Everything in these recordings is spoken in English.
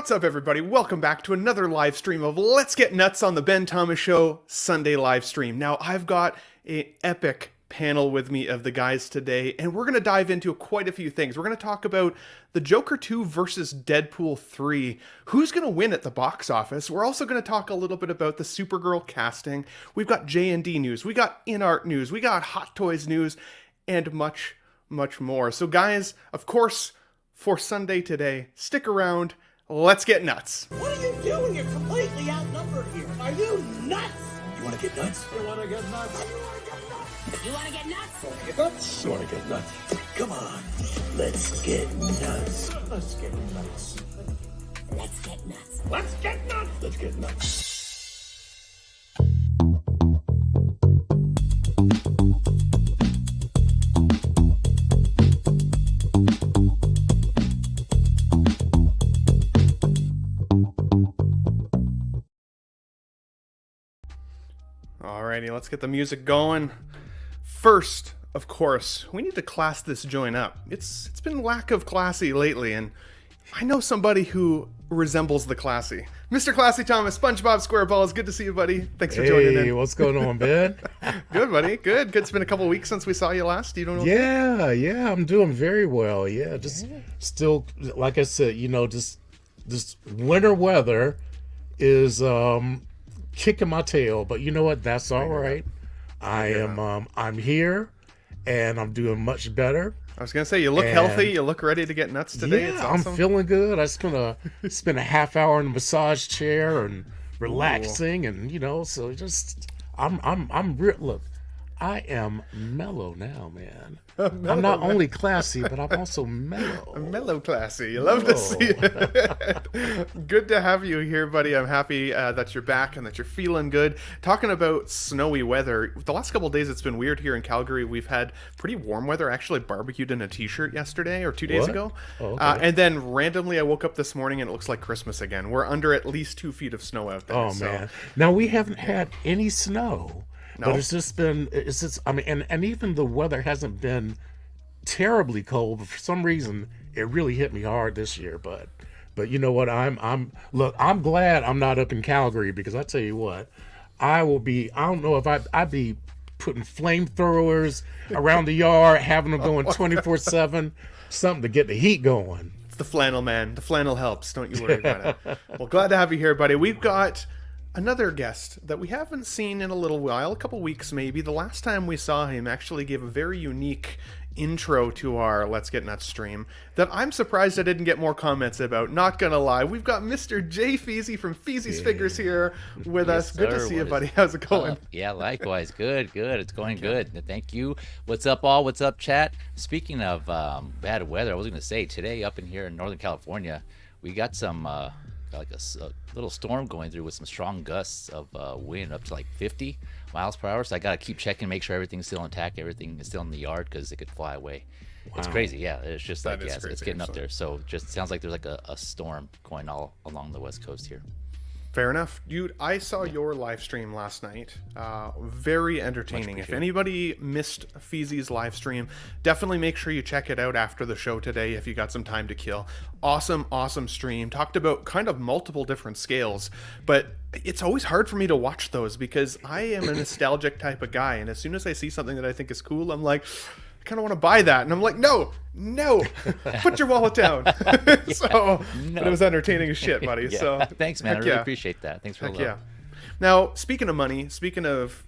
What's up, everybody? Welcome back to another live stream of Let's Get Nuts on the Ben Thomas Show Sunday live stream. Now, I've got an epic panel with me of the guys today, and we're going to dive into quite a few things. We're going to talk about the Joker 2 versus Deadpool 3. Who's going to win at the box office? We're also going to talk a little bit about the Supergirl casting. We've got J&D news. We got InArt news. We got Hot Toys news, and much, much more. So, guys, of course, for Sunday today, stick around. Let's get nuts. What are you doing? You're completely outnumbered here. Are you nuts? You want to get nuts? You want to get nuts? You want to get nuts? You want to get nuts? You want to get nuts? Come on. Let's get nuts. Let's get nuts. Let's get nuts. Let's get nuts. Let's get nuts. Alrighty, let's get the music going. First, of course, we need to class this joint up. It's been lack of classy lately, and I know somebody who resembles the classy. Mr. Classy Thomas, SpongeBob SquareBalls, good to see you, buddy. Thanks for joining in. Hey, what's going on, Ben? Good, buddy. Good. It's been a couple weeks since we saw you last. You don't know? Yeah, I'm doing very well. Yeah, just still, like I said, just this winter weather is kicking my tail, but you know what? That's all right. I'm here, and I'm doing much better. I was gonna say, you look healthy. You look ready to get nuts today. Yeah, it's awesome. I'm feeling good. I spent a half hour in the massage chair and relaxing, and so just look. I am mellow now, man. I'm not only classy, but I'm also mellow. Mellow classy. You love to see it. Good to have you here, buddy. I'm happy that you're back and that you're feeling good. Talking about snowy weather, the last couple of days it's been weird here in Calgary. We've had pretty warm weather. I actually barbecued in a t-shirt yesterday or 2 days ago. Oh, okay. And then randomly I woke up this morning and it looks like Christmas again. We're under at least 2 feet of snow out there. Oh, man. Now, we haven't had any snow. No. But and even the weather hasn't been terribly cold, but for some reason it really hit me hard this year. But you know what? I'm glad I'm not up in Calgary, because I tell you what, I don't know if I'd be putting flamethrowers around the yard, having them going 24/7, something to get the heat going. It's the flannel, man. The flannel helps. Don't you worry about it. Well, glad to have you here, buddy. We've got another guest that we haven't seen in a little while, a couple weeks maybe. The last time we saw him actually gave a very unique intro to our Let's Get Nuts stream that I'm surprised I didn't get more comments about. Not gonna lie. We've got Mr. J. Feezy from Feezys Figures here with us. Good to see you, buddy. How's it going? Yeah, likewise. Good. It's going good. Thank you. What's up, all? What's up, chat? Speaking of bad weather, I was going to say, today up in here in Northern California, we got some like a little storm going through with some strong gusts of wind up to like 50 miles per hour. So I got to keep checking, make sure everything's still intact, everything is still in the yard, because it could fly away. Wow. It's crazy. Yeah, it's just like, it's getting up there. So just sounds like there's like a storm going all along the west coast here. Fair enough. Dude, I saw your live stream last night. Very entertaining. If anybody missed Feezy's live stream, definitely make sure you check it out after the show today if you got some time to kill. Awesome stream. Talked about kind of multiple different scales, but it's always hard for me to watch those because I am a nostalgic type of guy, and as soon as I see something that I think is cool, I'm like, I kind of want to buy that, and I'm like, no, put your wallet down. But it was entertaining as shit, buddy. Yeah. So thanks, man. I really appreciate that. Thanks for the love. Yeah. Now, speaking of money, speaking of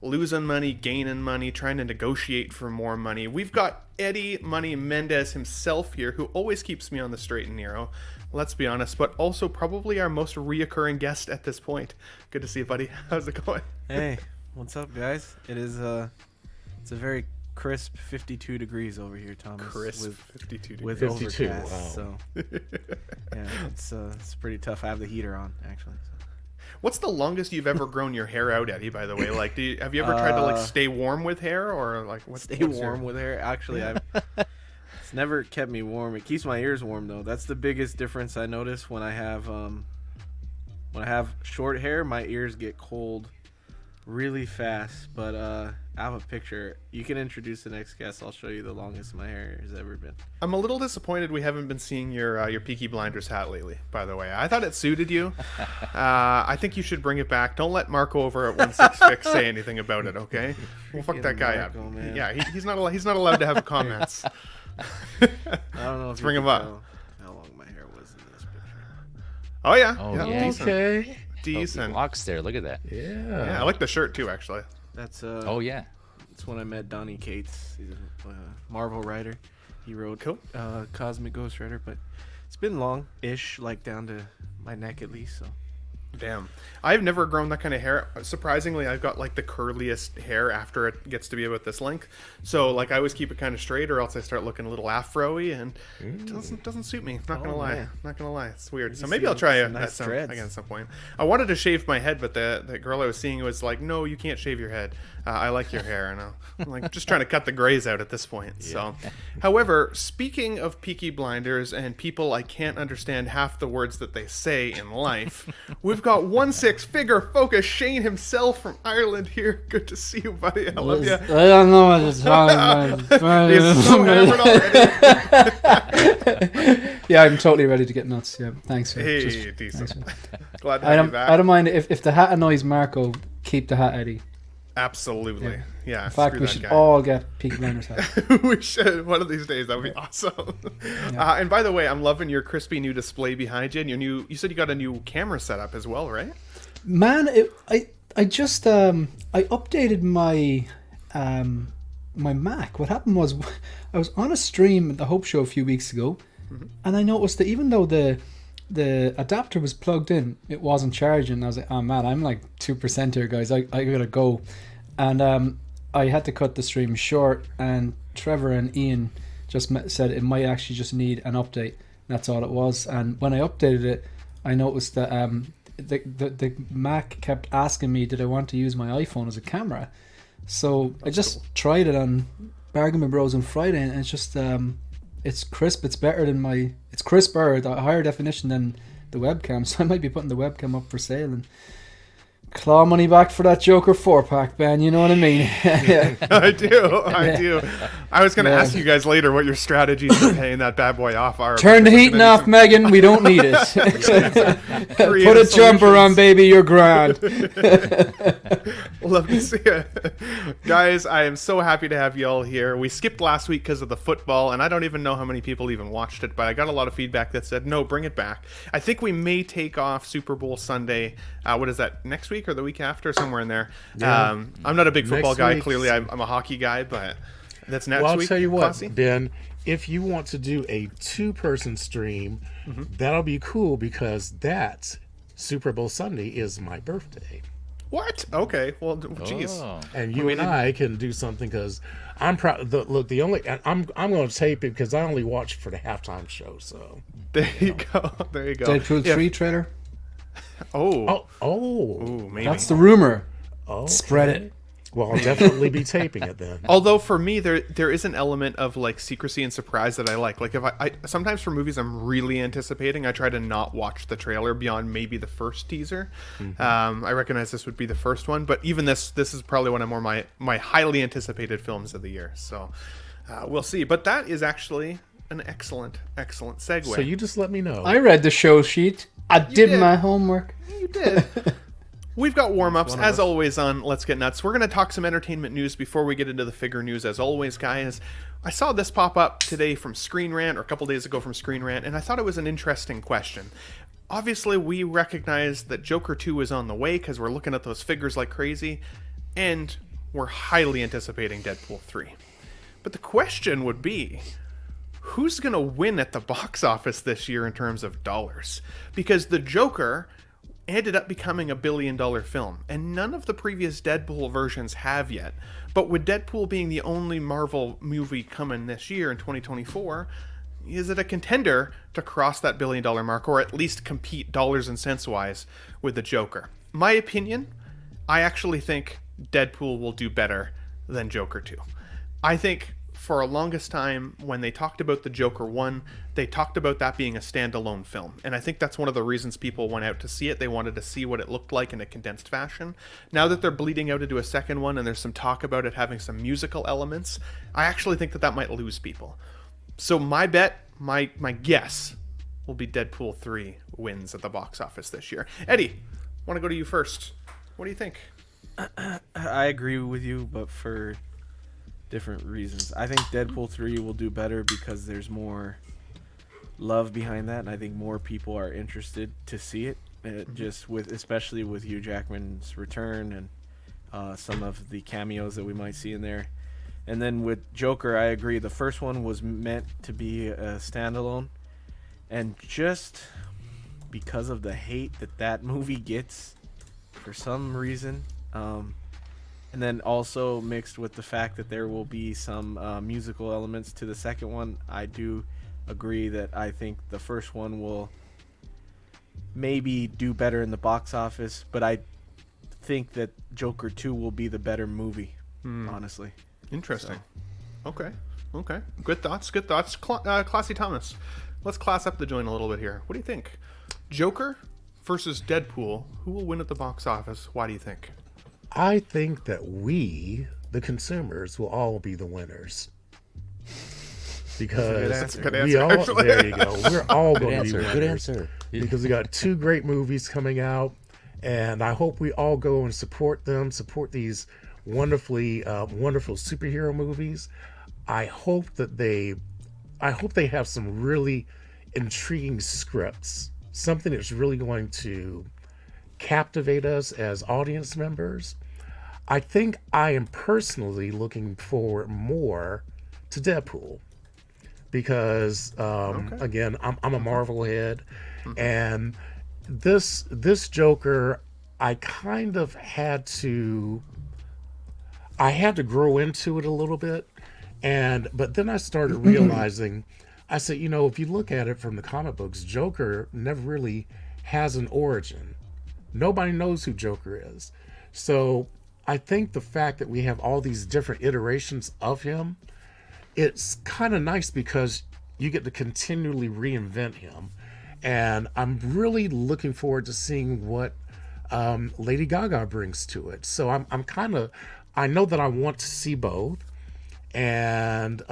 losing money, gaining money, trying to negotiate for more money, we've got Eddie Money Mendez himself here, who always keeps me on the straight and narrow. Let's be honest, but also probably our most reoccurring guest at this point. Good to see you, buddy. How's it going? Hey, what's up, guys? It's a very crisp 52 degrees over here, Thomas. Crisp 52 degrees. With 52, overcast, wow. so yeah, it's pretty tough. I have the heater on, actually. So. What's the longest you've ever grown your hair out, Eddie? By the way, like, have you ever tried to like stay warm with hair, or like stay warm with hair? Actually, it's never kept me warm. It keeps my ears warm though. That's the biggest difference I notice when I have short hair. My ears get cold really fast, but I have a picture. You can introduce the next guest. I'll show you the longest my hair has ever been. I'm a little disappointed we haven't been seeing your Peaky Blinders hat lately, by the way. I thought it suited you. I think you should bring it back. Don't let Marco over at 16Fix say anything about it, okay? We'll fuck that guy Marco, up. man. Yeah, he's not allowed to have comments. I don't know Let's if bring you him can up. tell how long my hair was in this picture. Oh, yeah. Oh, yeah, yeah. Decent. Okay. Decent. Locks there. Look at that. Yeah, I like the shirt, too, actually. That's Oh yeah. That's when I met Donnie Cates. He's a Marvel writer. He wrote Cool. Cosmic Ghost Rider, but it's been long-ish, like down to my neck at least. So Damn. I've never grown that kind of hair. Surprisingly, I've got like the curliest hair after it gets to be about this length. So like I always keep it kind of straight or else I start looking a little afro-y and it doesn't suit me. Not gonna lie. man. Not gonna lie. It's weird. So see maybe I'll try some it nice dreads. again at some point. I wanted to shave my head, but the girl I was seeing was like, no, you can't shave your head. I like your hair. And I'm like just trying to cut the grays out at this point. So, however, speaking of Peaky Blinders and people I can't understand half the words that they say in life, we've got 16thFigureFocus Shane himself from Ireland here. Good to see you, buddy. I love you. I don't know what it's talking about. He's so hammered already. Yeah, I'm totally ready to get nuts. Yeah, thanks. For Hey, decent. Glad to I have you don't. I back. don't mind if the hat annoys Marco. Keep the hat, Eddie. Absolutely. Yeah. In fact, screw we that should guy. all get Peaky Blinders hat. We should. One of these days, that would be awesome. And by the way, I'm loving your crispy new display behind you and your new. You said you got a new camera setup as well, right? Man, I just I updated my my Mac. What happened was I was on a stream at the Hope Show a few weeks ago, and I noticed that even though the adapter was plugged in, it wasn't charging. I was like, oh man, I'm like 2% here, guys. I gotta go. And I had to cut the stream short, and Trevor and Ian just said it might actually just need an update. That's all it was. And when I updated it, I noticed that the Mac kept asking me, did I want to use my iPhone as a camera? So I just tried it on Bargain Bros on Friday, and it's just it's crisp. It's better than it's crisper, the higher definition than the webcam. So I might be putting the webcam up for sale and claw money back for that Joker 4-pack, Ben. You know what I mean? Yeah. I do. I was going to ask you guys later what your strategies for paying that bad boy off are. Turn the heating off, Megan. We don't need it. Put a jumper on, baby. You're grand. Love to see it. Guys, I am so happy to have you all here. We skipped last week because of the football, and I don't even know how many people even watched it, but I got a lot of feedback that said, no, bring it back. I think we may take off Super Bowl Sunday. What is that, next week or the week after? Somewhere in there. Yeah. I'm not a big football guy. week. Clearly, I'm a hockey guy, but that's next Well, I'll week. tell you what, Classy? Ben, if you want to do a 2-person stream, that'll be cool because that Super Bowl Sunday is my birthday. What? Okay. Well, jeez. Oh. And you and I can do something because I'm proud. Look, the only I'm going to tape it because I only watch for the halftime show. So There you go. There you go. Deadpool Yeah. 3 trailer. Oh. oh, Ooh, maybe. That's the rumor. okay. Spread it. Well, I'll definitely be taping it then. Although for me, there is an element of like secrecy and surprise that I like. Like if I sometimes for movies I'm really anticipating, I try to not watch the trailer beyond maybe the first teaser. I recognize this would be the first one, but even this is probably one of my highly anticipated films of the year. So we'll see. But that is actually an excellent segue. So you just let me know. I read the show sheet. I did did. my homework. You did. We've got warm-ups, as always, on Let's Get Nuts. We're going to talk some entertainment news before we get into the figure news, as always, guys. I saw this pop up today from Screen Rant, or a couple days ago from Screen Rant, and I thought it was an interesting question. Obviously, we recognize that Joker 2 is on the way, because we're looking at those figures like crazy, and we're highly anticipating Deadpool 3. But the question would be, who's going to win at the box office this year in terms of dollars? Because the Joker ended up becoming $1 billion film, and none of the previous Deadpool versions have yet. But with Deadpool being the only Marvel movie coming this year in 2024, is it a contender to cross that $1 billion mark, or at least compete dollars and cents wise with the Joker? My opinion, I actually think Deadpool will do better than Joker 2. I think for a longest time, when they talked about the Joker 1, they talked about that being a standalone film. And I think that's one of the reasons people went out to see it. They wanted to see what it looked like in a condensed fashion. Now that they're bleeding out into a second one and there's some talk about it having some musical elements, I actually think that might lose people. So my bet, my guess, will be Deadpool 3 wins at the box office this year. Eddie, I want to go to you first. What do you think? I agree with you, but for different reasons. I think Deadpool 3 will do better because there's more love behind that, and I think more people are interested to see it. Especially with Hugh Jackman's return and some of the cameos that we might see in there. And then with Joker, I agree. The first one was meant to be a standalone, and just because of the hate that movie gets for some reason, and then also mixed with the fact that there will be some musical elements to the second one, I do agree that I think the first one will maybe do better in the box office, but I think that Joker 2 will be the better movie, honestly. Interesting. So. Okay. Good thoughts. Classy Thomas, let's class up the joint a little bit here. What do you think? Joker versus Deadpool. Who will win at the box office? Why do you think? I think that we, the consumers, will all be the winners. Because Good we answer, all, actually. there you go. We're all going to be winners. Good answer. Because we got 2 great movies coming out, and I hope we all go and support them, support these wonderful superhero movies. I hope they have some really intriguing scripts, something that's really going to captivate us as audience members. I think I am personally looking forward more to Deadpool because again, I'm a Marvel head, and this Joker, I kind of had to grow into it a little bit, but then I started realizing, I said, if you look at it from the comic books, Joker never really has an origin. Nobody knows who Joker is. So I think the fact that we have all these different iterations of him, it's kind of nice because you get to continually reinvent him. And I'm really looking forward to seeing what Lady Gaga brings to it. So I know that I want to see both. And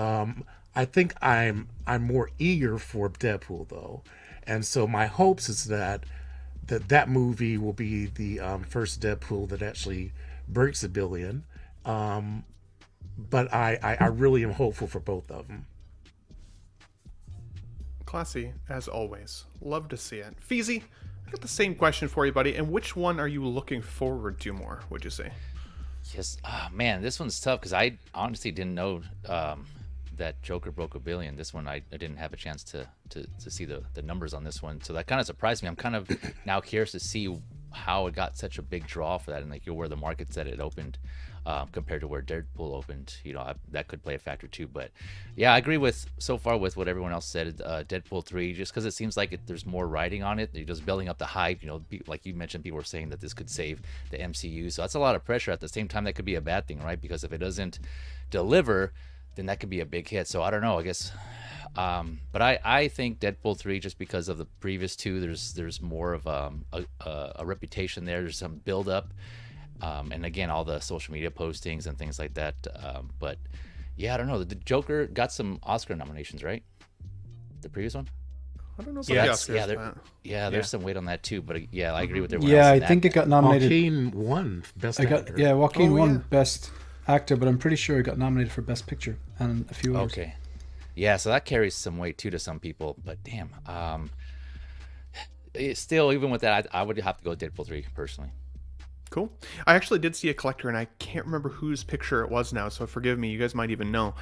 I think I'm more eager for Deadpool though. And so my hopes is that movie will be the first Deadpool that actually breaks $1 billion. But I really am hopeful for both of them. Classy, as always. Love to see it. Feezy, I got the same question for you, buddy. And which one are you looking forward to more, would you say? Yes. Oh, man, this one's tough because I honestly didn't know that Joker broke $1 billion. This one, I didn't have a chance to see the numbers on this one. So that kind of surprised me. I'm kind of now curious to see how it got such a big draw for that, and where the markets that it opened compared to where Deadpool opened. That could play a factor too. But yeah, I agree with what everyone else said. Deadpool 3, just because it seems like there's more riding on it. They're just building up the hype. Like you mentioned, people were saying that this could save the MCU. So that's a lot of pressure. At the same time, that could be a bad thing, right? Because if it doesn't deliver, then that could be a big hit. So I don't know, I guess. But I think Deadpool 3, just because of the previous 2, there's more of a reputation there. There's some build up. And again, all the social media postings and things like that. But yeah, I don't know. The Joker got some Oscar nominations, right? The previous one? I don't know about Yeah, the Oscars. There's some weight on that too. But yeah, I agree with everyone Yeah, else. I think it got nominated. Joaquin won Best Actor. Joaquin Oh, won yeah. Best Actor, but I'm pretty sure it got nominated for Best Picture and a few others. Okay. Yeah, so that carries some weight too to some people. But damn, still, even with that, I would have to go with Deadpool 3 personally. Cool. I actually did see a collector, and I can't remember whose picture it was now, so forgive me. You guys might even know,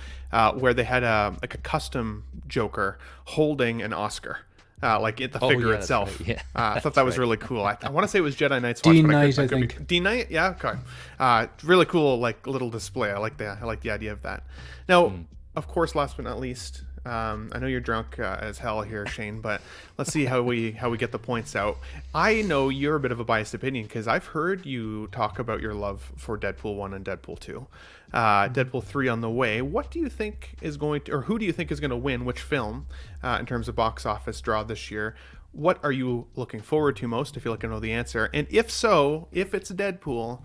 where they had a custom Joker holding an Oscar, like the figure yeah, that's itself. right. Yeah. I thought that was really cool. I want to say it was Jedi Knight's watch, Dean but Knight, I could be- think. Dean Knight, yeah, okay. Really cool, like little display. I like the idea of that. Now, of course, last but not least, I know you're drunk as hell here, Shane, but let's see how we get the points out. I know you're a bit of a biased opinion because I've heard you talk about your love for Deadpool 1 and Deadpool 2. Deadpool 3 on the way. What do you think is going to, or who do you think is going to win which film in terms of box office draw this year? What are you looking forward to most? I feel like I know the answer. And if so, if it's Deadpool,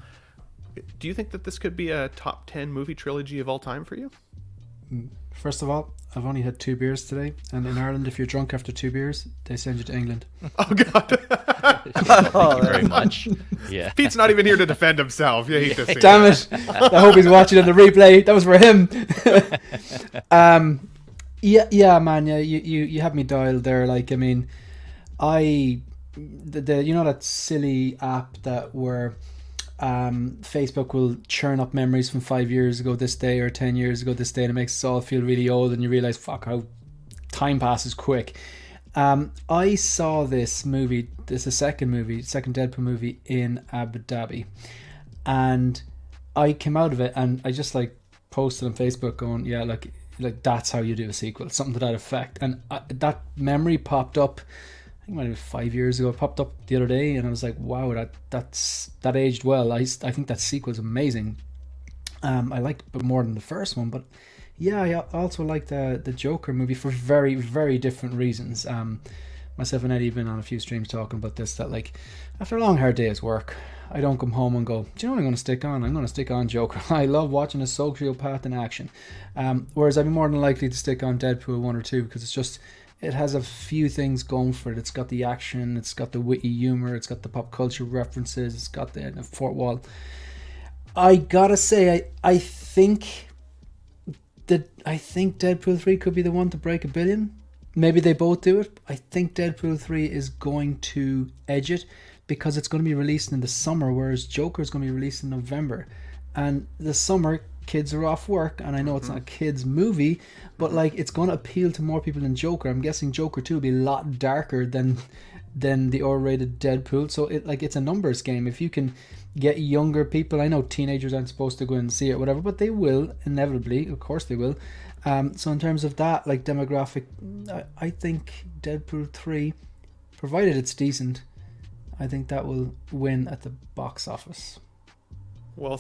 do you think that this could be a top 10 movie trilogy of all time for you? First of all, I've only had 2 beers today, and in Ireland, if you're drunk after 2 beers, they send you to England. Oh, God. Thank you very much. Yeah. Pete's not even here to defend himself. You hate to see Damn it! I hope he's watching on the replay. That was for him. Yeah, man. Yeah, you have me dialed there. Like, I mean, the you know that silly app that where Facebook will churn up memories from 5 years ago this day or 10 years ago this day, and it makes us all feel really old, and you realize, fuck, how time passes quick. I saw this movie, this is the second Deadpool movie in Abu Dhabi, and I came out of it and I just like posted on Facebook going, yeah, like that's how you do a sequel, something to that effect. And that memory popped up, I think it might have been 5 years ago. It popped up the other day, and I was like, wow, that aged well. I think that sequel's amazing. I liked it more than the first one, but yeah, I also like the Joker movie for very, very different reasons. Myself and Eddie have been on a few streams talking about this, that like after a long hard day's work, I don't come home and go, do you know what I'm going to stick on? I'm going to stick on Joker. I love watching a sociopath in action. Whereas I'd be more than likely to stick on Deadpool 1 or 2 because it has a few things going for it. It's got the action, it's got the witty humor, it's got the pop culture references, it's got the fourth wall. I gotta say, I think Deadpool 3 could be the one to break 1 billion. Maybe they both do it. I think Deadpool 3 is going to edge it because it's going to be released in the summer, whereas Joker is going to be released in November. And the summer, kids are off work, and I know it's not a kids movie, but like it's going to appeal to more people than Joker. I'm guessing Joker 2 will be a lot darker than the R-rated Deadpool. So it's a numbers game. If you can get younger people, I know teenagers aren't supposed to go and see it, whatever, but they will inevitably. Of course they will. So in terms of that, like demographic, I think Deadpool 3, provided it's decent, I think that will win at the box office. Well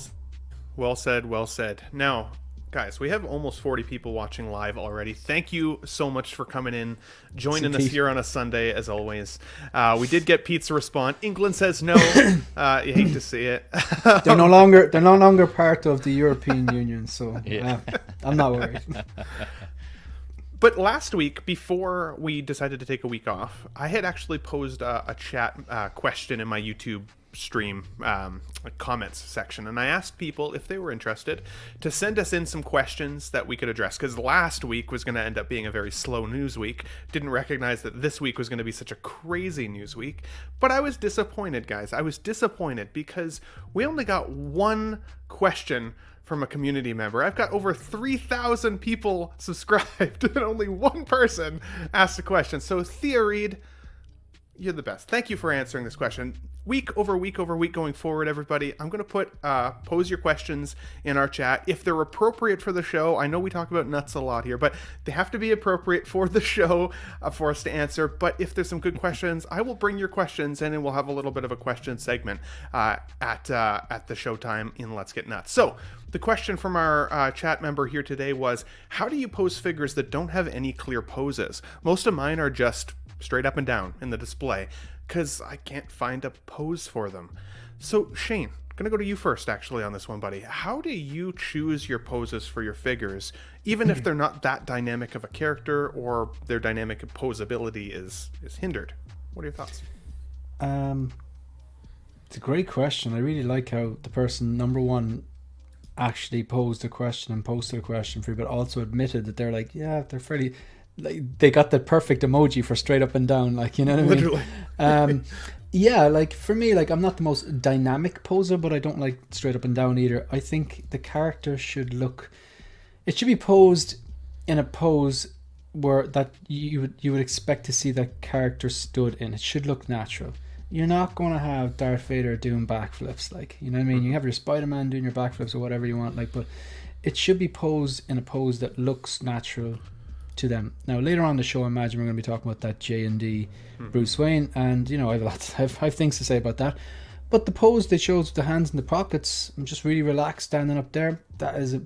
said, well said. Now, guys, we have almost 40 people watching live already. Thank you so much for coming in, joining us here on a Sunday, as always. We did get Pete's response. England says no. You hate to see it. They're no longer part of the European Union, so I'm not worried. But last week, before we decided to take a week off, I had actually posed a chat question in my YouTube stream comments section, and I asked people if they were interested to send us in some questions that we could address, because last week was going to end up being a very slow news week. Didn't recognize that this week was going to be such a crazy news week, but I was disappointed, guys. I was disappointed because we only got one question from a community member. I've got over 3,000 people subscribed and only one person asked a question. So Thea Reed, you're the best. Thank you for answering this question. Week over week over week going forward, everybody, I'm going to pose your questions in our chat. If they're appropriate for the show, I know we talk about nuts a lot here, but they have to be appropriate for the show for us to answer. But if there's some good questions, I will bring your questions in, and we'll have a little bit of a question segment at the showtime in Let's Get Nuts. So the question from our chat member here today was, how do you pose figures that don't have any clear poses? Most of mine are just straight up and down in the display because I can't find a pose for them. So Shane, I'm gonna go to you first actually on this one, buddy. How do you choose your poses for your figures, even if they're not that dynamic of a character or their dynamic posability is hindered? What are your thoughts? It's a great question. I really like how the person, number one, actually posed a question and posted a question for you, but also admitted that they're like, yeah, they're fairly, like, they got the perfect emoji for straight up and down, like, you know what I mean? Literally. Yeah, like for me, like I'm not the most dynamic poser, but I don't like straight up and down either. I think the character should be posed in a pose where that you would expect to see that character stood in. It should look natural. You're not going to have Darth Vader doing backflips, like, you know what I mean? You have your Spider-Man doing your backflips or whatever you want, like, but it should be posed in a pose that looks natural to them. Now later on in the show, I imagine we're going to be talking about that J&D Bruce Wayne, and I have I have things to say about that. But the pose they chose with the hands in the pockets, I'm just really relaxed standing up there. That is a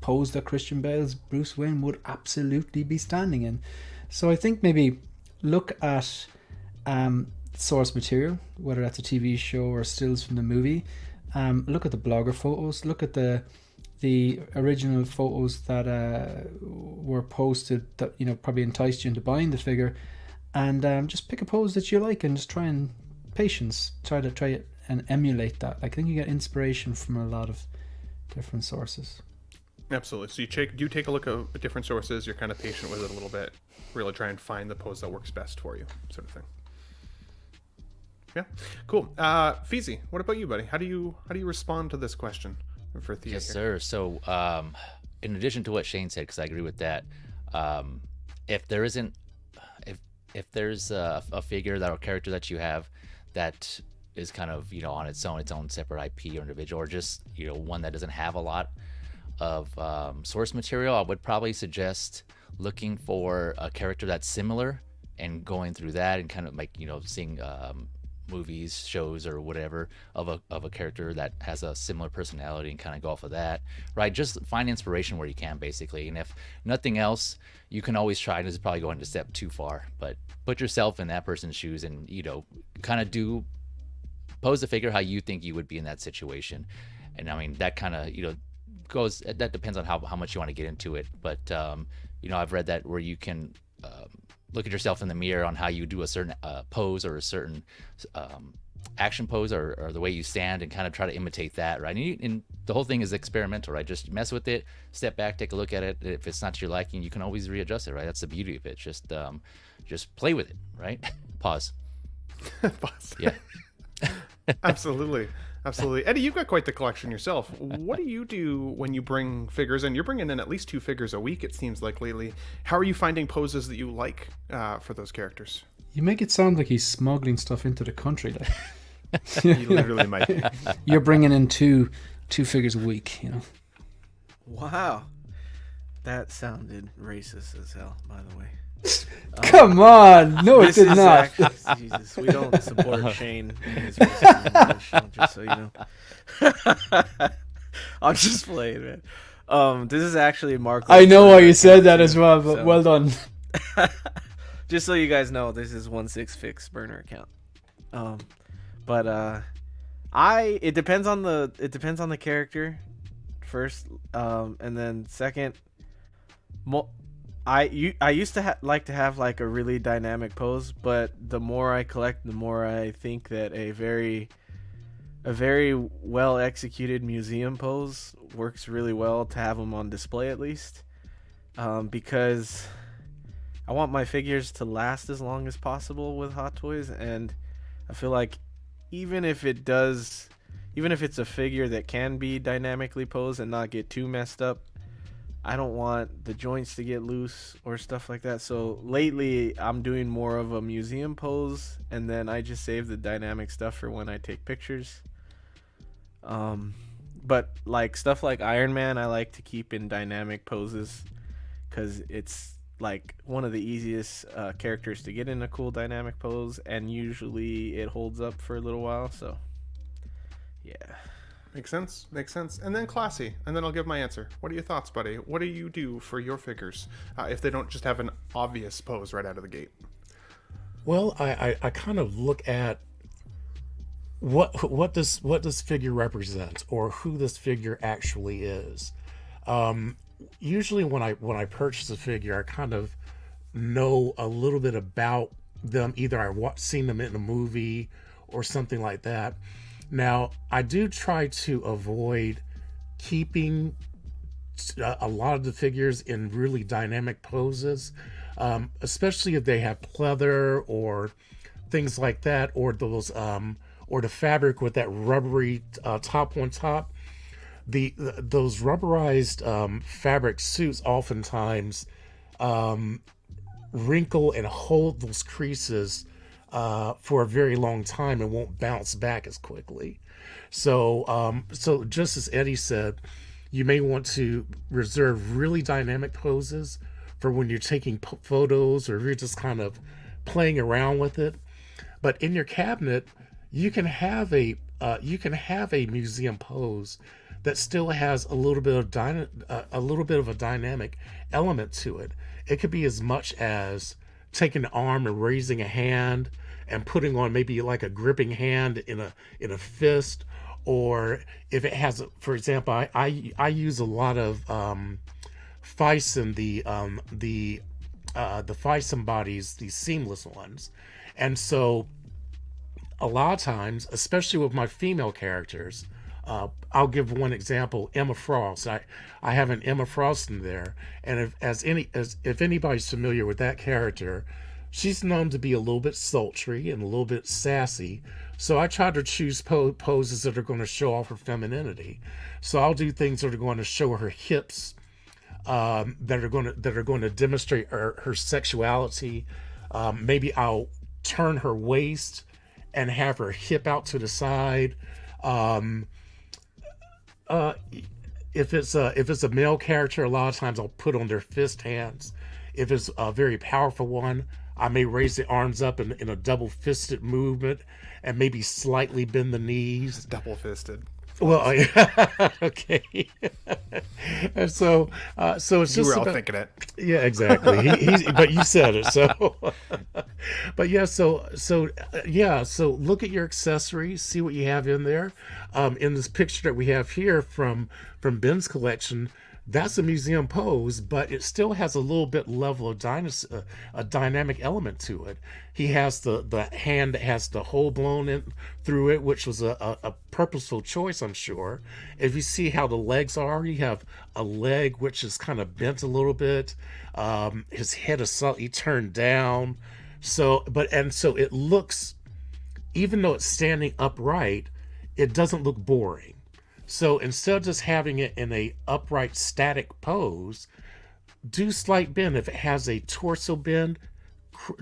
pose that Christian Bale's Bruce Wayne would absolutely be standing in. So I think maybe look at source material, whether that's a TV show or stills from the movie. Look at the blogger photos. Look at the original photos that were posted that probably enticed you into buying the figure, and just pick a pose that you like and just try and try and emulate that. Like, I think you get inspiration from a lot of different sources. Absolutely. So you take a look at different sources. You're kind of patient with it a little bit. Really try and find the pose that works best for you, sort of thing. Yeah, cool. Feezy, what about you, buddy? How do you respond to this question for Thea? Yes, sir. So, in addition to what Shane said, because I agree with that, if there's a figure or character that you have that is kind of on its own separate IP or individual, or just one that doesn't have a lot of source material, I would probably suggest looking for a character that's similar and going through that and kind of like seeing movies, shows, or whatever of a character that has a similar personality and kind of go off of that, right? Just find inspiration where you can, basically. And if nothing else, you can always try, and this is probably going to step too far, but put yourself in that person's shoes and kind of pose the figure how you think you would be in that situation. And I mean, that kind of that depends on how much you want to get into it, but I've read that where you can look at yourself in the mirror on how you do a certain pose or a certain action pose or the way you stand and kind of try to imitate that, right? And the whole thing is experimental, right? Just mess with it, step back, take a look at it. If it's not to your liking, you can always readjust it, right? That's the beauty of it. Just play with it, right? Pause. Pause. Yeah. Absolutely. Eddie, you've got quite the collection yourself. What do you do when you bring figures in? You're bringing in at least 2 figures a week, it seems like, lately. How are you finding poses that you like for those characters? You make it sound like he's smuggling stuff into the country. You literally might be. You're bringing in two figures a week, Wow. That sounded racist as hell, by the way. Come on! No, it did not. Jesus, we don't support Shane in his racist, just so you know. I'm just playing, man. This is actually Mark. I know why you said that as well, but well done. Just so you guys know, this is OneSixthFix burner account. It depends on the character first, and then second. I used to like to have like a really dynamic pose, but the more I collect, the more I think that a very well executed museum pose works really well to have them on display, at least, because I want my figures to last as long as possible with Hot Toys, and I feel like even if it's a figure that can be dynamically posed and not get too messed up, I don't want the joints to get loose or stuff like that. So lately I'm doing more of a museum pose, and then I just save the dynamic stuff for when I take pictures. But like stuff like Iron Man, I like to keep in dynamic poses because it's like one of the easiest characters to get in a cool dynamic pose, and usually it holds up for a little while. So yeah. Makes sense. And then classy, and then I'll give my answer. What are your thoughts, buddy? What do you do for your figures if they don't just have an obvious pose right out of the gate? Well, I kind of look at what this figure represents, or who this figure actually is. Usually when I purchase a figure, I kind of know a little bit about them. Either I've seen them in a movie or something like that. Now, I do try to avoid keeping a lot of the figures in really dynamic poses, especially if they have pleather or things like that, or those or the fabric with that rubbery top on top. Those rubberized fabric suits oftentimes wrinkle and hold those creases for a very long time and won't bounce back as quickly. So just as Eddie said, you may want to reserve really dynamic poses for when you're taking photos or if you're just kind of playing around with it. But in your cabinet, you can have a museum pose that still has a little bit of a dynamic element to it. It could be as much as taking an arm and raising a hand and putting on maybe like a gripping hand in a fist, or if it has, for example, I use a lot of Feizs, the Feizs bodies, these seamless ones, and so a lot of times, especially with my female characters, I'll give one example. Emma Frost. I have an Emma Frost in there, and if anybody's familiar with that character, she's known to be a little bit sultry and a little bit sassy. So I try to choose poses that are going to show off her femininity. So I'll do things that are going to show her hips, that are going to demonstrate her sexuality. Maybe I'll turn her waist and have her hip out to the side. If it's a male character, a lot of times I'll put on their fist hands. If it's a very powerful one, I may raise the arms up in a double fisted movement and maybe slightly bend the knees. Double fisted. Well, okay. And so it's just You were all about, thinking it. yeah, exactly. But you said it. So, but yeah, so look at your accessories, see what you have in there. In this picture that we have here from Ben's collection, that's a museum pose, but it still has a little bit level of a dynamic element to it. He has the hand that has the hole blown in through it, which was a purposeful choice, I'm sure. If you see how the legs are, you have a leg which is kind of bent a little bit. His head is slightly turned down. So it looks, even though it's standing upright, it doesn't look boring. So instead of just having it in a upright static pose, do slight bend. If it has a torso bend,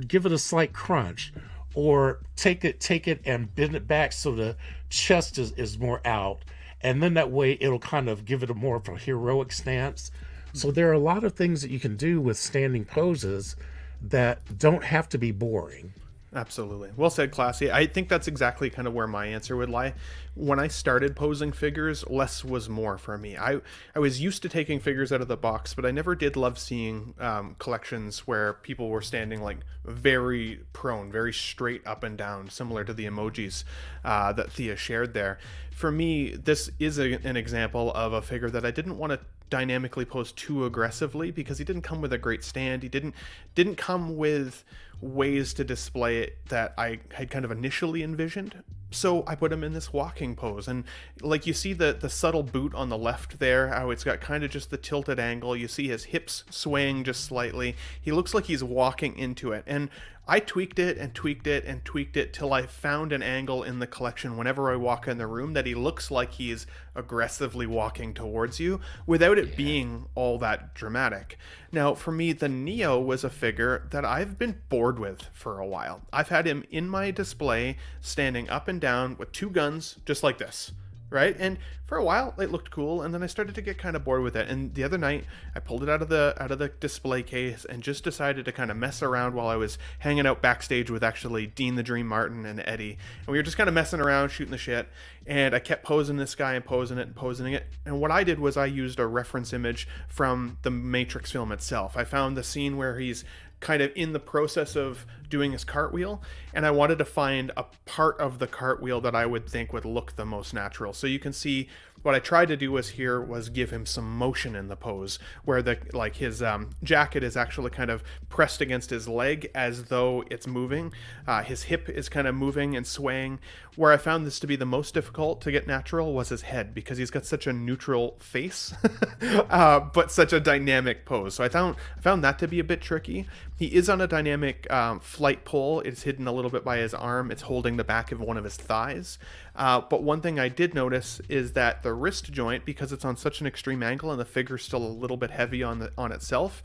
give it a slight crunch, or take it and bend it back so the chest is more out, and then that way it'll kind of give it a more of a heroic stance. So there are a lot of things that you can do with standing poses that don't have to be boring. Absolutely. Well said, Classy. I think that's exactly kind of where my answer would lie. When I started posing figures, less was more for me. I was used to taking figures out of the box, but I never did love seeing collections where people were standing like very prone, very straight up and down, similar to the emojis that Thea shared there. For me, this is an example of a figure that I didn't want to dynamically pose too aggressively because he didn't come with a great stand. He didn't come with ways to display it that I had kind of initially envisioned. So I put him in this walking pose, and like you see the subtle boot on the left there, how it's got kind of just the tilted angle. You see his hips swaying just slightly. He looks like he's walking into it, and I tweaked it and tweaked it and tweaked it till I found an angle in the collection whenever I walk in the room that he looks like he's aggressively walking towards you without it being all that dramatic. Now, for me, the Neo was a figure that I've been bored with for a while. I've had him in my display standing up and down with two guns just like this. Right? And for a while it looked cool, and then I started to get kind of bored with it. And the other night I pulled it out of the display case and just decided to kind of mess around while I was hanging out backstage with actually Dean the Dream Martin and Eddie. And we were just kind of messing around, shooting the shit. And I kept posing this guy and posing it and posing it. And what I did was I used a reference image from the Matrix film itself. I found the scene where he's kind of in the process of doing his cartwheel, and I wanted to find a part of the cartwheel that I would think would look the most natural. So you can see what I tried to do was give him some motion in the pose, where his jacket is actually kind of pressed against his leg as though it's moving. His hip is kind of moving and swaying. Where I found this to be the most difficult to get natural was his head, because he's got such a neutral face, but such a dynamic pose. So I found that to be a bit tricky. He is on a dynamic flight pole. It's hidden a little bit by his arm. It's holding the back of one of his thighs. But one thing I did notice is that the wrist joint, because it's on such an extreme angle and the figure's still a little bit heavy on itself,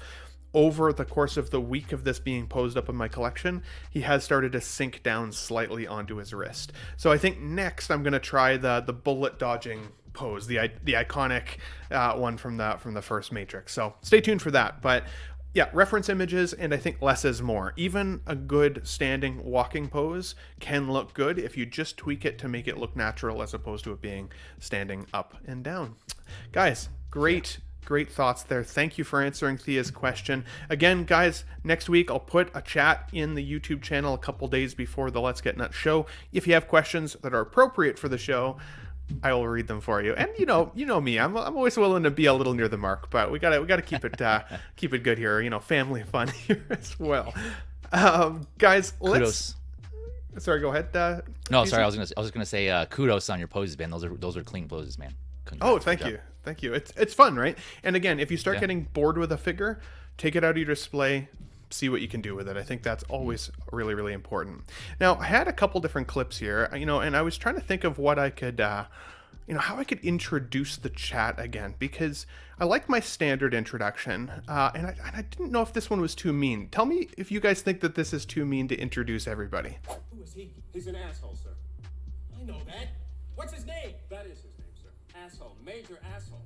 over the course of the week of this being posed up in my collection, he has started to sink down slightly onto his wrist. So I think next I'm going to try the bullet dodging pose, the iconic one from the first Matrix. So stay tuned for that. But Yeah, reference images, and I think less is more. Even a good standing walking pose can look good if you just tweak it to make it look natural as opposed to it being standing up and down. Guys, great thoughts there. Thank you for answering Thea's question. Again, guys, next week I'll put a chat in the YouTube channel a couple days before the Let's Get Nuts show. If you have questions that are appropriate for the show, I will read them for you. And you know me, I'm always willing to be a little near the mark, but we gotta keep it good here. Family fun here as well. Guys, Kudos. Sorry, go ahead. No, Feezys? sorry. I was gonna say kudos on your poses, man. Those are clean poses, man. Congrats. Oh, thank you. It's fun, right? And again, if you start getting bored with a figure, take it out of your display. See what you can do with it. I think that's always really, really important. Now, I had a couple different clips here, and I was trying to think of what I could, how I could introduce the chat again, because I like my standard introduction, and I didn't know if this one was too mean. Tell me if you guys think that this is too mean to introduce everybody. Who is he? He's an asshole, sir. I know that. What's his name? That is his name, sir. Asshole. Major asshole.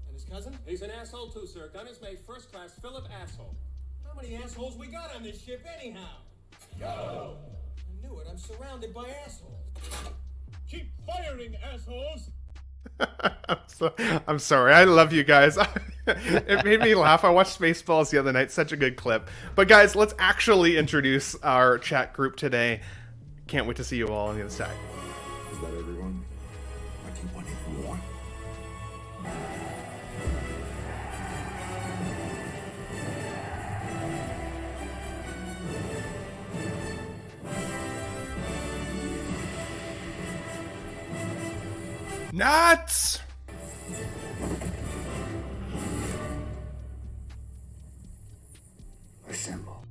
And his cousin? He's an asshole too, sir. Gun is made first class Philip Asshole. How many assholes we got on this ship anyhow? Go! I knew it. I'm surrounded by assholes. Keep firing, assholes! I'm sorry. I love you guys. It made me laugh. I watched Spaceballs the other night. Such a good clip. But guys, let's actually introduce our chat group today. Can't wait to see you all on the other side. Is that everyone? What do you want more? Nuts! Assemble.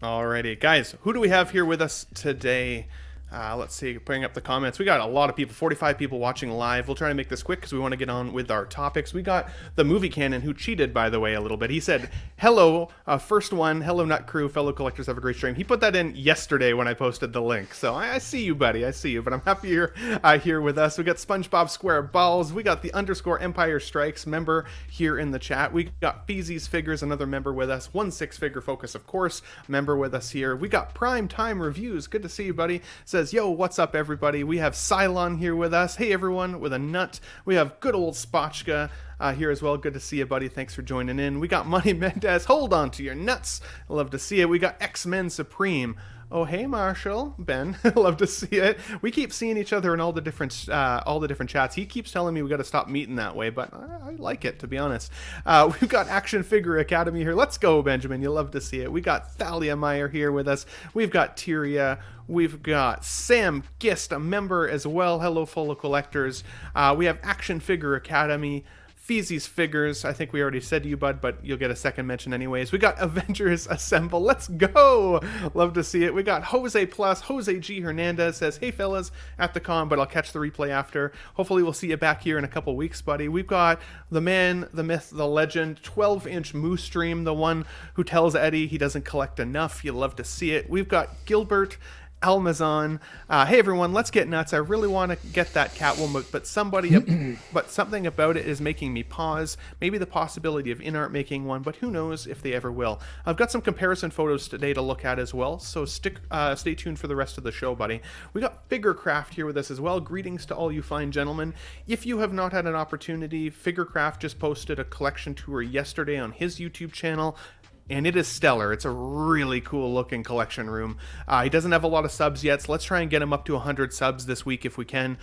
Alrighty, guys, who do we have here with us today? Let's see, bring up the comments. We got a lot of people, 45 people watching live. We'll try to make this quick because we want to get on with our topics. We got the movie canon who cheated, by the way, a little bit. He said, hello, first one, hello Nut Crew, fellow collectors, have a great stream. He put that in yesterday when I posted the link. So I see you, buddy, I see you, but I'm happy you're here with us. We got SpongeBob Square Balls. We got the _ Empire Strikes member here in the chat. We got Feezys Figures, another member with us. OneSixthFigureFocus, of course, member with us here. We got Prime Time Reviews. Good to see you, buddy. Says, yo, what's up, everybody? We have Cylon here with us. Hey, everyone, with a nut. We have good old Spotchka here as well. Good to see you, buddy. Thanks for joining in. We got Money Mendez. Hold on to your nuts. Love to see it. We got X-Men Supreme. Oh, hey, Marshall, Ben. Love to see it. We keep seeing each other in all the different chats. He keeps telling me we got to stop meeting that way, but I like it, to be honest. We've got Action Figure Academy here. Let's go, Benjamin. You love to see it. We got Thalia Meyer here with us. We've got Tyria. We've got Sam Gist, a member as well. Hello, fellow collectors. We have Action Figure Academy. Feezys Figures, I think we already said to you, bud, but you'll get a second mention anyways. We got Avengers Assemble. Let's go! Love to see it. We got Jose Plus. Jose G. Hernandez says, hey, fellas, at the con, but I'll catch the replay after. Hopefully we'll see you back here in a couple weeks, buddy. We've got the man, the myth, the legend, 12-inch Moose Stream, the one who tells Eddie he doesn't collect enough. You love to see it. We've got Gilbert Almazon. Hey everyone, let's get nuts. I really want to get that Catwoman, but something about it is making me pause. Maybe the possibility of InArt making one, but who knows if they ever will. I've got some comparison photos today to look at as well, so stay tuned for the rest of the show, buddy. We got Figurecraft here with us as well. Greetings to all you fine gentlemen. If you have not had an opportunity, Figurecraft just posted a collection tour yesterday on his YouTube channel. And it is stellar. It's a really cool looking collection room. He doesn't have a lot of subs yet, so let's try and get him up to 100 subs this week if we can.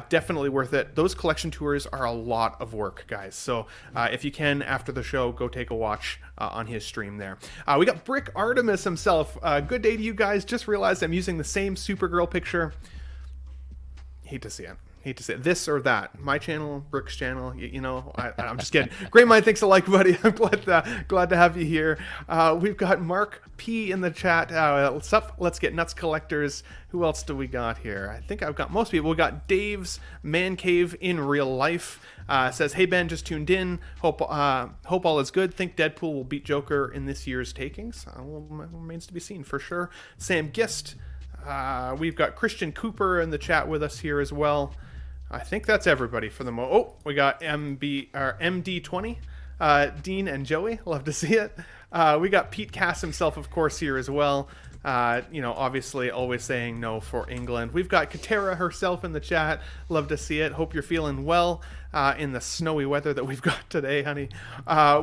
Definitely worth it. Those collection tours are a lot of work, guys. So if you can, after the show, go take a watch on his stream there. We got Brick Artemis himself. Good day to you guys. Just realized I'm using the same Supergirl picture. Hate to see it. This or that. My channel, Brooks' channel, I'm just kidding. Great mind thinks alike, buddy. I'm glad to have you here. We've got Mark P in the chat. What's up? Let's get nuts collectors. Who else do we got here? I think I've got most people. We got Dave's Man Cave in real life. Says, hey Ben, just tuned in. Hope all is good. Think Deadpool will beat Joker in this year's takings. Remains to be seen for sure. Sam Gist. We've got Christian Cooper in the chat with us here as well. I think that's everybody for the moment. Oh, we got MD20 Dean and Joey, love to see it. We got Pete Cass himself, of course, here as well. Obviously always saying no for England. We've got Katera herself in the chat. Love to see it. Hope you're feeling well in the snowy weather that we've got today, honey.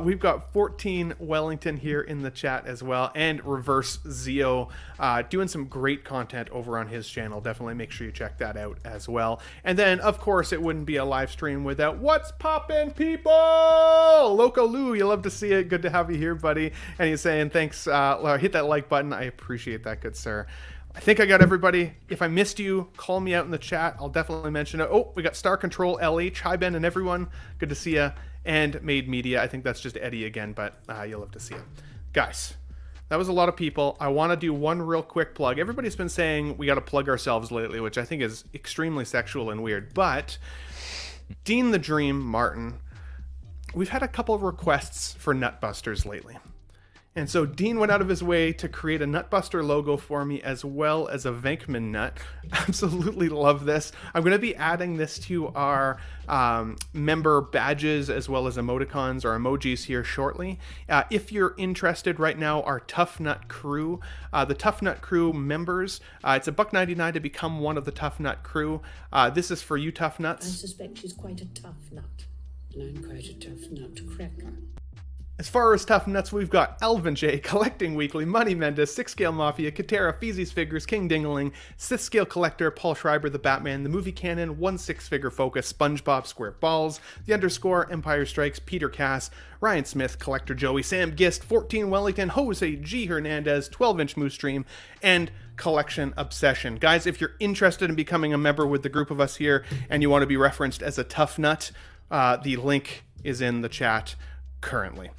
We've got 14 Wellington here in the chat as well. And Reverse Zeo doing some great content over on his channel. Definitely make sure you check that out as well. And then, of course, it wouldn't be a live stream without What's Poppin', people? Loco Lou, you love to see it. Good to have you here, buddy. And he's saying, thanks. Hit that like button. I appreciate that, good sir. I think I got everybody. If I missed you, call me out in the chat. I'll definitely mention it. Oh, we got Star Control, LH, hi Ben and everyone. Good to see you. And Made Media. I think that's just Eddie again, but you'll love to see it. Guys, that was a lot of people. I want to do one real quick plug. Everybody's been saying we got to plug ourselves lately, which I think is extremely sexual and weird. But Dean the Dream Martin, we've had a couple of requests for Nutbusters lately. And so Dean went out of his way to create a Nutbuster logo for me as well as a Venkman nut. Absolutely love this. I'm going to be adding this to our member badges as well as emoticons or emojis here shortly. If you're interested right now, our Tough Nut crew, the Tough Nut crew members, it's $1.99 to become one of the Tough Nut crew. This is for you Tough I Nuts. suspect she's quite a tough nut. And I'm quite a tough nut cracker. As far as Tough Nuts, we've got Elvin J, Collecting Weekly, Money Mendez, Six Scale Mafia, Katera, Feezys Figures, King Dingaling, Sith Scale Collector, Paul Schreiber, The Batman, The Movie Canon, OneSixthFigureFocus, SpongeBob Square Balls, The Underscore, Empire Strikes, Peter Cass, Ryan Smith, Collector Joey, Sam Gist, 14 Wellington, Jose G. Hernandez, 12-inch Moose Stream, and Collection Obsession. Guys, if you're interested in becoming a member with the group of us here and you want to be referenced as a Tough Nut, the link is in the chat currently.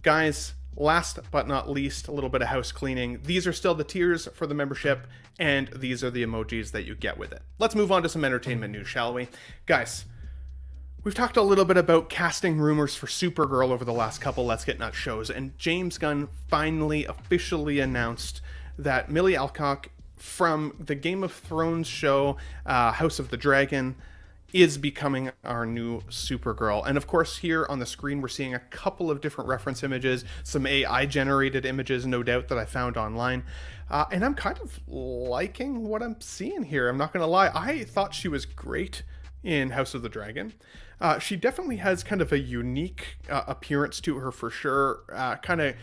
Guys, last but not least, a little bit of house cleaning. These are still the tiers for the membership, and these are the emojis that you get with it. Let's move on to some entertainment news, shall we? Guys, we've talked a little bit about casting rumors for Supergirl over the last couple Let's Get Nuts shows, and James Gunn finally officially announced that Millie Alcock from the Game of Thrones show, House of the Dragon, is becoming our new Supergirl. And of course, here on the screen, we're seeing a couple of different reference images, some AI-generated images, no doubt, that I found online. And I'm kind of liking what I'm seeing here. I'm not going to lie. I thought she was great in House of the Dragon. She definitely has kind of a unique appearance to her, for sure. Kind of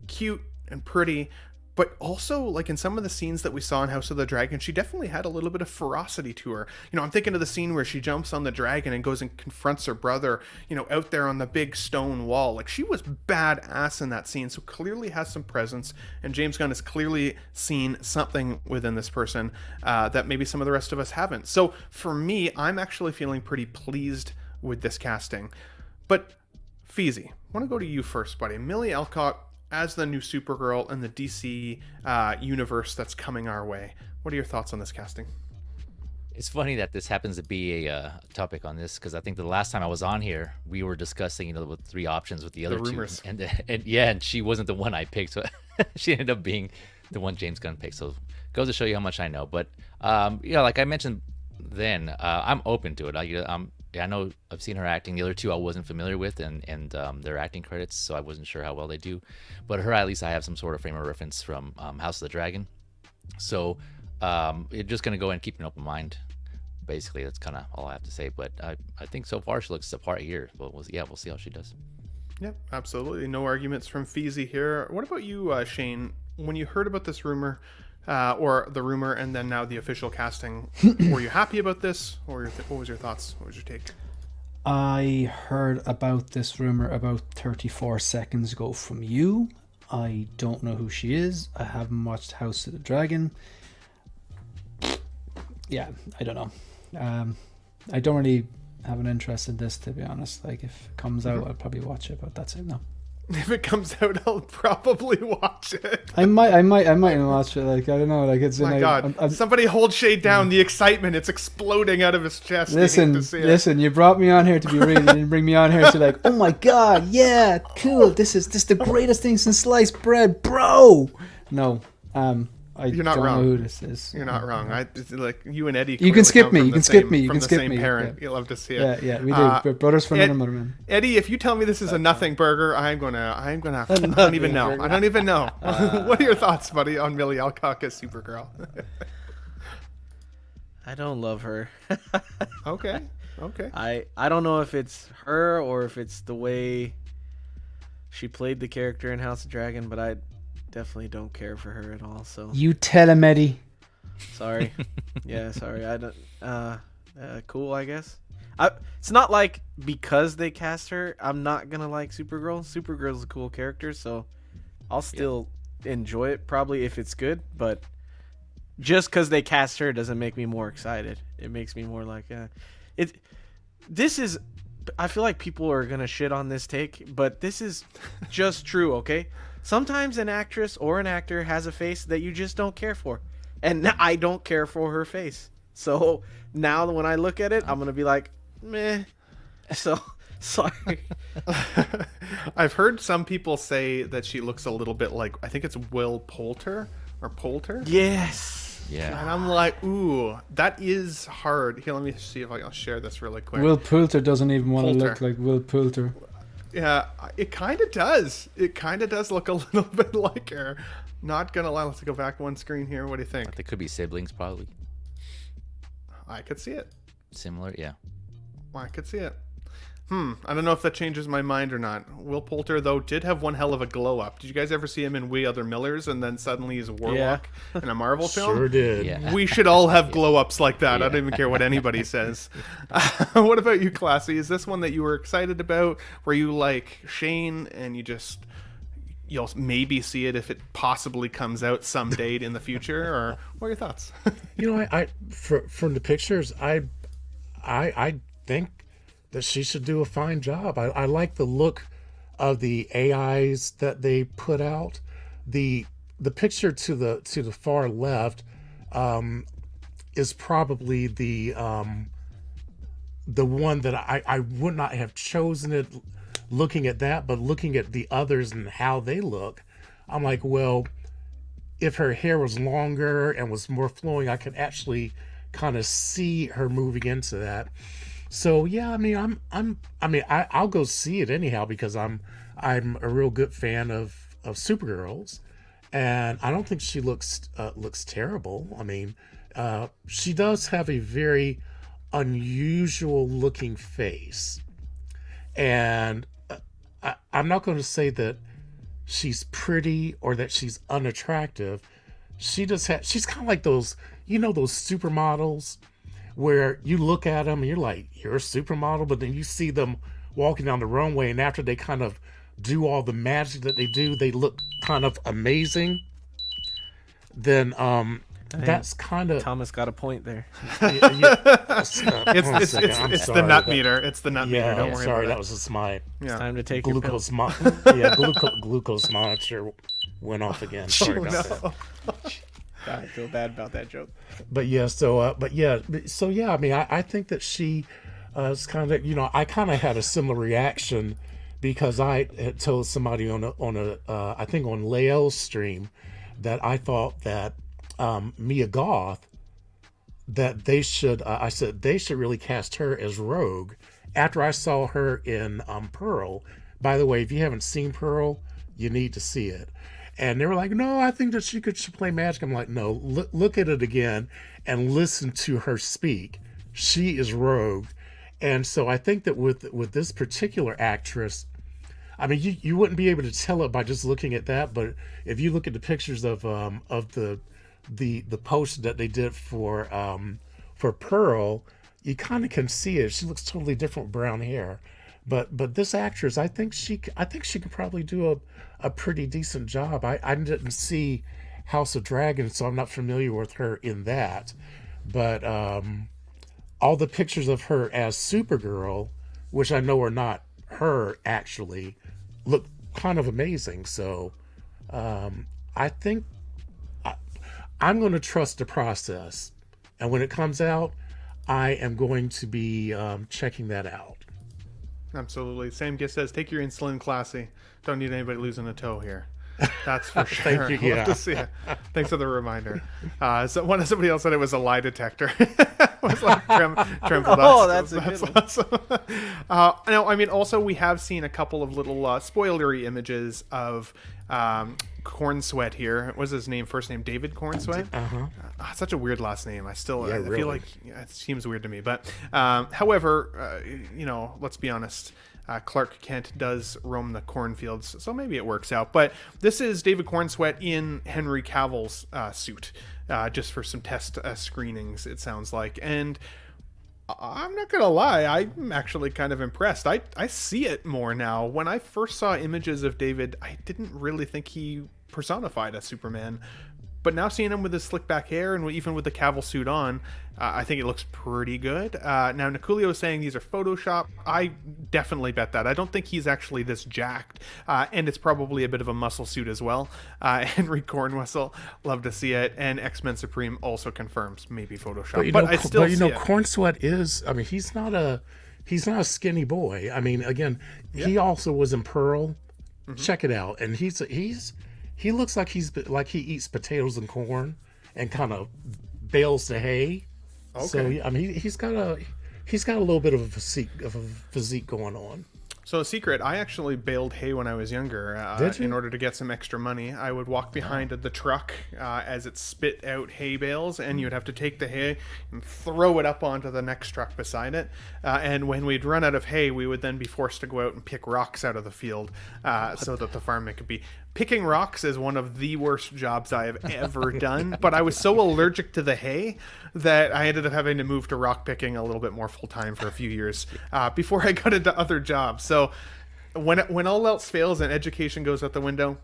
cute and pretty. But also, like in some of the scenes that we saw in House of the Dragon, she definitely had a little bit of ferocity to her. You know, I'm thinking of the scene where she jumps on the dragon and goes and confronts her brother, you know, out there on the big stone wall. Like, she was badass in that scene, so clearly has some presence. And James Gunn has clearly seen something within this person that maybe some of the rest of us haven't. So for me, I'm actually feeling pretty pleased with this casting. But Feezy, I want to go to you first, buddy. Millie Alcock as the new Supergirl in the DC universe that's coming our way. What are your thoughts on this casting? It's funny that this happens to be a topic on this, because I think the last time I was on here, we were discussing, you know, the three options with the other two, and she wasn't the one I picked, so she ended up being the one James Gunn picked. So goes to show you how much I know. But you know, like I mentioned then, I'm open to it. I know I've seen her acting. The other two I wasn't familiar with, and their acting credits, so I wasn't sure how well they do. But her, at least I have some sort of frame of reference from House of the Dragon. So you're just going to go and keep an open mind. Basically, that's kind of all I have to say. But I think so far she looks the part here. But we'll see how she does. Yep, absolutely. No arguments from Feezy here. What about you, Shane? When you heard about this rumor, or the rumor, and then now the official casting, were you happy about this, or what was your thoughts? What was your take? I heard about this rumor about 34 seconds ago from you. I don't know who she is. I haven't watched House of the Dragon. Yeah, I don't know. I don't really have an interest in this, to be honest. Like, if it comes out, I'll probably watch it, but that's it. No. If it comes out, I'll probably watch it. I might watch it. Like, I don't know. Like, it's my God. Somebody hold Shay down. The excitement, it's exploding out of his chest. Listen. You brought me on here to be real. You didn't bring me on here to like, oh my God, yeah, cool. This is the greatest thing since sliced bread, bro. No, You're not don't wrong. know who this is. You're not wrong. It's like you and Eddie. You can clearly skip come me. from You the can skip same- me. You from can the skip same me. parent. Yeah. You love to see it. Yeah, we do. We're brothers from another mother, man. Eddie, if you tell me this is a nothing burger, I don't even know. I don't even know. What are your thoughts, buddy, on Millie Alcock as Supergirl? I don't love her. Okay. I don't know if it's her or if it's the way she played the character in House of Dragon, but I definitely don't care for her at all. So You tell him, Eddie. sorry. Yeah, sorry. I don't. Cool, I guess. It's not like because they cast her, I'm not gonna like Supergirl. Supergirl's a cool character, so I'll still enjoy it probably if it's good. But just because they cast her doesn't make me more excited. It makes me more like it. This is. I feel like people are gonna shit on this take, but this is just true. Okay. Sometimes an actress or an actor has a face that you just don't care for. And I don't care for her face. So now when I look at it, I'm going to be like, meh. So, sorry. I've heard some people say that she looks a little bit like, I think it's Will Poulter or Poulter. Yes. Yeah. And I'm like, ooh, that is hard. Here, let me see if I can share this really quick. Will Poulter doesn't even want to Poulter. look like Will Poulter. Yeah, it kind of does. It kind of does look a little bit like her. Not gonna lie. Let's go back one screen here. What do you think? They could be siblings, probably. I could see it. Similar, yeah. I could see it. I don't know if that changes my mind or not. Will Poulter, though, did have one hell of a glow up. Did you guys ever see him in We Other Millers and then suddenly he's a warlock in a Marvel film? Sure did. Yeah. We should all have glow ups like that. I don't even care what anybody says. What about you, Classy? Is this one that you were excited about? Were you like Shane and you'll maybe see it if it possibly comes out some date in the future? Or what are your thoughts? You know, from the pictures, I think that she should do a fine job. I like the look of the AIs that they put out. The picture to the far left is probably the one that I would not have chosen it looking at that, but looking at the others and how they look, I'm like, well, if her hair was longer and was more flowing, I could actually kind of see her moving into that. So yeah, I mean, I'll go see it anyhow because I'm a real good fan of Supergirls, and I don't think she looks terrible. I mean, she does have a very unusual looking face, and I'm not going to say that she's pretty or that she's unattractive. She's kind of like those, those supermodels where you look at them and you're like, you're a supermodel, but then you see them walking down the runway, and after they kind of do all the magic that they do, they look kind of amazing. Then that's kind of Thomas got a point there. It's the nut meter. It's the nut meter. Don't worry sorry, about that it. was just my It's time to take your pill. glucose monitor went off again. Sorry about that. I feel bad about that joke. But yeah, I mean, I think that she is kind of, I kind of had a similar reaction because I had told somebody on a I think on Lael's stream that I thought that Mia Goth, that they should I said they should really cast her as Rogue after I saw her in Pearl. By the way, if you haven't seen Pearl, you need to see it. And they were like, no, I think that she should play magic. I'm like, no, look at it again and listen to her speak. She is Rogue. And so I think that with this particular actress, I mean, you wouldn't be able to tell it by just looking at that. But if you look at the pictures of the post that they did for Pearl, you kind of can see it. She looks totally different with brown hair. But this actress, I think she could probably do a pretty decent job. I didn't see House of Dragons, so I'm not familiar with her in that. But all the pictures of her as Supergirl, which I know are not her actually, look kind of amazing. So I think I'm going to trust the process. And when it comes out, I am going to be checking that out. Absolutely. Sam Gift says, take your insulin, Classy. Don't need anybody losing a toe here. That's for sure. Thank you, Love yeah. to see it. Thanks for the reminder. Somebody else said it was a lie detector. It was like trembled. Oh, that's a good one. awesome. Now, I mean, also we have seen a couple of little spoilery images of Cornsweat here. What was his name? First name David Cornsweat. Such a weird last name. I feel really. like it seems weird to me. But however, let's be honest. Clark Kent does roam the cornfields, so maybe it works out. But this is David Cornsweat in Henry Cavill's suit, just for some test screenings, it sounds like. And I'm not gonna lie, I'm actually kind of impressed. I see it more now. When I first saw images of David, I didn't really think he personified a Superman. But now seeing him with his slick back hair and even with the Cavill suit on, I think it looks pretty good. Now, Niculio is saying these are Photoshop. I definitely bet that. I don't think he's actually this jacked. And it's probably a bit of a muscle suit as well. Henry Cornwessel, love to see it. And X-Men Supreme also confirms maybe Photoshop. But I still see it. Cornsweat is. I mean, he's not a skinny boy. I mean, again, he also was in Pearl. Check it out, and he looks like he eats potatoes and corn and kind of bales the hay. Okay. So I mean, he's got a little bit of a physique going on. So a secret, I actually baled hay when I was younger. Did you? In order to get some extra money, I would walk behind the truck as it spit out hay bales, and you'd have to take the hay and throw it up onto the next truck beside it. And when we'd run out of hay, we would then be forced to go out and pick rocks out of the field so that the farming could be... Picking rocks is one of the worst jobs I have ever done, but I was so allergic to the hay that I ended up having to move to rock picking a little bit more full-time for a few years before I got into other jobs. So when all else fails and education goes out the window,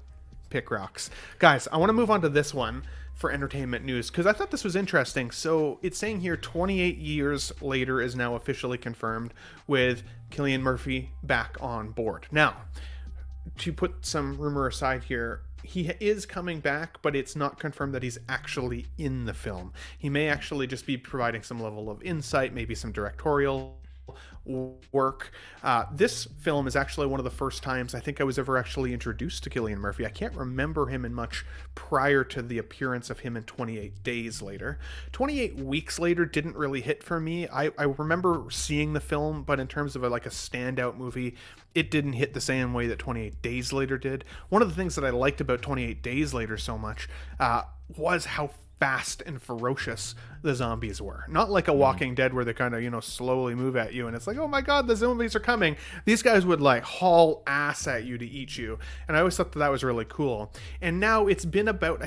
pick rocks. Guys, I want to move on to this one for entertainment news because I thought this was interesting. So it's saying here 28 years later is now officially confirmed with Cillian Murphy back on board. Now, to put some rumor aside here, he is coming back, but it's not confirmed that he's actually in the film. He may actually just be providing some level of insight, maybe some directorial work. This film is actually one of the first times I think I was ever actually introduced to Cillian Murphy. I can't remember him in much prior to the appearance of him in 28 Days Later. 28 Weeks Later didn't really hit for me. I remember seeing the film, but in terms of a standout movie, it didn't hit the same way that 28 Days Later did. One of the things that I liked about 28 Days Later so much was how fast and ferocious the zombies were. Not like a Walking Dead where they kind of, slowly move at you and it's like, oh my god, the zombies are coming. These guys would haul ass at you to eat you. And I always thought that was really cool. And now it's been about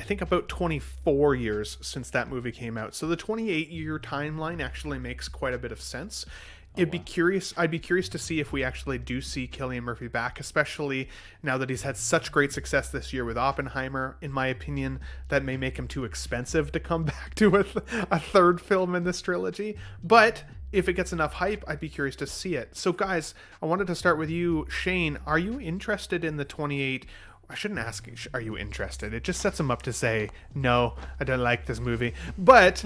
24 years since that movie came out. So the 28-year timeline actually makes quite a bit of sense. I'd be curious to see if we actually do see Cillian Murphy back, especially now that he's had such great success this year with Oppenheimer. In my opinion, that may make him too expensive to come back to a third film in this trilogy. But if it gets enough hype, I'd be curious to see it. So guys, I wanted to start with you, Shane. Are you interested in the 28... I shouldn't ask, are you interested? It just sets him up to say, no, I don't like this movie. But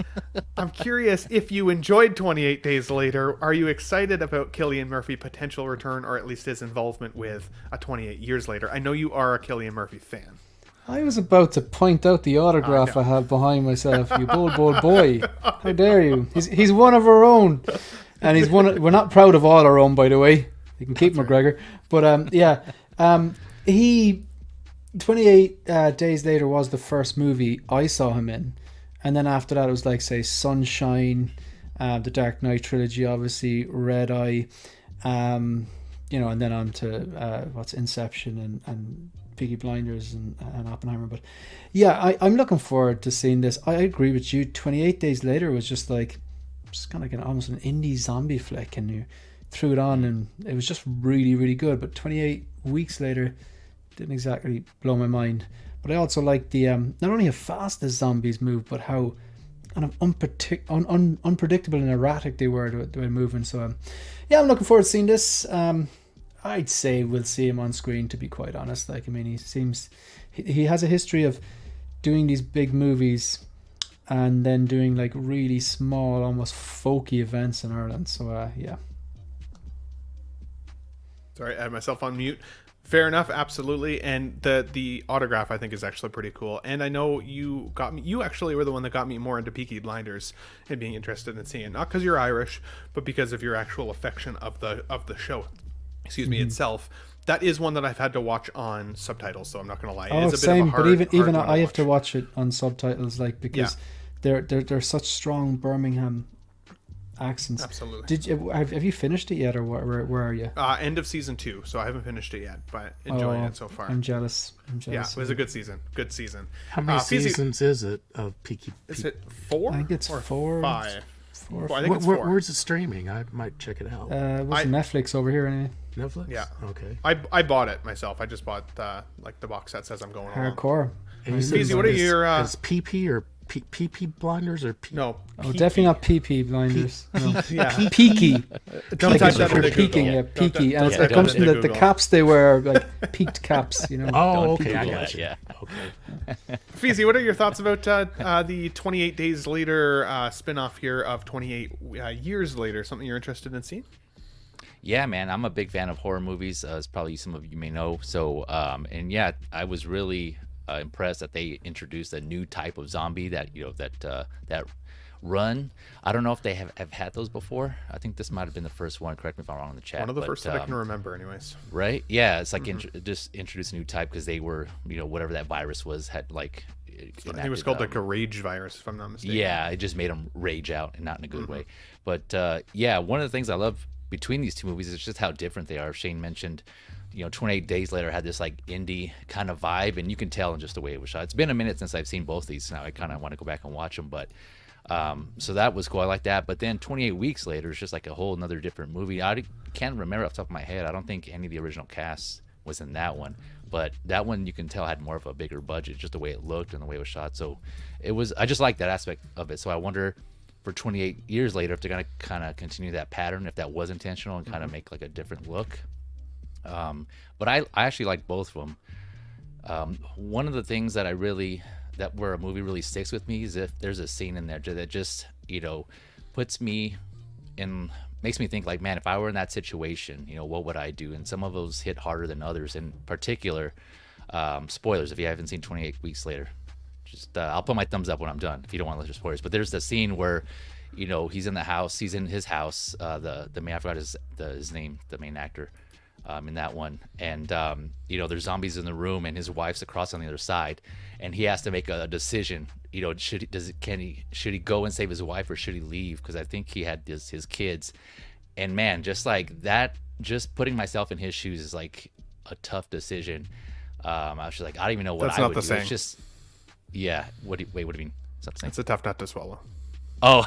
I'm curious, if you enjoyed 28 Days Later, are you excited about Cillian Murphy's potential return, or at least his involvement with a 28 Years Later? I know you are a Cillian Murphy fan. I was about to point out the autograph I have behind myself. You bold boy. How dare you? He's one of our own. And he's one. We're not proud of all our own, by the way. You can keep McGregor. But he... 28 Days Later was the first movie I saw him in, and then after that it was say Sunshine, the Dark Knight trilogy, obviously Red Eye, and then on to Inception and Peaky Blinders and Oppenheimer. But yeah, I'm looking forward to seeing this. I agree with you. 28 Days Later was just kind of almost an indie zombie flick, and you threw it on and it was just really, really good. But 28 Weeks Later didn't exactly blow my mind. But I also like the not only how fast the zombies move, but how kind of unpredictable and erratic they were the way moving. So I'm looking forward to seeing this. I'd say we'll see him on screen, to be quite honest. He has a history of doing these big movies and then doing really small, almost folky events in Ireland. So Sorry, I had myself on mute. Fair enough, absolutely. And the autograph I think is actually pretty cool. And I know you got me. You actually were the one that got me more into Peaky Blinders and being interested in seeing it. Not because you're Irish, but because of your actual affection of the show. Excuse me, itself. That is one that I've had to watch on subtitles, so I'm not going to lie. Oh, It is a same. bit of a hard, but even hard one I have to watch it on subtitles, like, because they're such strong Birmingham accents. Absolutely. Have you finished it yet, or where are you? End of season 2, so I haven't finished it yet, but enjoying it so far. I'm jealous. Yeah, it was a good season. Good season. How many seasons is it of Peaky? Is it 4? I think it's or 4. 5. Four. I think it's 4. Where's it streaming? I might check it out. What's Netflix over here anyway? Netflix? Yeah. Okay. I bought it myself. I just bought the box set as I'm going along. Hardcore. And you said Feezy, what are your... Is PP or PP Blinders or No. Oh, definitely not PP Blinders. No. Yeah. Peaky. Don't Like type if that you're into peaking, Google. yeah, peaky. And yeah, it comes don't from into the Google. caps they wear, like peaked caps, you know. Oh, okay, I Google got that, you. yeah. Okay. Feezy, what are your thoughts about the 28 Days Later spin-off here of 28 Years Later? Something you're interested in seeing? Yeah, man, I'm a big fan of horror movies, as probably some of you may know. So, and yeah, I was really impressed that they introduced a new type of zombie that that run. I don't know if they have had those before. I think this might have been the first one. Correct me if I'm wrong in the chat. One of the first that I can remember, anyways. Right? Yeah, it's like just introduce a new type because they were, whatever that virus was had like. I think it was called like a rage virus, if I'm not mistaken. Yeah, it just made them rage out and not in a good way. But yeah, one of the things I love between these two movies is just how different they are. Shane mentioned, 28 Days Later had this like indie kind of vibe, and you can tell in just the way it was shot. It's been a minute since I've seen both these. Now I kind of want to go back and watch them, but so that was cool. I like that. But then 28 Weeks Later is just like a whole another different movie. I can't remember off the top of my head. I don't think any of the original cast was in that one, but that one you can tell had more of a bigger budget, just the way it looked and the way it was shot. So I just like that aspect of it. So I wonder for 28 years later if they're going to kind of continue that pattern, if that was intentional and kind of make like a different look. But I actually like both of them. One of the things that where a movie really sticks with me is if there's a scene in there that just puts me in, makes me think like, man, if I were in that situation, what would I do? And some of those hit harder than others. In particular, spoilers if you haven't seen 28 Weeks Later, just I'll put my thumbs up when I'm done if you don't want to listen to spoilers. But there's the scene where he's in the house, he's in his house, the man, I forgot his name, the main actor in that one, and there's zombies in the room and his wife's across on the other side, and he has to make a decision. Should he go and save his wife or should he leave? Because I think he had his kids, and man, just like that, just putting myself in his shoes is like a tough decision. I was just like, I don't even know what That's I not would the do. same. It's just, yeah. What do you mean? It's not the same. It's a tough nut to swallow. Oh,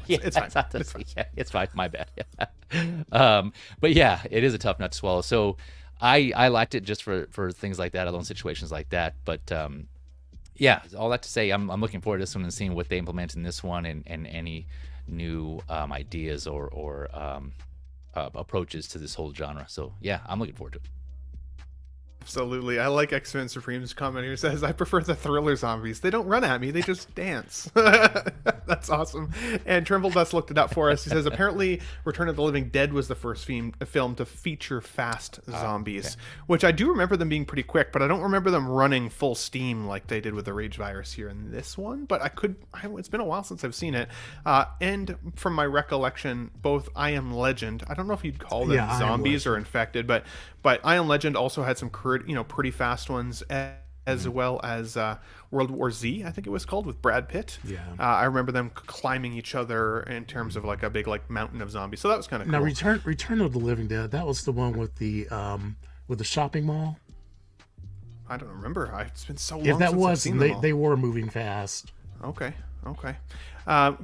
Yeah, it's fine. It's fine. Yeah, it's fine. My bad. Yeah. But yeah, it is a tough nut to swallow. So I liked it just for things like that, alone situations like that. But yeah, all that to say, I'm looking forward to this one and seeing what they implement in this one and any new ideas or approaches to this whole genre. So yeah, I'm looking forward to it. Absolutely. I like X-Men Supreme's comment here. Says, I prefer the thriller zombies. They don't run at me. They just dance. That's awesome. And Trimble Dust looked it up for us. He says, apparently Return of the Living Dead was the first film to feature fast zombies, which I do remember them being pretty quick, but I don't remember them running full steam like they did with the Rage virus here in this one. But it's been a while since I've seen it. And from my recollection, both I Am Legend, I don't know if you'd call them zombies or infected, but I Am Legend also had some pretty fast ones, as well as World War Z, I think it was called, with Brad Pitt. Yeah. I remember them climbing each other in terms of like a big mountain of zombies. So that was kind of cool. Now, Return of the Living Dead, that was the one with the shopping mall. I don't remember. It's been so long. If that since was, I've seen them all. they were moving fast. Okay.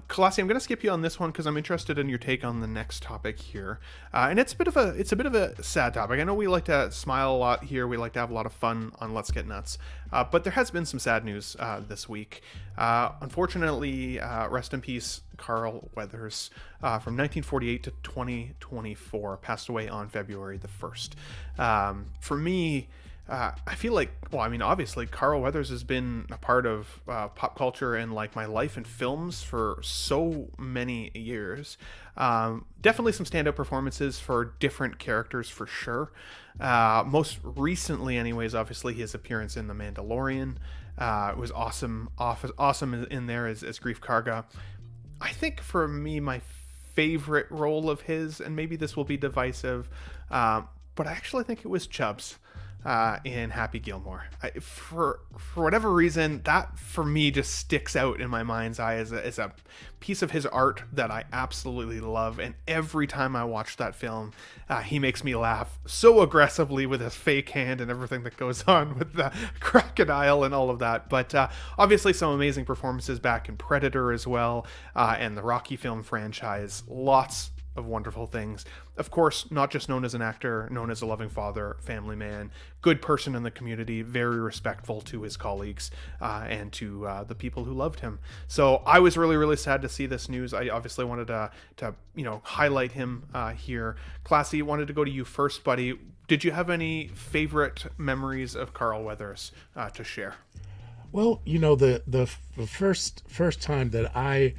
Colossi, I'm going to skip you on this one because I'm interested in your take on the next topic here, and it's a bit of a sad topic. I know we like to smile a lot here. We like to have a lot of fun on Let's Get Nuts, but there has been some sad news this week. Unfortunately, rest in peace, Carl Weathers, from 1948 to 2024, passed away on February the 1st. For me, I feel like, well, I mean, obviously, Carl Weathers has been a part of pop culture and like my life and films for so many years. Definitely some standout performances for different characters for sure. Most recently, anyways, obviously his appearance in The Mandalorian was awesome. Awesome in there as Grief Karga. I think for me, my favorite role of his, and maybe this will be divisive, but I actually think it was Chubbs in Happy Gilmore. For whatever reason, that for me just sticks out in my mind's eye as a piece of his art that I absolutely love. And every time I watch that film, he makes me laugh so aggressively with his fake hand and everything that goes on with the crocodile and all of that. But obviously some amazing performances back in Predator as well, and the Rocky film franchise. Lots of wonderful things. Of course, not just known as an actor, known as a loving father, family man, good person in the community, very respectful to his colleagues and to the people who loved him. So I was really, really sad to see this news. I obviously wanted to highlight him here. Classy, wanted to go to you first, buddy. Did you have any favorite memories of Carl Weathers to share? Well, the first time that I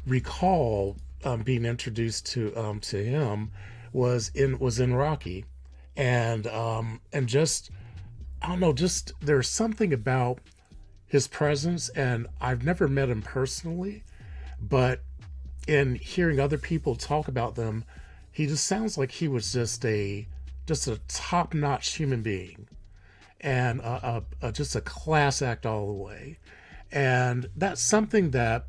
recall being introduced to him was in Rocky, and just I don't know, just there's something about his presence, and I've never met him personally, but in hearing other people talk about them, he just sounds like he was just a top-notch human being, and just a class act all the way, and that's something that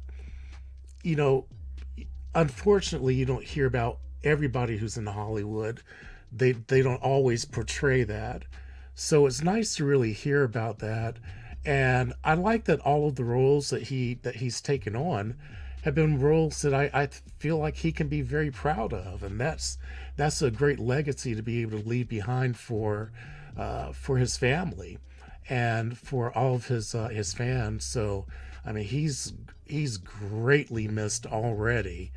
unfortunately, you don't hear about everybody who's in Hollywood. They don't always portray that. So it's nice to really hear about that. And I like that all of the roles that he's taken on have been roles that I feel like he can be very proud of. And that's a great legacy to be able to leave behind for his family and for all of his fans. So I mean, he's greatly missed already.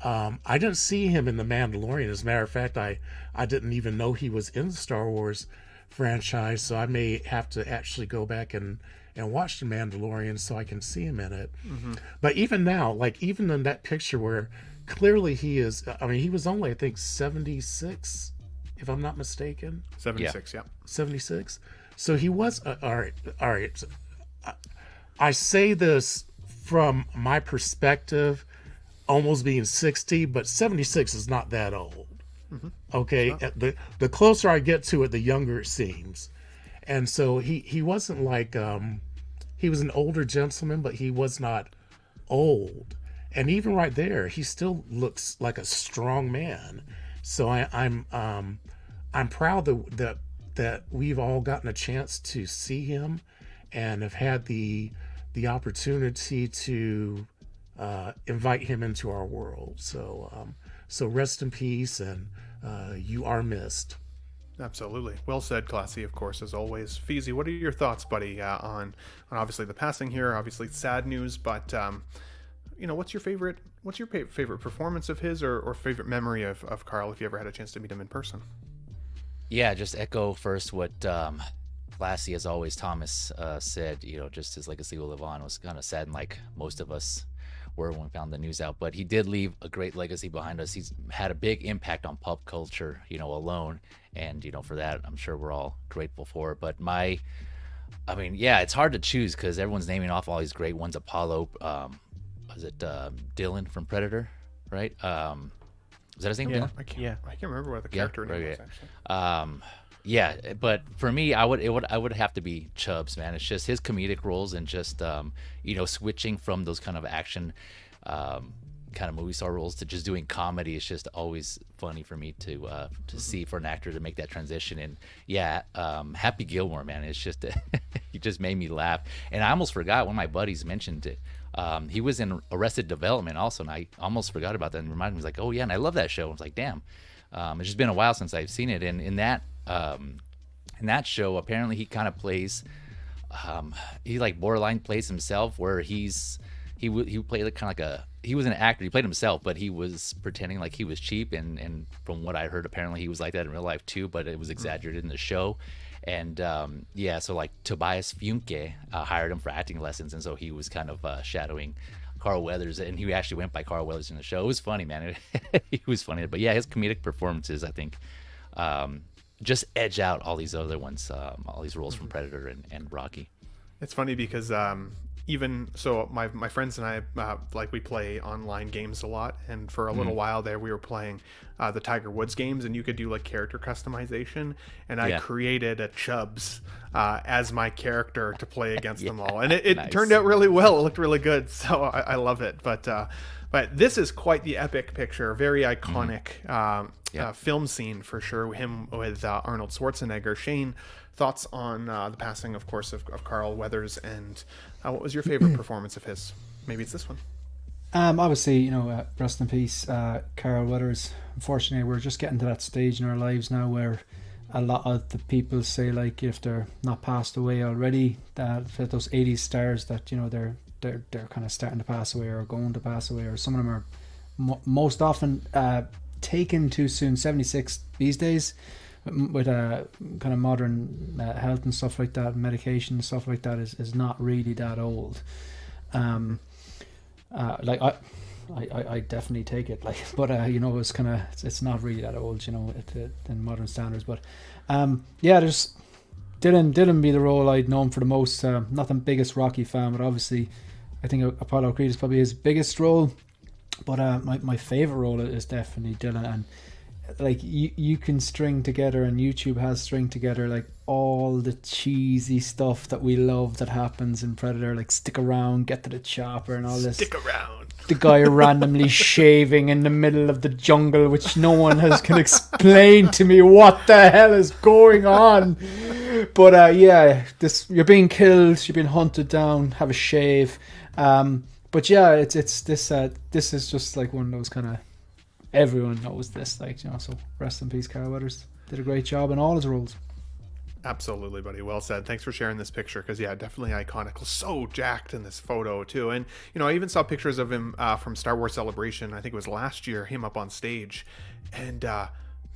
I didn't see him in The Mandalorian. As a matter of fact, I didn't even know he was in the Star Wars franchise, so I may have to actually go back and watch The Mandalorian so I can see him in it. Mm-hmm. But even now, like even in that picture where clearly he is, I mean, he was only, I think, 76, if I'm not mistaken. 76, yeah. 76. So he was, all right. I say this from my perspective, almost being 60, but 76 is not that old. Mm-hmm. Okay, the closer I get to it, the younger it seems. And so he wasn't like he was an older gentleman, but he was not old. And even right there, he still looks like a strong man. So I'm proud that we've all gotten a chance to see him and have had the opportunity to invite him into our world. So rest in peace, and you are missed. Absolutely. Well said, Classy, of course, as always. Feezy, what are your thoughts, buddy, on obviously the passing here? Obviously sad news, but what's your favorite performance of his or favorite memory of Carl, if you ever had a chance to meet him in person? Yeah, just echo first what Classy, as always, Thomas said, just his legacy will live on. Was kind of sad, like most of us were when we found the news out, but he did leave a great legacy behind us. He's had a big impact on pop culture, alone, and for that I'm sure we're all grateful for. But it's hard to choose because everyone's naming off all these great ones. Apollo, was it Dylan from Predator, right? Was that his name? Yeah, Dylan? I can't remember what the character name was actually. Yeah, but for me, I would have to be Chubbs, man. It's just his comedic roles and just switching from those kind of action kind of movie star roles to just doing comedy. It's just always funny for me to see, for an actor to make that transition. And Happy Gilmore, man, it's just he just made me laugh. And I almost forgot, one of my buddies mentioned it. He was in Arrested Development also, and I almost forgot about that, and reminded me, was like, oh yeah, and I love that show. I was like, damn, it's just been a while since I've seen it. And in that show, apparently he kind of plays he like borderline plays himself, where he's he played like kind of like he was an actor. He played himself, but he was pretending like he was cheap. And from what I heard, apparently he was like that in real life too, but it was exaggerated in the show. And yeah, so like Tobias Funke hired him for acting lessons, and so he was kind of shadowing Carl Weathers, and he actually went by Carl Weathers in the show. It was funny, man. He was funny, but yeah, his comedic performances, I think, just edge out all these other ones, all these roles from Predator and Rocky. It's funny because even so, my friends and I like we play online games a lot, and for a little while there we were playing the Tiger Woods games, and you could do like character customization, and I created a Chubbs as my character to play against them all, and it Nice. turned out really well. It looked really good, so I love it. But this is quite the epic picture, very iconic film scene for sure. Him with Arnold Schwarzenegger. Shane, thoughts on the passing, of course, of Carl Weathers, and what was your favorite performance of his? Maybe it's this one. Obviously, rest in peace, Carl Weathers. Unfortunately, we're just getting to that stage in our lives now where a lot of the people say, like, if they're not passed away already, that those 80s stars that they're kind of starting to pass away or going to pass away, or some of them are most often taken too soon. 76 these days, with kind of modern health and stuff like that, medication and stuff like that, is not really that old. Like I definitely take it, like, but it's kind of, it's not really that old, in modern standards. But there's Dylan be the role I'd known for the most. Not the biggest Rocky fan, but obviously I think Apollo Creed is probably his biggest role. But my favorite role is definitely Dylan. And like you can string together, and YouTube has string together like all the cheesy stuff that we love that happens in Predator, like stick around, get to the chopper, and all this. Stick around. The guy randomly shaving in the middle of the jungle, which no one can explain to me what the hell is going on. But you're being killed, you're being hunted down, have a shave. But yeah, it's this is just like one of those kind of, everyone knows this, like, so rest in peace, Carl Weathers. Did a great job in all his roles. Absolutely, buddy. Well said. Thanks for sharing this picture, because definitely iconic. So jacked in this photo too. And I even saw pictures of him from Star Wars Celebration. I think it was last year, him up on stage, and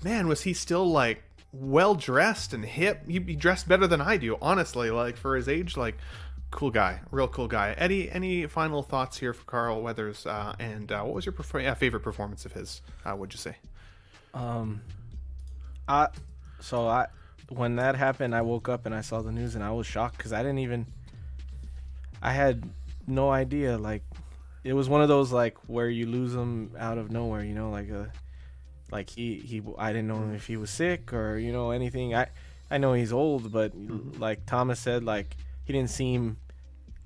man, was he still like well dressed and hip. He dressed better than I do, honestly, like for his age. Like, cool guy, real cool guy. Eddie, any final thoughts here for Carl Weathers, and what was your favorite performance of his, would you say? When that happened, I woke up and I saw the news and I was shocked, because I had no idea. Like, it was one of those, like, where you lose them out of nowhere, like I didn't know if he was sick or, anything. I know he's old, but like Thomas said, like, he didn't seem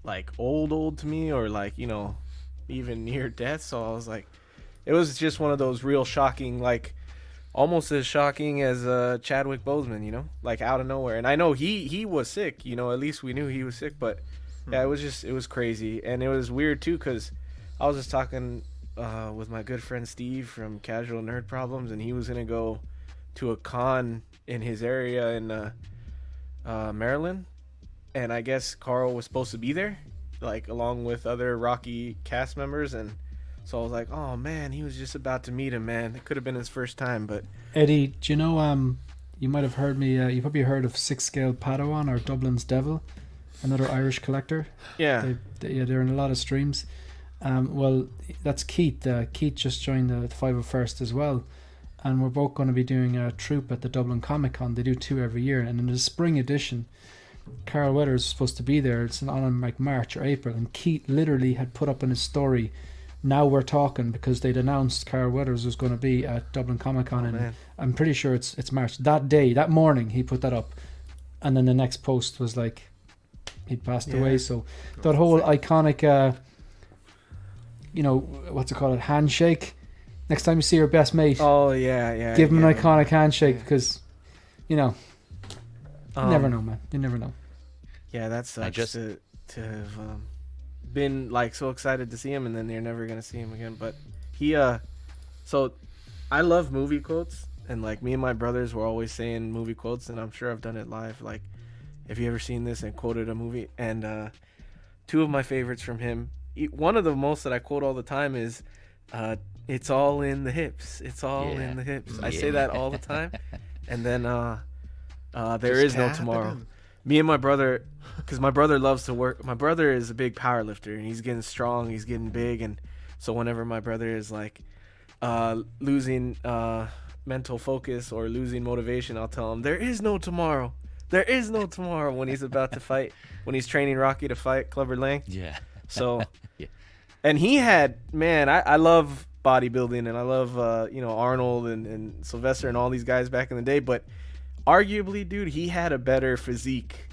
like old to me, or like, even near death. So I was like, it was just one of those real shocking, like, almost as shocking as Chadwick Boseman, like out of nowhere. And I know he was sick, at least we knew he was sick, but yeah, it was crazy. And it was weird too, because I was just talking with my good friend Steve from Casual Nerd Problems, and he was gonna go to a con in his area in Maryland, and I guess Carl was supposed to be there, like along with other Rocky cast members. And so I was like, oh man, he was just about to meet him, man. It could have been his first time. But Eddie, do you know, you might have heard me, you probably heard of Six Scale Padawan, or Dublin's Devil, another Irish collector. Yeah. They're in a lot of streams. Well, that's Keith. Keith just joined the 501st as well. And we're both going to be doing a troupe at the Dublin Comic Con. They do 2 every year. And in the spring edition, Carl Weathers is supposed to be there. It's on like March or April. And Keith literally had put up in his story, now we're talking, because they'd announced Carl Weathers was going to be at Dublin Comic Con, and man. I'm pretty sure it's March. That day, that morning, he put that up, and then the next post was like he'd passed away. So that whole iconic, what's it called, handshake. Next time you see your best mate, oh yeah, give him an iconic handshake, because you never know, man. You never know. Yeah, that sucks to have been like so excited to see him, and then you're never gonna see him again. But he so I love movie quotes, and like me and my brothers were always saying movie quotes, and I'm sure I've done it live, like, have you ever seen this, and quoted a movie. And 2 of my favorites from him, one of the most that I quote all the time is, "It's all in the hips. It's all in the hips." I say that all the time, and then there is no tomorrow. Me and my brother, because my brother loves to work. My brother is a big power lifter, and he's getting strong. He's getting big, and so whenever my brother is like losing mental focus or losing motivation, I'll tell him there is no tomorrow. There is no tomorrow when he's about to fight, when he's training Rocky to fight Clubber Lang. Yeah. So, Yeah. and he had, man, I love bodybuilding, and I love, Arnold and Sylvester and all these guys back in the day. But arguably, dude, he had a better physique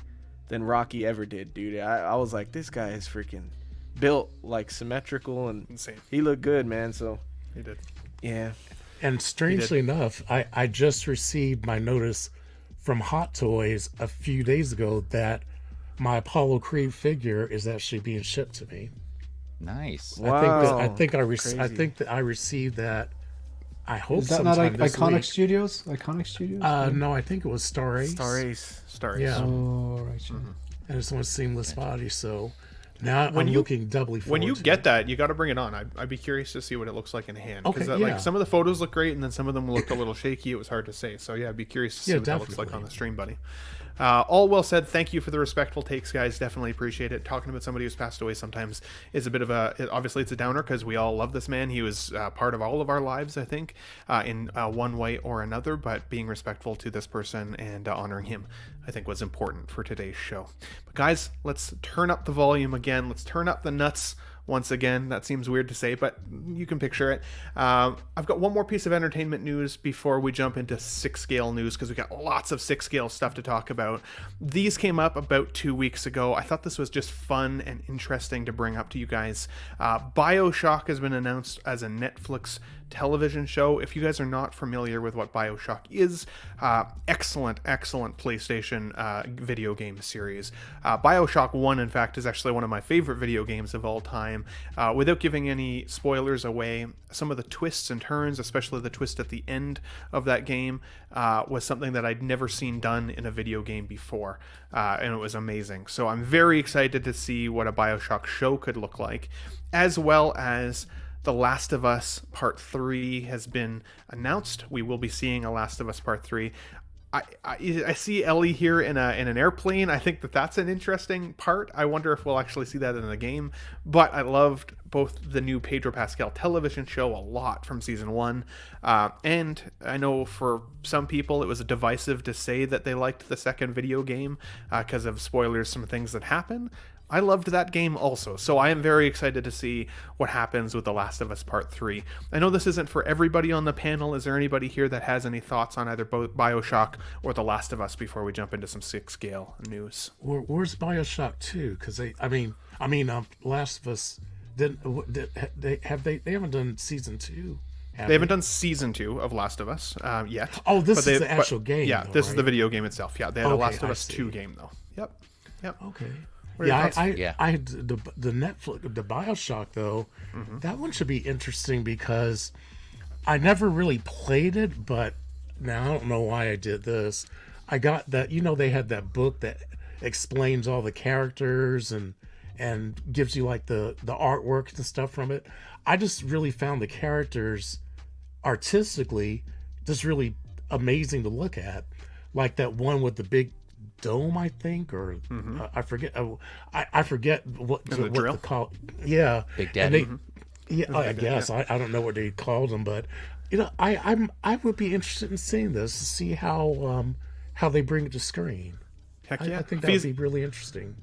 than Rocky ever did, dude. I was like, this guy is freaking built like symmetrical, and Insane. he looked good, man. So, He did. yeah. And strangely enough, I just received my notice from Hot Toys a few days ago that my Apollo Creed figure is actually being shipped to me. Nice. Wow. I think Crazy. that I received that. I hope Is that not sometime this Iconic week. Studios? Iconic Studios? No, I think it was Star Ace. Star Ace. Stars. Yeah. Oh, right. Yeah. And it's one seamless body, so now When I'm you- looking doubly forward When you to get it. that, you got to bring it on. I'd be curious to see what it looks like in hand. Because Okay, yeah. like some of the photos look great, and then some of them looked a little shaky. It was hard to say. So yeah, I'd be curious to see Yeah, what that looks like definitely. on the stream, buddy. All well said. Thank you for the respectful takes, guys. Definitely appreciate it. Talking about somebody who's passed away sometimes is a bit of obviously it's a downer because we all love this man. He was part of all of our lives, I think, in one way or another. But being respectful to this person and honoring him, I think, was important for today's show. But guys, let's turn up the volume again. Let's turn up the nuts once again. That seems weird to say, but you can picture it. I've got one more piece of entertainment news before we jump into 6-scale news, because we got lots of 6-scale stuff to talk about. These came up about 2 weeks ago. I thought this was just fun and interesting to bring up to you guys. Bioshock has been announced as a Netflix television show. If you guys are not familiar with what Bioshock is, excellent PlayStation video game series. Bioshock 1, in fact, is actually one of my favorite video games of all time. Without giving any spoilers away, some of the twists and turns, especially the twist at the end of that game, was something that I'd never seen done in a video game before, and it was amazing. So I'm very excited to see what a Bioshock show could look like, as well as The Last of Us Part 3 has been announced. We will be seeing A Last of Us Part 3. I see Ellie here in an airplane. I think that's an interesting part. I wonder if we'll actually see that in the game. But I loved both the new Pedro Pascal television show a lot from season 1. And I know for some people it was divisive to say that they liked the second video game because of spoilers, some things that happen. I loved that game also, so I am very excited to see what happens with The Last of Us Part 3. I know this isn't for everybody on the panel. Is there anybody here that has any thoughts on either Bioshock or The Last of Us before we jump into some 6-scale news? Where's Bioshock 2? Because they Last of Us they haven't done season 2. They haven't done season 2 of Last of Us yet. Oh, this but is the actual game. Yeah, though, this is right? the video game itself. Yeah, they had a Okay, Last of I Us see. 2 game though. Yep. Okay. What are your thoughts? I had the Netflix, the Bioshock though. That one should be interesting because I never really played it, but now I don't know why I did this. I got that, they had that book that explains all the characters and gives you like the artwork and stuff from it. I just really found the characters artistically just really amazing to look at. Like that one with the big dome, I think, or I forget. I forget what the drill? to call. Yeah, Big Daddy. And I guess I don't know what they called them, but I would be interested in seeing this to see how they bring it to screen. Heck yeah. I think that would be really interesting.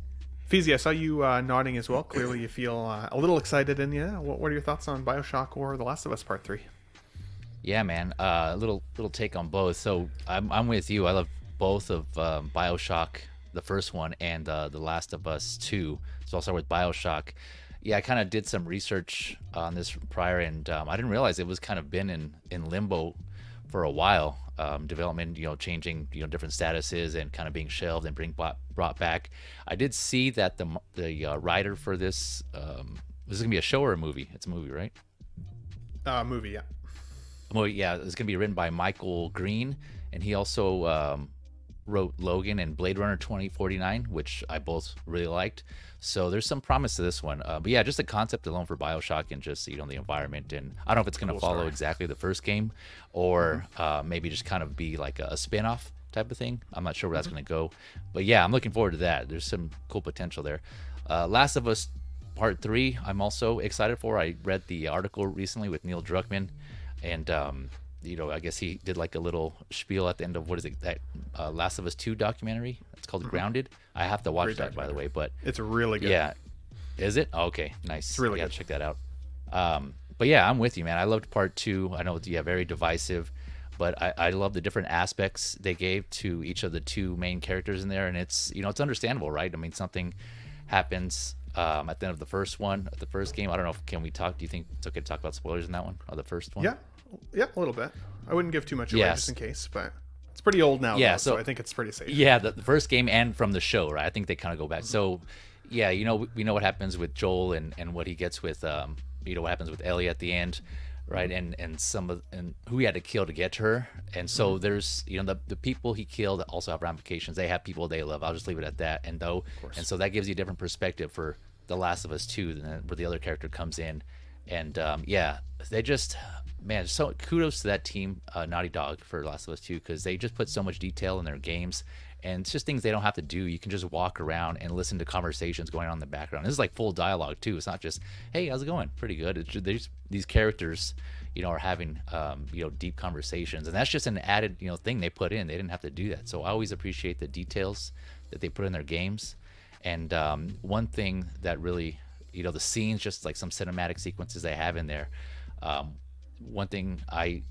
Feezy, I saw you nodding as well. Clearly you feel a little excited, and yeah, what are your thoughts on Bioshock or The Last of Us Part 3? Yeah, man. A little take on both. So I'm with you. I love both of Bioshock, the first one, and The Last of Us 2. So I'll start with Bioshock. Yeah, I kind of did some research on this prior, and I didn't realize it was kind of been in limbo for a while. Development, changing, different statuses and kind of being shelved and brought back. I did see that the writer for this is gonna be a show or a movie. It's a movie, right? Movie, yeah. Well, yeah, it's gonna be written by Michael Green, and he also wrote Logan and Blade Runner 2049, which I both really liked. So there's some promise to this one. But yeah, just the concept alone for Bioshock and just, the environment. And I don't know if it's going to follow exactly the first game or maybe just kind of be like a spin-off type of thing. I'm not sure where that's going to go. But yeah, I'm looking forward to that. There's some cool potential there. Last of Us Part 3, I'm also excited for. I read the article recently with Neil Druckmann. And, I guess he did like a little spiel at the end of that Last of Us 2 documentary. It's called Grounded. I have to watch that, by the way, but it's really good. Yeah, is it? Oh, okay, nice. It's really good. Check that out. But yeah, I'm with you, man. I loved part 2. I know it's very divisive, but I love the different aspects they gave to each of the 2 main characters in there, and it's it's understandable, right? I mean, something happens at the end of the first game. I don't know. Can we talk? Do you think it's okay to talk about spoilers in that one, or the first one? Yeah, a little bit. I wouldn't give too much away just in case, but it's pretty old now. Yeah, so I think it's pretty safe. Yeah, the first game and from the show, right? I think they kind of go back. So, yeah, we know what happens with Joel and what he gets with what happens with Ellie at the end, right? And who he had to kill to get to her. And so there's the people he killed also have ramifications. They have people they love. I'll just leave it at that. And so that gives you a different perspective for The Last of Us 2 than where the other character comes in. And they just, man, so kudos to that team, Naughty Dog, for Last of Us 2, because they just put so much detail in their games, and it's just things they don't have to do. You can just walk around and listen to conversations going on in the background. This is like full dialogue too. It's not just, hey, how's it going? Pretty good. It's just, these characters, are having deep conversations, and that's just an added thing they put in. They didn't have to do that. So I always appreciate the details that they put in their games. And one thing that really, the scenes, just like some cinematic sequences they have in there. One thing I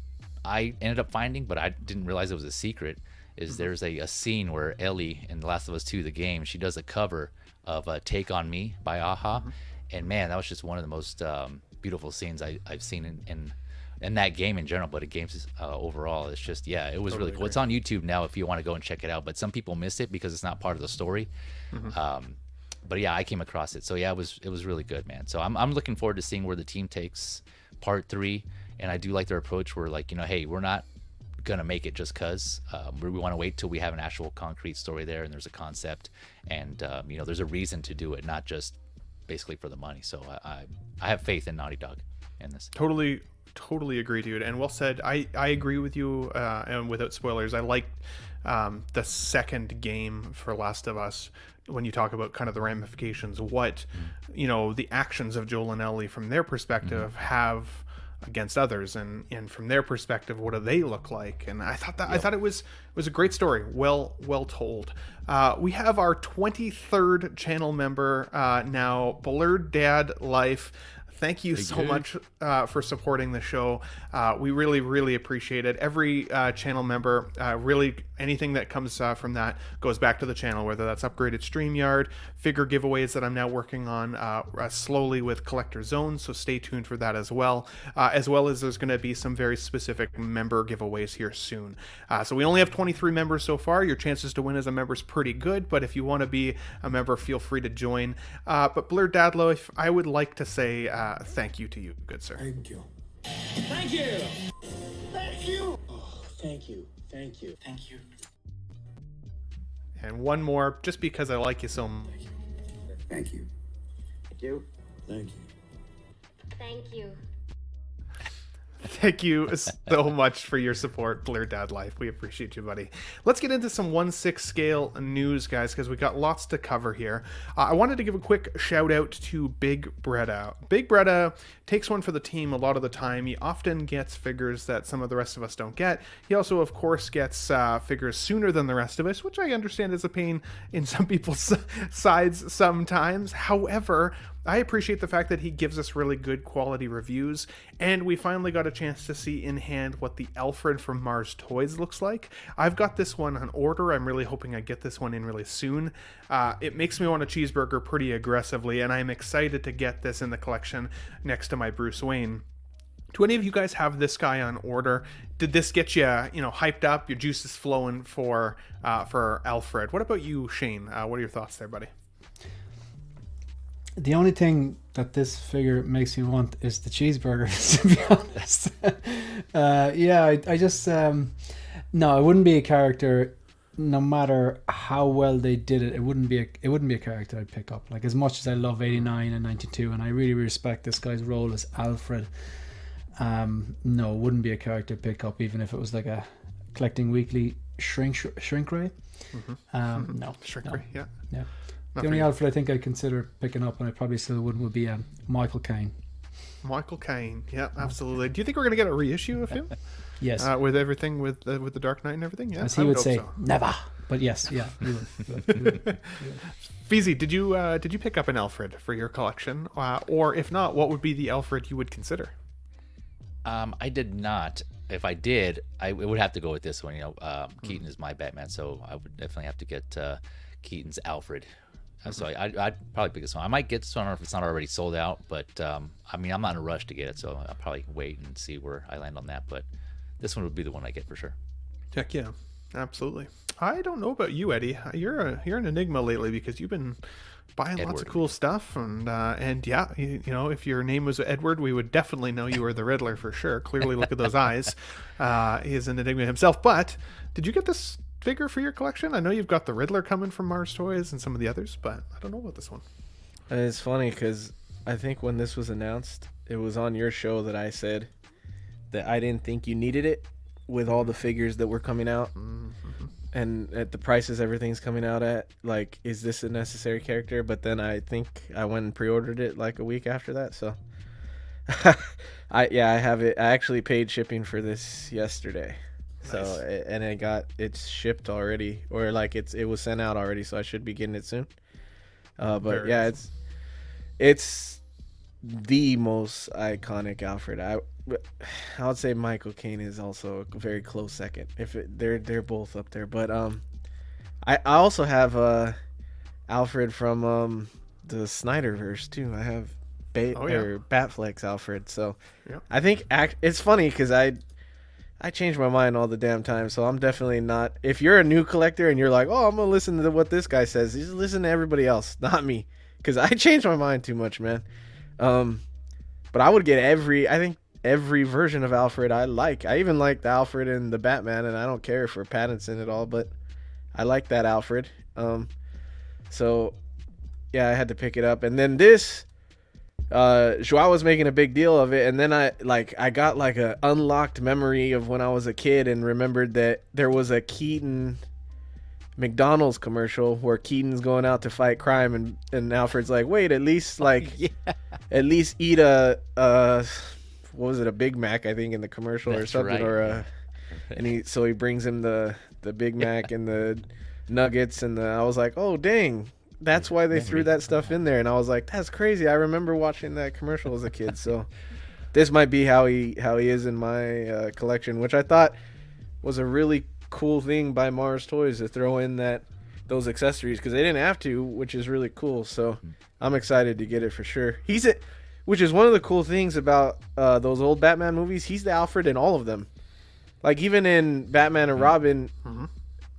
ended up finding, but I didn't realize it was a secret, is there's a scene where Ellie in The Last of Us 2, the game, she does a cover of Take On Me by Aha. And man, that was just one of the most beautiful scenes I've seen in that game in general, but it games overall. It's just, it was really cool. It's on YouTube now if you want to go and check it out, but some people miss it because it's not part of the story. But yeah, I came across it. So yeah, it was really good, man. So I'm looking forward to seeing where the team takes part 3. And I do like their approach where, like, hey, we're not gonna make it just cause we want to wait till we have an actual concrete story there and there's a concept and there's a reason to do it, not just basically for the money. So I have faith in Naughty Dog in this. Totally agree, dude. And well said. I agree with you, and without spoilers, I liked the second game for Last of Us when you talk about kind of the ramifications, what the actions of Joel and Ellie from their perspective have against others, and from their perspective, what do they look like? And I thought it was a great story, well told. We have our 23rd channel member now, Blurred Dad Life. Thank you so much for supporting the show. We really appreciate it. Every channel member, really anything that comes from that goes back to the channel, whether that's upgraded StreamYard, figure giveaways that I'm now working on slowly with Collector Zone, so stay tuned for that as well as there's going to be some very specific member giveaways here soon. So we only have 23 members so far. Your chances to win as a member is pretty good, but if you want to be a member, feel free to join. But Blurred Dad Life, I would like to say thank you to you, good sir. Thank you. Thank you! Thank you! Oh, thank you. Thank you. Thank you. And one more, just because I like you so much. Thank you. Thank you. Thank you. Thank you. Thank you so much for your support, Blurred Dad Life. We appreciate you, buddy. Let's get into some 1/6 scale news, guys, because we got lots to cover here. I wanted to give a quick shout out to Big Bretta. Big Bretta takes one for the team a lot of the time. He often gets figures that some of the rest of us don't get. He also, of course, gets figures sooner than the rest of us, which I understand is a pain in some people's sides sometimes. However, I appreciate the fact that he gives us really good quality reviews, and we finally got a chance to see in hand what the Alfred from Mars Toys looks like. I've got this one on order. I'm really hoping I get this one in really soon. It makes me want a cheeseburger pretty aggressively, and I'm excited to get this in the collection next to my Bruce Wayne. Do any of you guys have this guy on order? Did this get you, hyped up? Your juices flowing for Alfred? What about you, Shane? What are your thoughts there, buddy? The only thing that this figure makes me want is the cheeseburger, to be honest. I just no, it wouldn't be a character no matter how well they did it, it wouldn't be a character I'd pick up. Like, as much as I love 89 and 92, and I really respect this guy's role as Alfred, no, it wouldn't be a character I'd pick up, even if it was like a collecting weekly shrink ray. No, Shrink no. ray, yeah. Yeah. Not The only for you. Alfred I think I'd consider picking up, and I probably still wouldn't, would be Michael Caine. Michael Caine, yeah, absolutely. Do you think we're gonna get a reissue of him? Yes. With everything with the Dark Knight and everything? Yeah, As he I would hope say, so. never. But yes, yeah. He would. Feezy, did you pick up an Alfred for your collection? Or if not, what would be the Alfred you would consider? I did not. If I did, it would have to go with this one. Keaton is my Batman, so I would definitely have to get Keaton's Alfred. So I'd probably pick this one. I might get this one if it's not already sold out, but I mean, I'm not in a rush to get it, so I'll probably wait and see where I land on that. But this one would be the one I get for sure. Heck yeah, absolutely. I don't know about you, Eddie. You're an enigma lately because you've been buying lots of Edward. cool stuff, and yeah, you know, if your name was Edward, we would definitely know you were the Riddler for sure. Clearly, look at those eyes. He is an enigma himself. But did you get this figure for your collection? I know you've got the Riddler coming from Mars Toys and some of the others, but I don't know about this one. It's funny because I think when this was announced, it was on your show that I said that I didn't think you needed it with all the figures that were coming out. And at the prices everything's coming out at, like, is this a necessary character? But then I think I went and pre-ordered it like a week after that. So I have it. I actually paid shipping for this yesterday. So and it's shipped already, or like it was sent out already, so I should be getting it soon. But Very yeah, nice. it's the most iconic Alfred. I would say Michael Caine is also a very close second. They're both up there, but I also have Alfred from the Snyderverse too. I have or Batfleck's Alfred. So Yeah. I think it's funny because I change my mind all the damn time, so I'm definitely not. If you're a new collector and you're like, oh, I'm gonna listen to what this guy says, just listen to everybody else, not me, because I change my mind too much, man. But I would get every version of Alfred I like. I even like the Alfred in the Batman, and I don't care for Pattinson at all, but I like that Alfred. So yeah, I had to pick it up, and then this. Joao was making a big deal of it, and then I got like a unlocked memory of when I was a kid and remembered that there was a Keaton McDonald's commercial where Keaton's going out to fight crime, and Alfred's like, wait, at least at least eat a what was it, a Big Mac, I think, in the commercial. That's or something, right, or he brings him the Big Mac and the nuggets, and I was like, oh dang. That's why they threw that stuff in there, and I was like, "That's crazy." I remember watching that commercial as a kid. So, this might be how he is in my collection, which I thought was a really cool thing by Mars Toys to throw in those accessories because they didn't have to, which is really cool. So, I'm excited to get it for sure. Which is one of the cool things about those old Batman movies. He's the Alfred in all of them. Like even in Batman and Robin.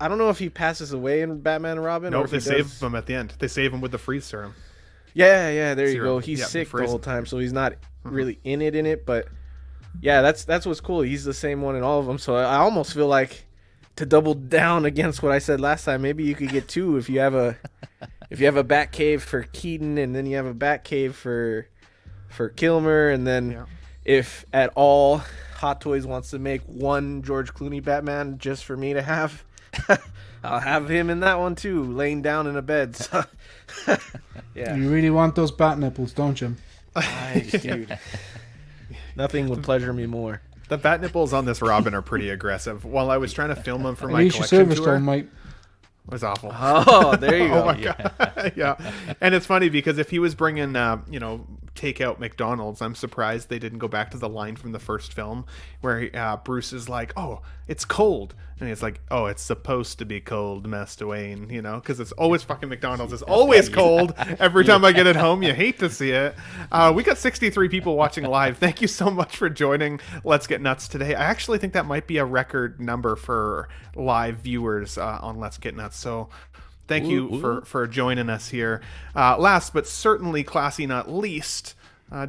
I don't know if he passes away in Batman and Robin. No, or if they he save does. him at the end. They save him with the freeze serum. Yeah, there you Serum. go. He's Yeah, sick the freeze. whole time, so he's not really in it. But yeah, that's what's cool. He's the same one in all of them. So I almost feel like to double down against what I said last time. Maybe you could get two if you have a Batcave for Keaton, and then you have a Batcave for Kilmer, and then if at all Hot Toys wants to make one George Clooney Batman just for me to have. I'll have him in that one too, laying down in a bed. So, yeah. You really want those bat nipples, don't you? Dude. Nothing would pleasure me more. The bat nipples on this Robin are pretty aggressive. While I was trying to film them for At my least your collection tour, Silverstone might. it was awful. Oh, there you go. Oh my god, yeah. And it's funny because if he was bringing, takeout McDonald's, I'm surprised they didn't go back to the line from the first film where Bruce is like, "Oh, it's cold," and he's like, "Oh, it's supposed to be cold, Master Wayne," because it's always fucking McDonald's. It's always cold every time I get it home. You hate to see it. We got 63 people watching live. Thank you so much for joining Let's Get Nuts today. I actually think that might be a record number for live viewers on Let's Get Nuts. So thank you for joining us here. Last but certainly classy not least,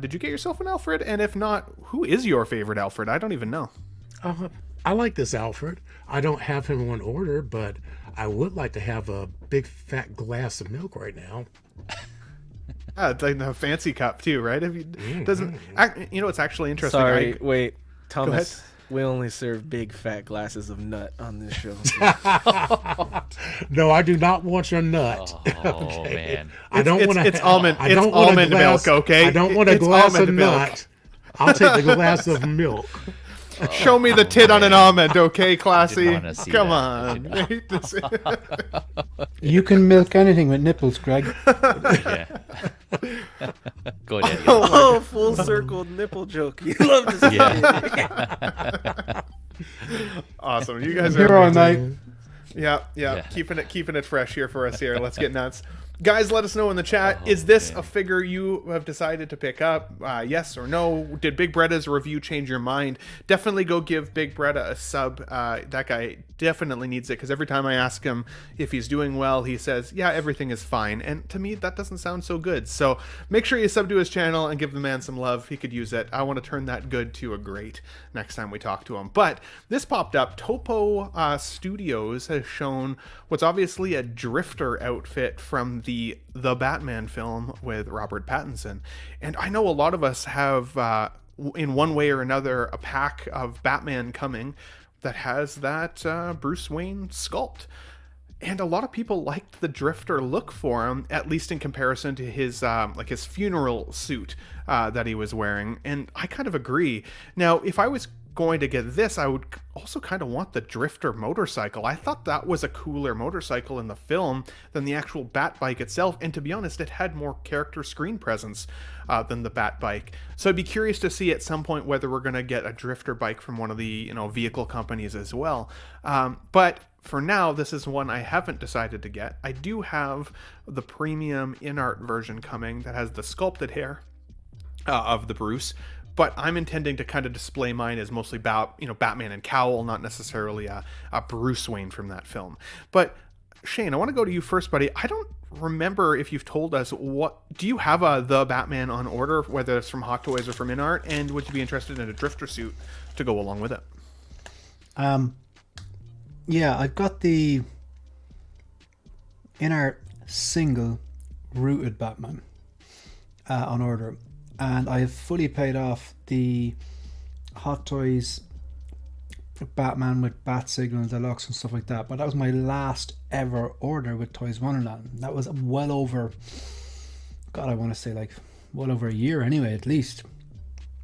did you get yourself an Alfred? And if not, who is your favorite Alfred? I don't even know. I like this Alfred. I don't have him on order, but I would like to have a big fat glass of milk right now. It's like the fancy cup too, right? If you doesn't, you know, it's actually interesting. Sorry, wait, ahead. Thomas. We only serve big fat glasses of nut on this show. No, I do not want your nut. Oh man, I don't want to. It's almond. I It's don't want a almond glass, milk. Okay. I don't want a It's glass of almond milk. nut. I'll take the glass of milk. Show me the tit on an almond, okay, classy? wanna see Come that. on. I hate this. You can milk anything with nipples, Greg. yeah. Go ahead. Eddie. Oh, full circle nipple joke. You love to see Yeah. Awesome. You guys Here are all amazing. night. Yeah. Yeah. Keeping it fresh here for us here. Let's get nuts. Guys, let us know in the chat. Is this a figure you have decided to pick up? Yes or no? Did Big Bretta's review change your mind? Definitely go give Big Bretta a sub. That guy definitely needs it, because every time I ask him if he's doing well, he says, yeah, everything is fine. And to me, that doesn't sound so good. So make sure you sub to his channel and give the man some love. He could use it. I want to turn that good to a great next time we talk to him. But this popped up. Topo Studios has shown what's obviously a drifter outfit from the Batman film with Robert Pattinson. And I know a lot of us have, in one way or another, a pack of Batman coming that has that Bruce Wayne sculpt. And a lot of people liked the drifter look for him, at least in comparison to his his funeral suit that he was wearing. And I kind of agree. Now, if I was going to get this, I would also kind of want the drifter motorcycle. I thought that was a cooler motorcycle in the film than the actual Bat bike itself, and to be honest, it had more character screen presence than the Bat bike. So I'd be curious to see at some point whether we're going to get a drifter bike from one of the vehicle companies as well. But for now, this is one I haven't decided to get. I do have the premium InArt version coming that has the sculpted hair of the Bruce, but I'm intending to kind of display mine as mostly Batman and cowl, not necessarily a Bruce Wayne from that film. But Shane, I want to go to you first, buddy. I don't remember if you've told us do you have the Batman on order, whether it's from Hot Toys or from InArt, and would you be interested in a drifter suit to go along with it? Yeah, I've got the InArt single rooted Batman on order. And I have fully paid off the Hot Toys Batman with Bat Signal and Deluxe and stuff like that. But that was my last ever order with Toys Wonderland. That was well over, God, I want to say well over a year anyway, at least.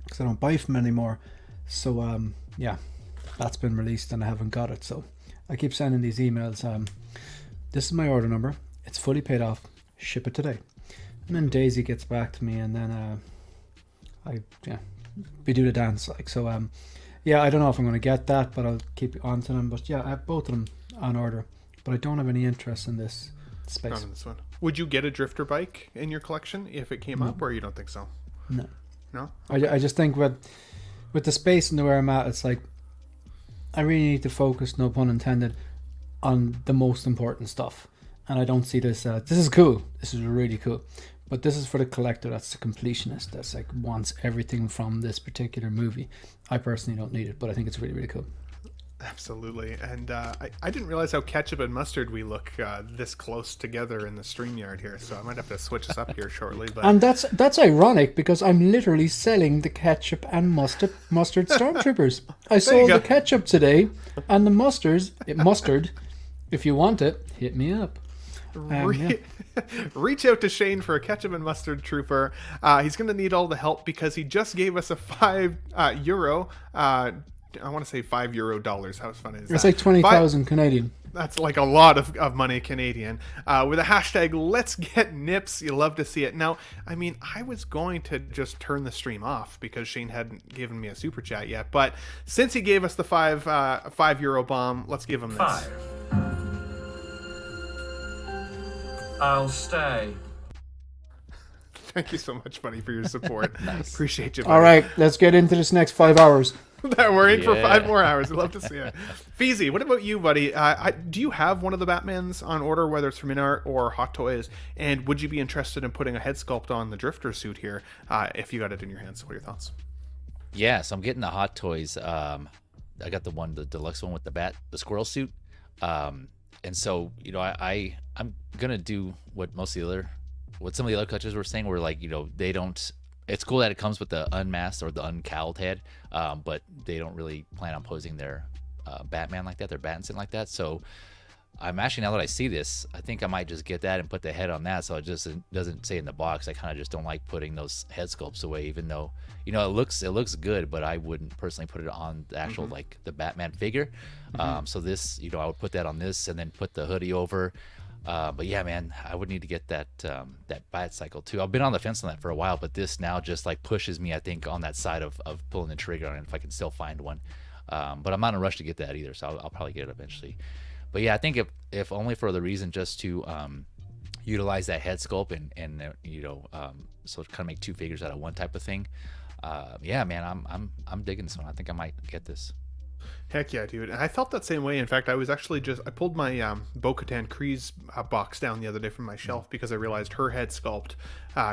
Because I don't buy from anymore. So, yeah, that's been released and I haven't got it. So I keep sending these emails. This is my order number. It's fully paid off. Ship it today. And then Daisy gets back to me and then... we do the dance yeah, I don't know if I'm going to get that, but I'll keep on to them. But yeah, I have both of them on order, but I don't have any interest in this space. Not in this one. Would you get a drifter bike in your collection if it came up, or you don't think so? No. I just think with the space and where I'm at, it's like I really need to focus, no pun intended, on the most important stuff. And I don't see this. This is cool. This is really cool. But this is for the collector. That's the completionist. That's wants everything from this particular movie. I personally don't need it, but I think it's really, really cool. Absolutely. And I didn't realize how ketchup and mustard we look this close together in the StreamYard here. So I might have to switch us up here shortly. But and that's ironic because I'm literally selling the ketchup and mustard stormtroopers. I sold the ketchup today and the mustard. If you want it, hit me up. Reach out to Shane for a ketchup and mustard trooper. He's going to need all the help because he just gave us a €5. I want to say €5 How funny is that? It's like 20,000 Canadian. That's like a lot of money Canadian. With a hashtag Let's Get Nips. You love to see it. Now, I mean, I was going to just turn the stream off because Shane hadn't given me a super chat yet. But since he gave us the €5 bomb, let's give him this. 5. I'll stay. Thank you so much, buddy, for your support. Nice. Appreciate you, buddy. All right, let's get into this next 5 hours. We're in for 5 more hours. I'd love to see it. Feezy, what about you, buddy? Do you have one of the Batmans on order, whether it's from InArt or Hot Toys? And would you be interested in putting a head sculpt on the Drifter suit here if you got it in your hands? What are your thoughts? Yes, I'm getting the Hot Toys. I got the deluxe one with the squirrel suit. And so, you know, I'm gonna do what some of the other coaches were saying, where like, you know, they don't. It's cool that it comes with the unmasked or the uncowled head, but they don't really plan on posing their Batman like that, their Batman like that. So I'm actually, now that I see this, I think I might just get that and put the head on that, so it just doesn't say in the box. I kind of just don't like putting those head sculpts away, even though, you know, it looks good, but I wouldn't personally put it on the actual like the Batman figure. So this, you know, I would put that on this and then put the hoodie over. But yeah, man, I would need to get that bat cycle too. I've been on the fence on that for a while, but this now just like pushes me, I think, on that side of pulling the trigger on it if I can still find one. But I'm not in a rush to get that either, so I'll probably get it eventually. But yeah, I think if only for the reason just to utilize that head sculpt and you know, so kind of make two figures out of one type of thing. Yeah, man, I'm digging this one. I think I might get this. Heck yeah, dude. And I felt that same way. In fact, I was actually I pulled my Bo-Katan Kryze box down the other day from my shelf because I realized her head sculpt,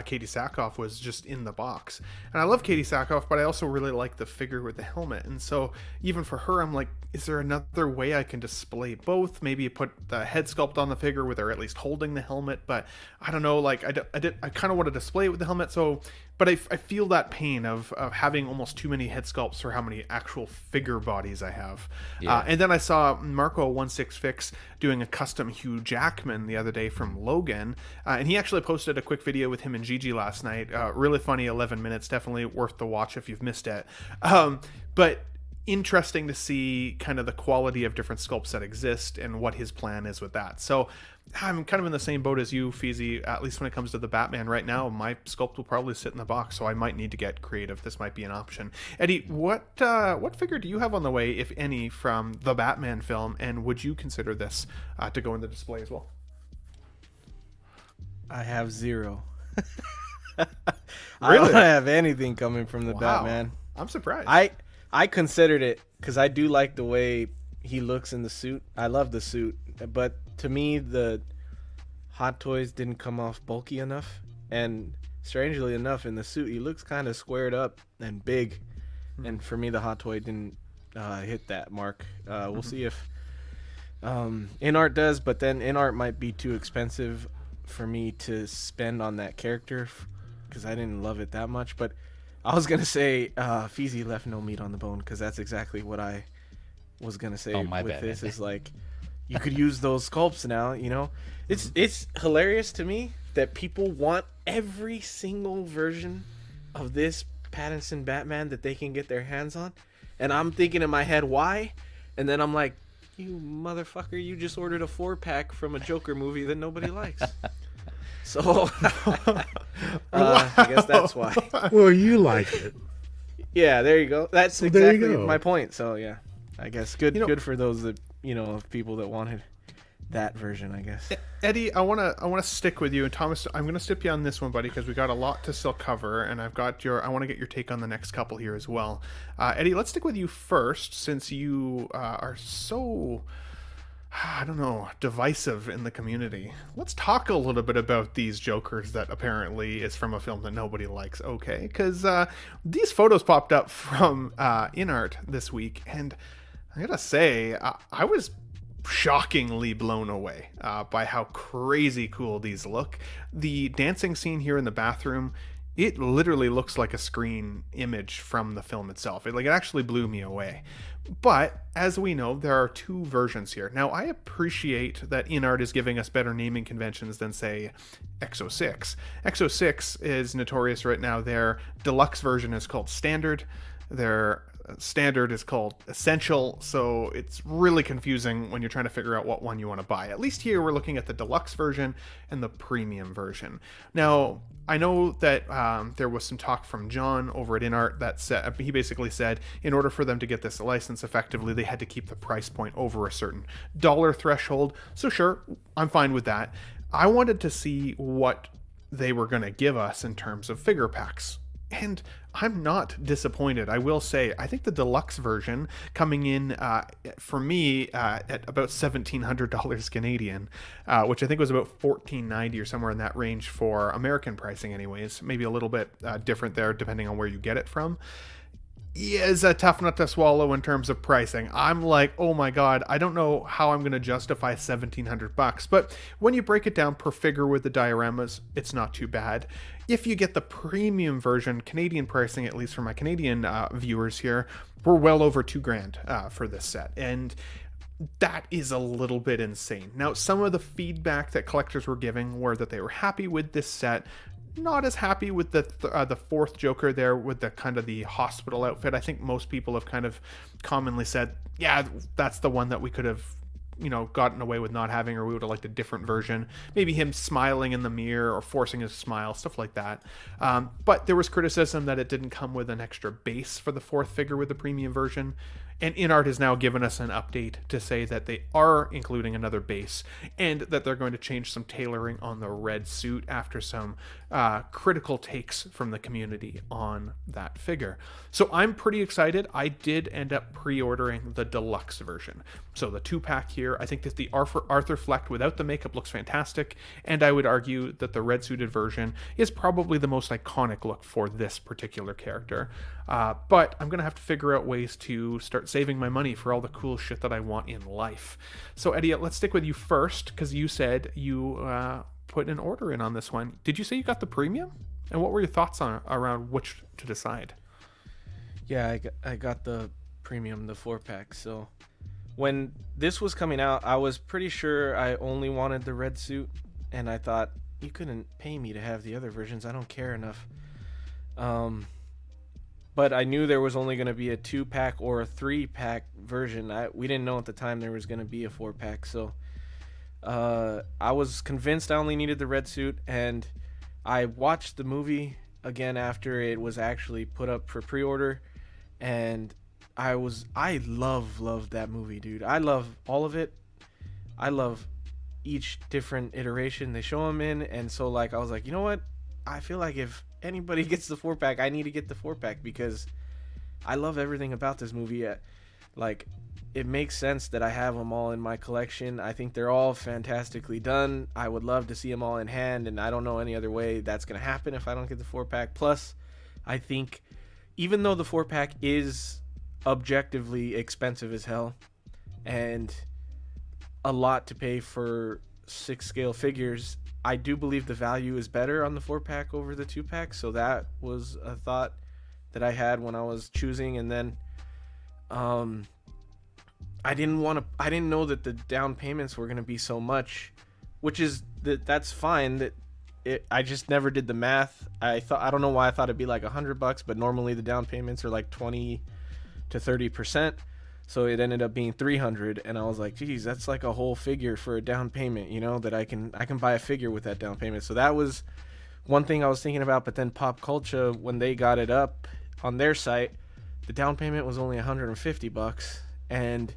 Katie Sackhoff, was just in the box. And I love Katie Sackhoff, but I also really like the figure with the helmet. And so even for her, I'm like, is there another way I can display both? Maybe put the head sculpt on the figure with her at least holding the helmet. But I don't know, like I kind of want to display it with the helmet. So, but I feel that pain of having almost too many head sculpts for how many actual figure bodies I have. Yeah. And then I saw Marco 16Fix doing a custom Hugh Jackman the other day from Logan, and he actually posted a quick video with him and Gigi last night. Really funny, 11 minutes, definitely worth the watch if you've missed it. But interesting to see kind of the quality of different sculpts that exist and what his plan is with that. So I'm kind of in the same boat as you, Feezy, at least when it comes to the Batman right now. My sculpt will probably sit in the box, so I might need to get creative. This might be an option. Eddie, what figure do you have on the way, if any, from the Batman film, and would you consider this to go in the display as well? I have zero. I Really? don't have anything coming from the Wow. Batman. I'm surprised. I considered it because I do like the way he looks in the suit. I love the suit, but to me the Hot Toys didn't come off bulky enough, and strangely enough, in the suit he looks kind of squared up and big, and for me the Hot Toy didn't hit that mark. We'll see if InArt does, but then InArt might be too expensive for me to spend on that character because I didn't love it that much. But I was gonna say Feezy left no meat on the bone, because that's exactly what I was gonna say. My with bad, this man. is like, you could use those sculpts now. You know, it's hilarious to me that people want every single version of this Pattinson Batman that they can get their hands on, and I'm thinking in my head, why? And then I'm like, you motherfucker, you just ordered a 4-pack from a Joker movie that nobody likes. So I guess that's why. Well, you like it. Yeah, there you go. That's Well, there you exactly go. my point. So yeah, I guess good You know- good for those that, you know, people that wanted that version, I guess. Eddie, I want to stick with you, and Thomas, I'm going to stip you on this one, buddy, because we got a lot to still cover, and I want to get your take on the next couple here as well. Eddie, let's stick with you first, since you are so, I don't know, divisive in the community. Let's talk a little bit about these Jokers that apparently is from a film that nobody likes, okay? Because these photos popped up from InArt this week, and I gotta say, I was shockingly blown away by how crazy cool these look. The dancing scene here in the bathroom, it literally looks like a screen image from the film itself. It actually blew me away. But as we know, there are two versions here. Now, I appreciate that InArt is giving us better naming conventions than, say, X06. X06 is notorious right now. Their deluxe version is called Standard. Their Standard is called Essential, so it's really confusing when you're trying to figure out what one you want to buy. At least here we're looking at the deluxe version and the premium version. Now, I know that there was some talk from John over at InArt that said, he basically said in order for them to get this license effectively, they had to keep the price point over a certain dollar threshold. So sure, I'm fine with that. I wanted to see what they were going to give us in terms of figure packs. And I'm not disappointed, I will say. I think the deluxe version coming in for me at about $1,700 Canadian, which I think was about $1,490 or somewhere in that range for American pricing anyways. Maybe a little bit different there depending on where you get it from. is a tough nut to swallow in terms of pricing. I'm like, oh my god, I don't know how I'm going to justify $1,700. But when you break it down per figure with the dioramas, it's not too bad. If you get the premium version, Canadian pricing, at least for my Canadian viewers here, we're well over $2,000 for this set. And that is a little bit insane. Now, some of the feedback that collectors were giving were that they were happy with this set, not as happy with the fourth Joker there with the kind of the hospital outfit. I think most people have kind of commonly said, yeah, that's the one that we could have, gotten away with not having, or we would have liked a different version. Maybe him smiling in the mirror or forcing his smile, stuff like that. But there was criticism that it didn't come with an extra base for the fourth figure with the premium version. And InArt has now given us an update to say that they are including another base and that they're going to change some tailoring on the red suit after some critical takes from the community on that figure. So I'm pretty excited. I did end up pre-ordering the deluxe version. So the 2-pack here, I think that the Arthur Fleck without the makeup looks fantastic, and I would argue that the red suited version is probably the most iconic look for this particular character. But I'm going to have to figure out ways to start saving my money for all the cool shit that I want in life. So Eddie, let's stick with you first, because you said you put an order in on this one. Did you say you got the premium? And what were your thoughts around which to decide? Yeah, I got the premium, the 4-pack. So when this was coming out, I was pretty sure I only wanted the red suit, and I thought, you couldn't pay me to have the other versions. I don't care enough. But I knew there was only going to be a 2-pack or a 3-pack version. We didn't know at the time there was going to be a 4-pack. So I was convinced I only needed the red suit, and I watched the movie again after it was actually put up for pre-order, and I loved that movie, dude. I love all of it. I love each different iteration they show him in, and so I was like, you know what? I feel like if anybody gets the 4-pack, I need to get the 4-pack because I love everything about this movie. It makes sense that I have them all in my collection. I think they're all fantastically done. I would love to see them all in hand, and I don't know any other way that's going to happen if I don't get the 4-pack. Plus, I think even though the 4-pack is objectively expensive as hell and a lot to pay for 6-scale figures, I do believe the value is better on the 4-pack over the 2-pack. So that was a thought that I had when I was choosing. And then I didn't know that the down payments were going to be so much, which is that's fine. I just never did the math. I don't know why I thought it'd be like $100, but normally the down payments are like 20 to 30%. So it ended up being $300, and I was like, geez, that's like a whole figure for a down payment, that I can buy a figure with that down payment. So that was one thing I was thinking about. But then Pop Culture, when they got it up on their site, the down payment was only $150, and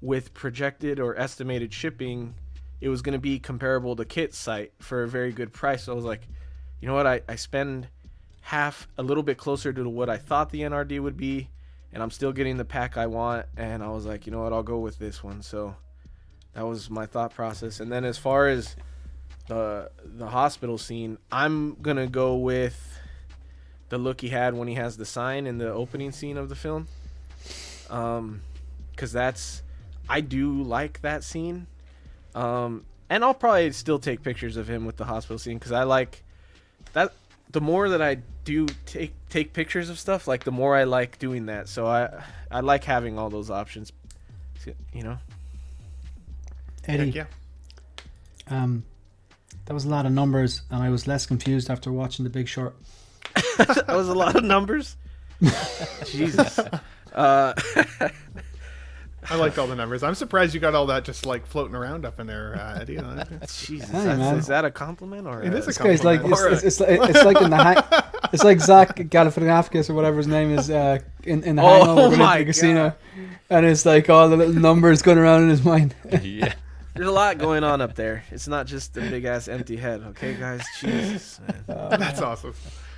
with projected or estimated shipping, it was going to be comparable to Kit's site for a very good price. So I was like, you know what, I spend a little bit closer to what I thought the NRD would be, and I'm still getting the pack I want, and I was like, you know what, I'll go with this one. So that was my thought process. And then as far as the hospital scene, I'm going to go with the look he had when he has the sign in the opening scene of the film. Because I do like that scene. And I'll probably still take pictures of him with the hospital scene, because I like that. The more that I do take pictures of stuff, the more I like doing that. So I like having all those options, Eddie, yeah. That was a lot of numbers, and I was less confused after watching The Big Short. That was a lot of numbers. Jesus. I liked all the numbers. I'm surprised you got all that just floating around up in there, Eddie. Jesus, Hey, man. is that a compliment or? It is a This guy's compliment. it's like in the it's like Zach Galifianakis or whatever his name is in the Hangover going into the casino, and it's like all the little numbers going around in his mind. Yeah. There's a lot going on up there. It's not just a big ass empty head, okay, guys? Jesus, man. That's awesome.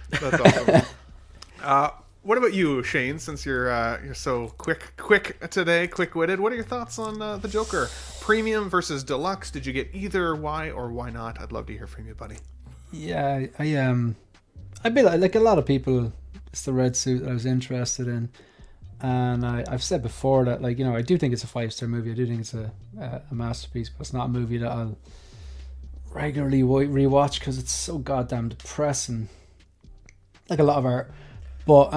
That's awesome. What about you, Shane? Since you're so quick today, quick-witted, what are your thoughts on the Joker? Premium versus deluxe? Did you get either? Why or why not? I'd love to hear from you, buddy. Yeah, I'd be like a lot of people. It's the red suit that I was interested in. And I've said before that, like, you know, I do think it's a 5-star movie. I do think it's a masterpiece, but it's not a movie that I'll regularly rewatch because it's so goddamn depressing. Like a lot of art. But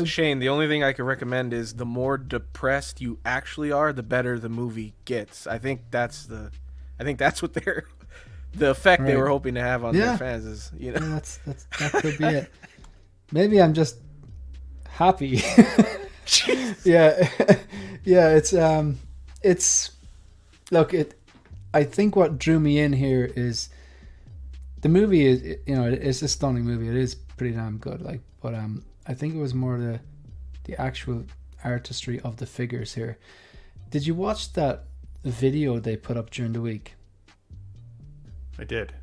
Shane, the only thing I can recommend is the more depressed you actually are, the better the movie gets. I think that's what they're the effect they were hoping to have on their fans is, you know. Yeah, that could be it. Maybe I'm just happy. Yeah. It's look, I think what drew me in here is the movie is, you know, it's a stunning movie. It is pretty damn good, like, but I think it was more the actual artistry of the figures here. Did you watch that video they put up during the week? I did.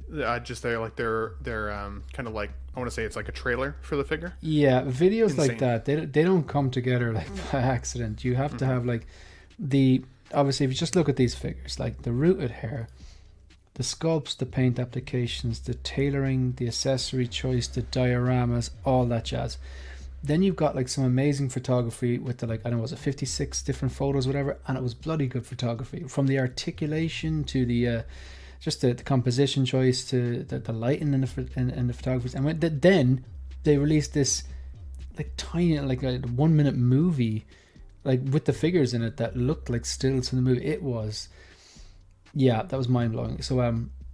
Just they're kind of like, I want to say it's like a trailer for the figure. Yeah, videos Insane. like that, they don't come together like by accident. You have to have like obviously if you just look at these figures, like the rooted hair, the sculpts, the paint applications, the tailoring, the accessory choice, the dioramas, all that jazz. Then you've got like some amazing photography with the, like, I don't know, was it 56 different photos, whatever, and it was bloody good photography. From the articulation to the just the composition choice to the lighting and the photography. And then they released this like tiny, like a 1 minute movie, like with the figures in it that looked like stills from the movie. It was, yeah, that was mind blowing. So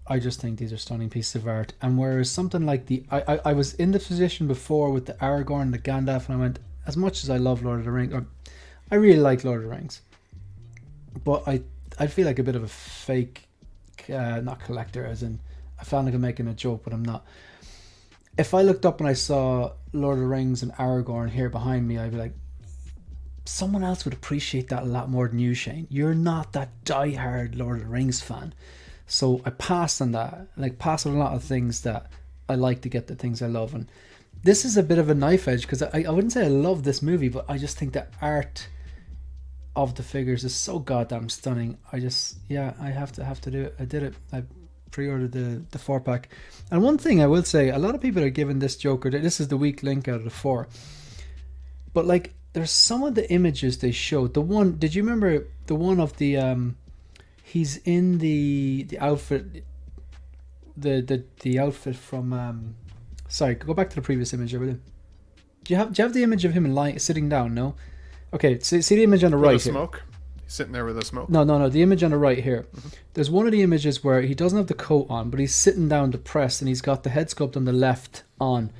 I just think these are stunning pieces of art. And whereas something like I was in the position before with the Aragorn, the Gandalf, and I went, as much as I love Lord of the Rings, or I really like Lord of the Rings, but I feel like a bit of a fake, not collector, as in I found like I'm making a joke, but I'm not. If I looked up and I saw Lord of the Rings and Aragorn here behind me, I'd be like, someone else would appreciate that a lot more than you, Shane. You're not that diehard Lord of the Rings fan. So I passed on that, like passed on a lot of things that I like to get the things I love. And this is a bit of a knife edge because I wouldn't say I love this movie, but I just think the art of the figures is so goddamn stunning. I have to do it. I did it. I pre-ordered the 4-pack. And one thing I will say, a lot of people are giving this Joker, this is the weak link out of the 4. But like, there's some of the images they showed. The one, did you remember the one of the he's in the outfit, the outfit from sorry, go back to the previous image, will you? Do you have the image of him sitting down? No. Okay, see the image on the right here. Smoke. He's sitting there with a smoke. No. The image on the right here. Mm-hmm. There's one of the images where he doesn't have the coat on, but he's sitting down depressed, and he's got the head sculpt on the left on,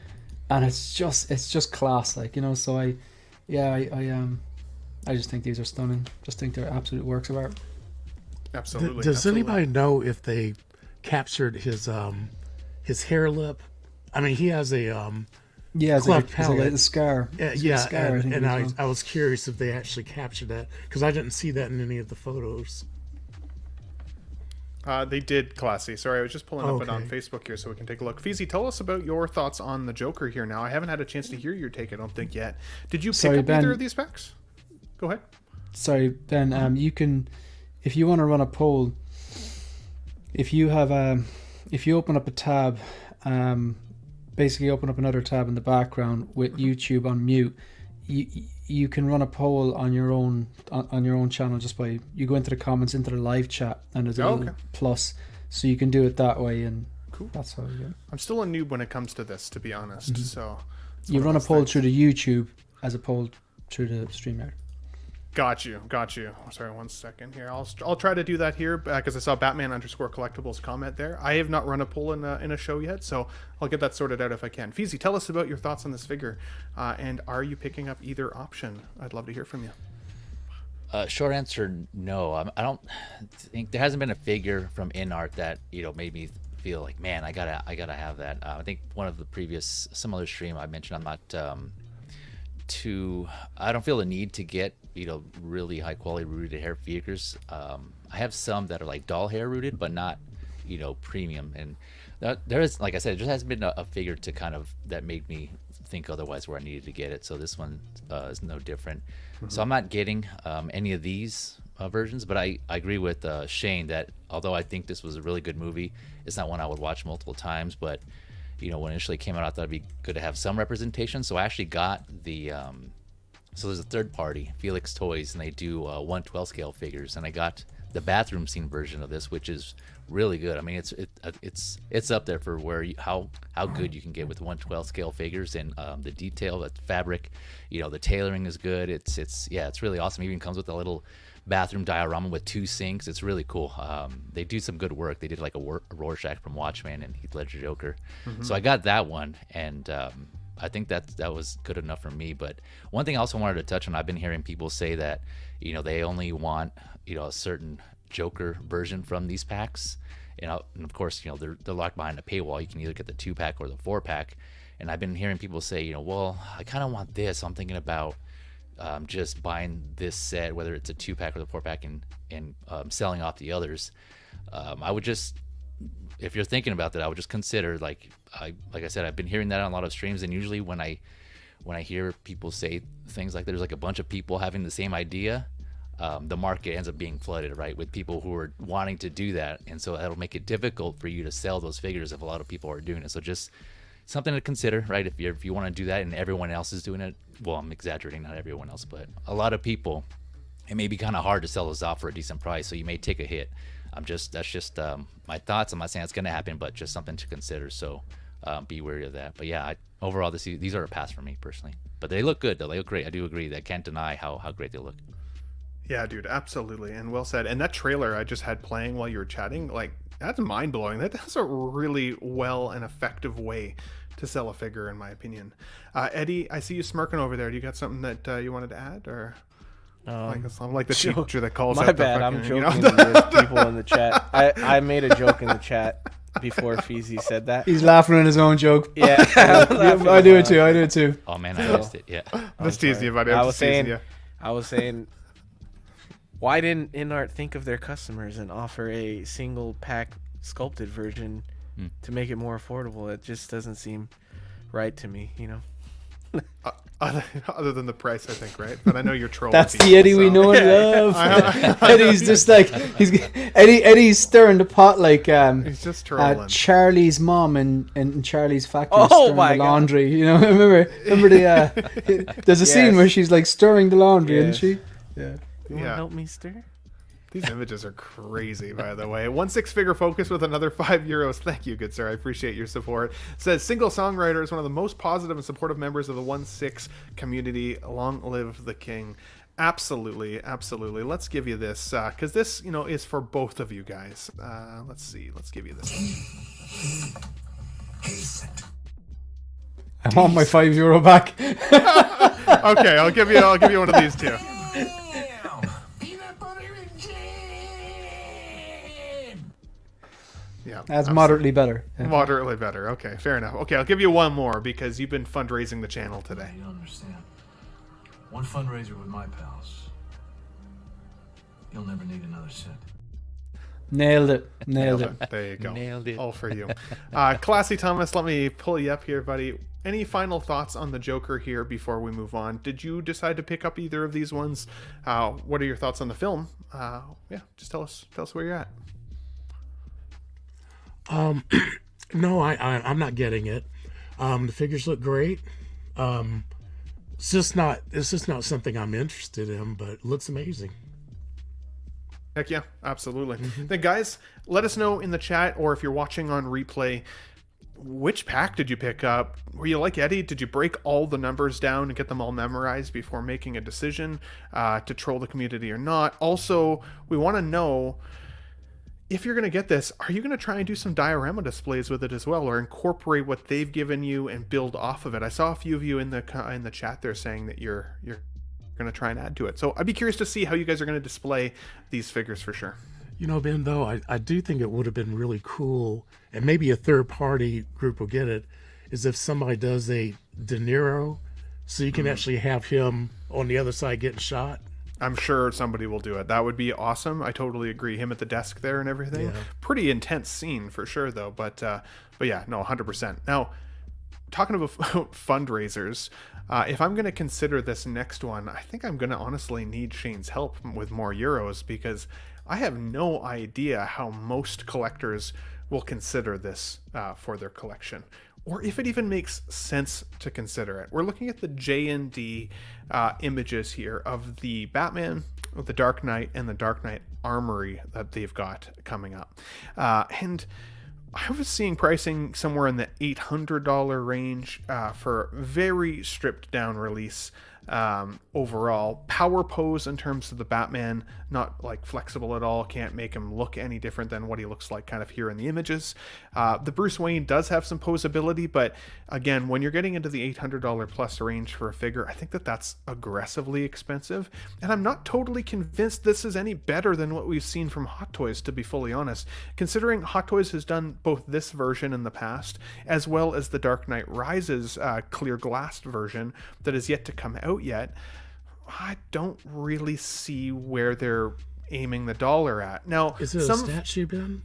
and it's just class, like, you know. So I just think these are stunning. Just think they're absolute works of art. Absolutely. Does anybody know if they captured his hair lip? I mean, he has a it's cleft like a little scar. I was curious if they actually captured that because I didn't see that in any of the photos. They did, classy. Sorry, I was just pulling up it on Facebook here so we can take a look. Feezy, tell us about your thoughts on the Joker here now. I haven't had a chance to hear your take, I don't think, yet. Did you pick up Ben, either of these packs? Go ahead. Sorry, Ben. You can, if you want to run a poll, if you open up a tab, basically open up another tab in the background with YouTube on mute, you can run a poll on your own channel just by, you go into the comments, into the live chat, and there's a little plus, so you can do it that way. And cool. That's how you do it. I'm still a noob when it comes to this, to be honest. Mm-hmm. So you run a poll through the YouTube as a poll through the StreamYard. Got you. Sorry, 1 second here. I'll try to do that here because I saw Batman_collectibles comment there. I have not run a poll in a show yet, so I'll get that sorted out if I can. Feezy, tell us about your thoughts on this figure, and are you picking up either option? I'd love to hear from you. Short answer, no. I don't think there hasn't been a figure from InArt that, you know, made me feel like, man, I gotta have that. I think one of the previous similar stream I mentioned, I'm not I don't feel the need to get, you know, really high quality rooted hair figures. I have some that are like doll hair rooted, but not, you know, premium. And there is, like I said, it just hasn't been a figure to kind of that made me think otherwise where I needed to get it. So this one is no different. Mm-hmm. So I'm not getting any of these versions, but I agree with Shane that although I think this was a really good movie, it's not one I would watch multiple times. But you know, when it initially came out, I thought it'd be good to have some representation. So I actually got the So there's a third party, Felix Toys, and they do 1/12 scale figures. And I got the bathroom scene version of this, which is really good. I mean, it's up there for where how good you can get with 1/12 scale figures, and the detail, the fabric, the tailoring is good. It's really awesome. It even comes with a little bathroom diorama with 2 sinks. It's really cool. They do some good work. They did like a Rorschach from Watchmen and Heath Ledger Joker. So I got that one, and I think that was good enough for me. But one thing I also wanted to touch on, I've been hearing people say that they only want a certain Joker version from these packs, and of course they're locked behind a paywall. You can either get the 2-pack or the 4-pack, and I've been hearing people say well, I kind of want this. I'm thinking about just buying this set, whether it's a 2-pack or the 4-pack, and selling off the others. I would just, if you're thinking about that, I would just consider, like I said, I've been hearing that on a lot of streams, and usually when I hear people say things like there's like a bunch of people having the same idea, the market ends up being flooded, right, with people who are wanting to do that, and so that'll make it difficult for you to sell those figures if a lot of people are doing it. So just something to consider, right? If you want to do that and everyone else is doing it, well, I'm exaggerating, not everyone else, but a lot of people, it may be kind of hard to sell those off for a decent price, so you may take a hit. That's just my thoughts. I'm not saying it's going to happen, but just something to consider. So be wary of that. But yeah, overall, these are a pass for me personally. But they look good, though. They look great. I do agree. I can't deny how great they look. Yeah, dude, absolutely, and well said. And that trailer I just had playing while you were chatting, like, that's mind blowing. That's a really well and effective way to sell a figure, in my opinion. Eddie, I see you smirking over there. Do you got something that you wanted to add, or? I'm like the teacher that calls my out bad. the I'm fucking, joking with people in the chat. I made a joke in the chat before Feezy said that. He's laughing at his own joke. Yeah, I do it too. Oh man, I missed it. Yeah, just teasing you, buddy. I was saying, why didn't InArt think of their customers and offer a single pack sculpted version to make it more affordable? It just doesn't seem right to me, Other than the price, I think, right? But I know you're trolling. That's people, the Eddie we know and love. Eddie's just like Eddie's stirring the pot like he's just trolling. Charlie's mom in Charlie's factory Oh stirring my the God. laundry. Remember the there's a scene where she's like stirring the laundry, isn't she? Yeah. You want to help me stir? These images are crazy, by the way. 1/6FigureFocus with another €5. Thank you, good sir. I appreciate your support. Says, single songwriter is one of the most positive and supportive members of the 1/6 community. Long live the king. Absolutely, absolutely. Let's give you this, because this, is for both of you guys. Let's see. Let's give you this. I want my €5 back. Okay, I'll give you one of these too. Yeah, That's moderately better. Yeah. Moderately better. Okay, fair enough. Okay, I'll give you one more because you've been fundraising the channel today. You don't understand. One fundraiser with my pals. You'll never need another set. Nailed it. There you go. Nailed it. All for you. Classy Thomas, let me pull you up here, buddy. Any final thoughts on the Joker here before we move on? Did you decide to pick up either of these ones? What are your thoughts on the film? Just tell us where you're at. No, I'm not getting it. The figures look great. It's just not something I'm interested in, but it looks amazing. Heck yeah, absolutely. Then guys, let us know in the chat, or if you're watching on replay, which pack did you pick up? Were you like Eddie? Did you break all the numbers down and get them all memorized before making a decision to troll the community or not? Also, we want to know, if you're going to get this, are you going to try and do some diorama displays with it as well, or incorporate what they've given you and build off of it? I saw a few of you in the chat there saying that you're going to try and add to it. So I'd be curious to see how you guys are going to display these figures for sure. Ben, though, I do think it would have been really cool, and maybe a third-party group will get it, is if somebody does a De Niro, so you can actually have him on the other side getting shot. I'm sure somebody will do it. That would be awesome. I totally agree. Him at the desk there and everything. Yeah. Pretty intense scene for sure, though. But yeah, no, 100%. Now, talking about fundraisers, if I'm going to consider this next one, I think I'm going to honestly need Shane's help with more euros, because I have no idea how most collectors will consider this for their collection, or if it even makes sense to consider it. We're looking at the J&D images here of the Batman, the Dark Knight, and the Dark Knight Armory that they've got coming up. And I was seeing pricing somewhere in the $800 range for very stripped down release. Overall, power pose in terms of the Batman, not like flexible at all, can't make him look any different than what he looks like kind of here in the images. The Bruce Wayne does have some posability, but again, when you're getting into the $800 plus range for a figure, I think that that's aggressively expensive, and I'm not totally convinced this is any better than what we've seen from Hot Toys, to be fully honest, considering Hot Toys has done both this version in the past, as well as the Dark Knight Rises clear glass version that is yet to come out yet. I don't really see where they're aiming the dollar at. Now, is it a statue, Ben?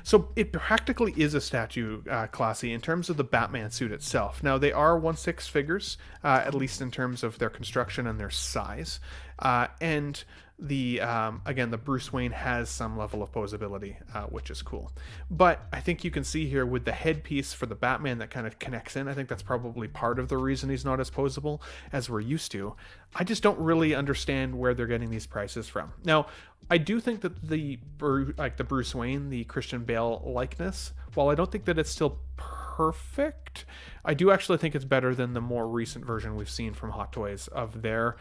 So it practically is a statue, Classy, in terms of the Batman suit itself. Now, they are 1/6 figures, at least in terms of their construction and their size. And the again, the Bruce Wayne has some level of posability, which is cool. But I think you can see here with the headpiece for the Batman that kind of connects in, I think that's probably part of the reason he's not as posable as we're used to. I just don't really understand where they're getting these prices from. Now, I do think that the Bruce Wayne, the Christian Bale likeness, while I don't think that it's still perfect, I do actually think it's better than the more recent version we've seen from Hot Toys of their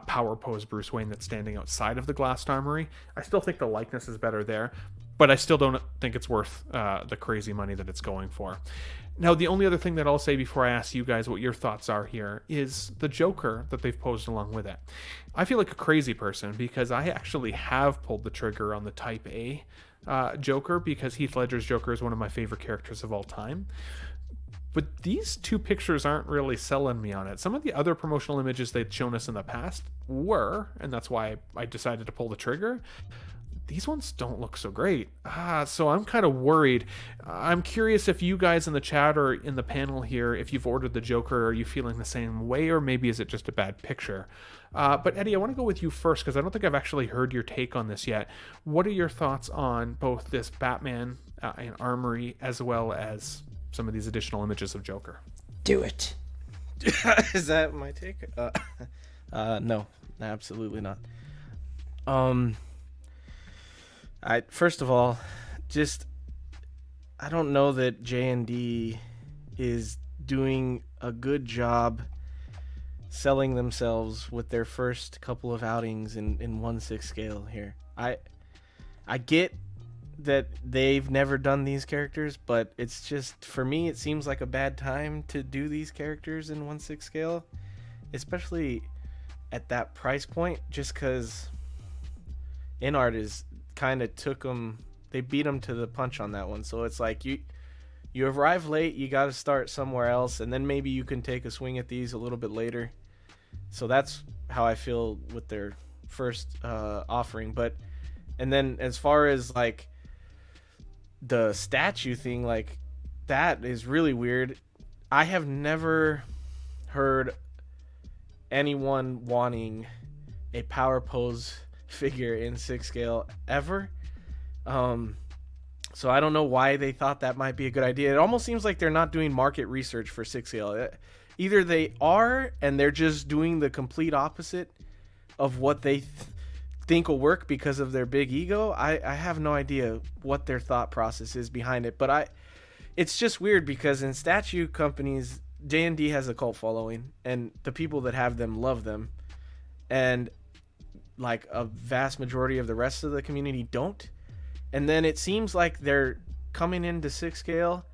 power pose Bruce Wayne that's standing outside of the glass armory. I still think the likeness is better there, but I still don't think it's worth the crazy money that it's going for. Now, the only other thing that I'll say before I ask you guys what your thoughts are here is the Joker that they've posed along with it. I feel like a crazy person because I actually have pulled the trigger on the Type A Joker because Heath Ledger's Joker is one of my favorite characters of all time. But these two pictures aren't really selling me on it. Some of the other promotional images they'd shown us in the past were, and that's why I decided to pull the trigger. These ones don't look so great. So I'm kind of worried. I'm curious if you guys in the chat or in the panel here, if you've ordered the Joker, are you feeling the same way, or maybe is it just a bad picture? But Eddie, I want to go with you first because I don't think I've actually heard your take on this yet. What are your thoughts on both this Batman and Armory as well as some of these additional images of Joker? Do it. Is that my take? No, absolutely not. First of all, I don't know that J&D is doing a good job selling themselves with their first couple of outings in 1/6 scale here. I get that they've never done these characters, but it's just, for me, it seems like a bad time to do these characters in 1/6 scale, especially at that price point, just because InArt is kind of they beat them to the punch on that one. So it's like you arrive late, you got to start somewhere else, and then maybe you can take a swing at these a little bit later. So that's how I feel with their first offering. And then as far as like the statue thing, like that is really weird. I have never heard anyone wanting a power pose figure in 6 scale ever. So I don't know why they thought that might be a good idea. It almost seems like they're not doing market research for 6 scale. Either they are, and they're just doing the complete opposite of what they think will work because of their big ego. I have no idea what their thought process is behind it, but it's just weird because in statue companies, J&D has a cult following, and the people that have them love them, and like a vast majority of the rest of the community don't. And then it seems like they're coming into 6 scale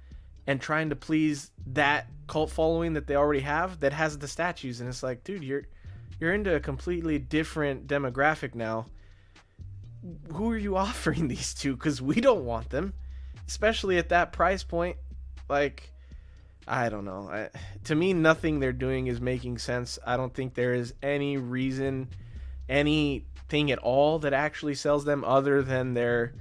and trying to please that cult following that they already have that has the statues, and it's like, dude, you're into a completely different demographic now. Who are you offering these to? Because we don't want them, especially at that price point. Like, I don't know. To me, nothing they're doing is making sense. I don't think there is any reason, anything at all that actually sells them other than their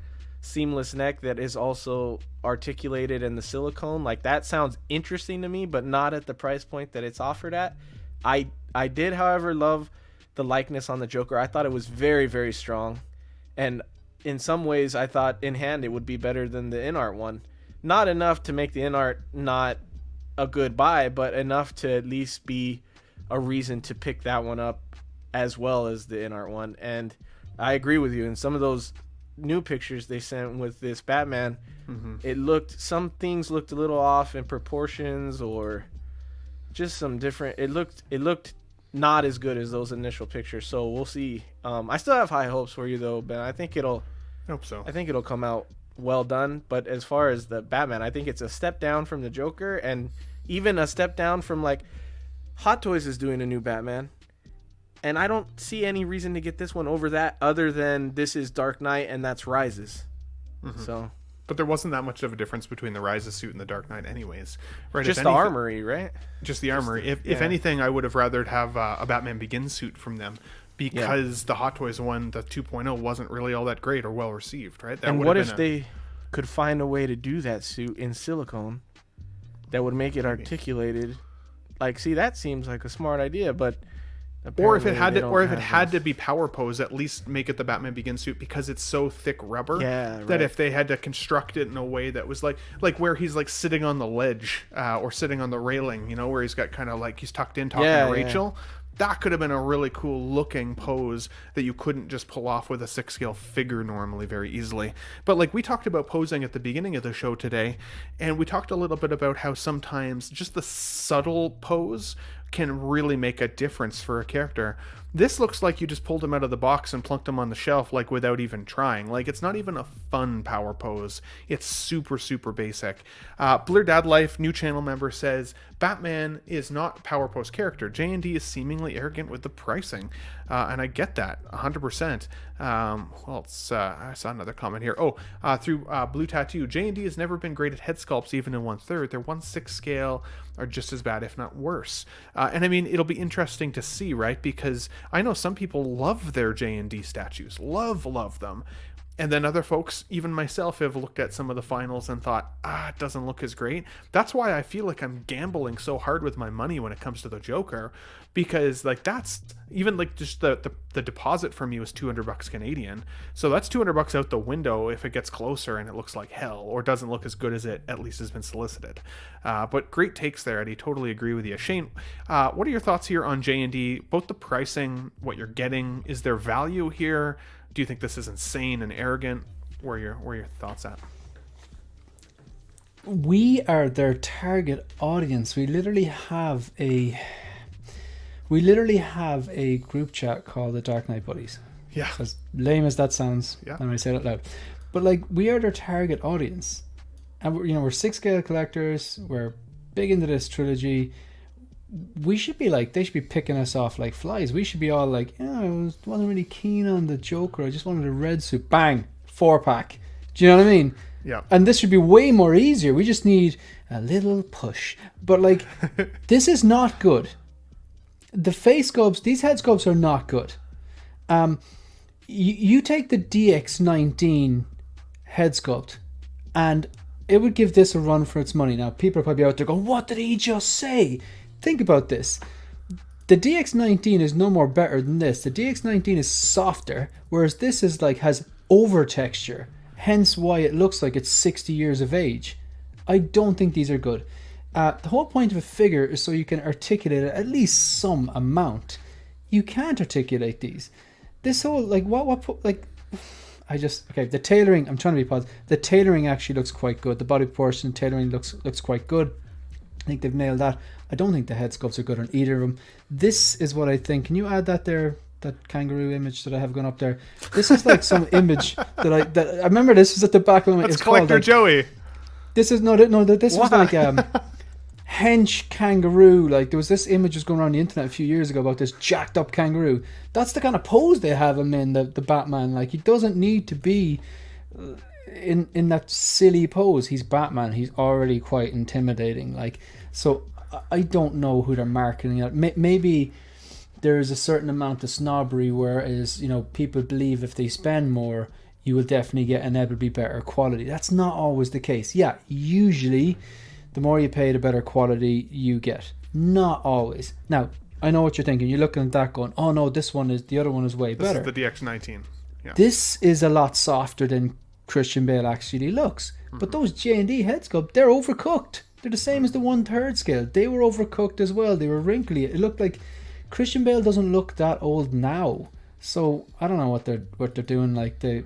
seamless neck that is also articulated in the silicone. Like, that sounds interesting to me, but not at the price point that it's offered at. I did, however, love the likeness on the Joker. I thought it was very, very strong. And in some ways, I thought in hand it would be better than the InArt one. Not enough to make the InArt not a good buy, but enough to at least be a reason to pick that one up as well as the InArt one. And I agree with you. In some of those new pictures they sent with this Batman, some things looked a little off in proportions, or just some different. It looked not as good as those initial pictures. So we'll see. I still have high hopes for you though, Ben. I hope so. I think it'll come out well done. But as far as the Batman, I think it's a step down from the Joker, and even a step down from, like, Hot Toys is doing a new Batman, and I don't see any reason to get this one over that, other than this is Dark Knight and that's Rises. So, but there wasn't that much of a difference between the Rises suit and the Dark Knight, anyways. Right? Just the armory, right? Just the armory. If anything, I would have rather have a Batman Begins suit from them, because the Hot Toys one, the 2.0, wasn't really all that great or well received, right? And what if they could find a way to do that suit in silicone that would make it articulated? Like, see, that seems like a smart idea, but or if it had to be power pose, at least make it the Batman Begins suit, because it's so thick rubber that if they had to construct it in a way that was like where he's like sitting on the ledge or sitting on the railing, you know, where he's got kind of like he's tucked in talking to Rachel. That could have been a really cool looking pose that you couldn't just pull off with a 6-scale figure normally very easily. But like we talked about posing at the beginning of the show today, and we talked a little bit about how sometimes just the subtle pose can really make a difference for a character. This looks like you just pulled him out of the box and plunked him on the shelf, like, without even trying. Like, it's not even a fun power pose. It's super, super basic. Blur Dad Life, new channel member, says, Batman is not a power pose character. J&D is seemingly arrogant with the pricing. And I get that, 100%. I saw another comment here. Through Blue Tattoo, J&D has never been great at head sculpts, even in 1/3. Their 1/6 scale are just as bad, if not worse. And I mean, it'll be interesting to see, right? Because I know some people love their J&D statues, love them. And then other folks, even myself, have looked at some of the finals and thought, it doesn't look as great. That's why I feel like I'm gambling so hard with my money when it comes to the Joker, because like that's even like just the deposit from you is $200 Canadian. So that's $200 out the window if it gets closer and it looks like hell or doesn't look as good as it at least has been solicited. But great takes there, Eddie. Totally agree with you. Shane, what are your thoughts here on J&D? Both the pricing, what you're getting, is there value here? Do you think this is insane and arrogant? Where are your thoughts at? We are their target audience. We literally have a group chat called the Dark Knight Buddies. Yeah. As lame as that sounds, when I say it out loud. But like, we are their target audience. And we're 6-scale collectors. We're big into this trilogy. We should be like, they should be picking us off like flies. We should be all like, I wasn't really keen on the Joker. I just wanted a red suit. Bang, 4-pack. Do you know what I mean? Yeah. And this should be way more easier. We just need a little push. But like, this is not good. The face sculpts, these head sculpts are not good. You take the DX19 head sculpt, and it would give this a run for its money. Now, people are probably out there going, what did he just say? Think about this. The DX19 is no more better than this. The DX19 is softer, whereas this is like has over texture. Hence why it looks like it's 60 years of age. I don't think these are good. The whole point of a figure is so you can articulate it at least some amount. You can't articulate these. This whole like the tailoring. I'm trying to be positive. The tailoring actually looks quite good. The body proportion tailoring looks quite good. I think they've nailed that. I don't think the head sculpts are good on either of them. This is what I think. Can you add that there? That kangaroo image that I have gone up there. This is like some image that I remember. This was at the back of my. That's Collector Joey. This is this was like hench kangaroo. Like there was this image was going around the internet a few years ago about this jacked up kangaroo. That's the kind of pose they have him in, the Batman. Like he doesn't need to be in that silly pose. He's Batman. He's already quite intimidating. Like, so I don't know who they're marketing at. Maybe there's a certain amount of snobbery, whereas people believe if they spend more, you will definitely get inevitably better quality. That's not always the case. Yeah, usually the more you pay, the better quality you get. Not always. Now, I know what you're thinking. You're looking at that going, oh no, the other one is way better. This is the DX19. Yeah. This is a lot softer than Christian Bale actually looks. Mm-hmm. But those J&D head sculpt, they're overcooked. They're the same as the 1/3 scale. They were overcooked as well. They were wrinkly. It looked like Christian Bale doesn't look that old now. So I don't know what they're doing. Like, the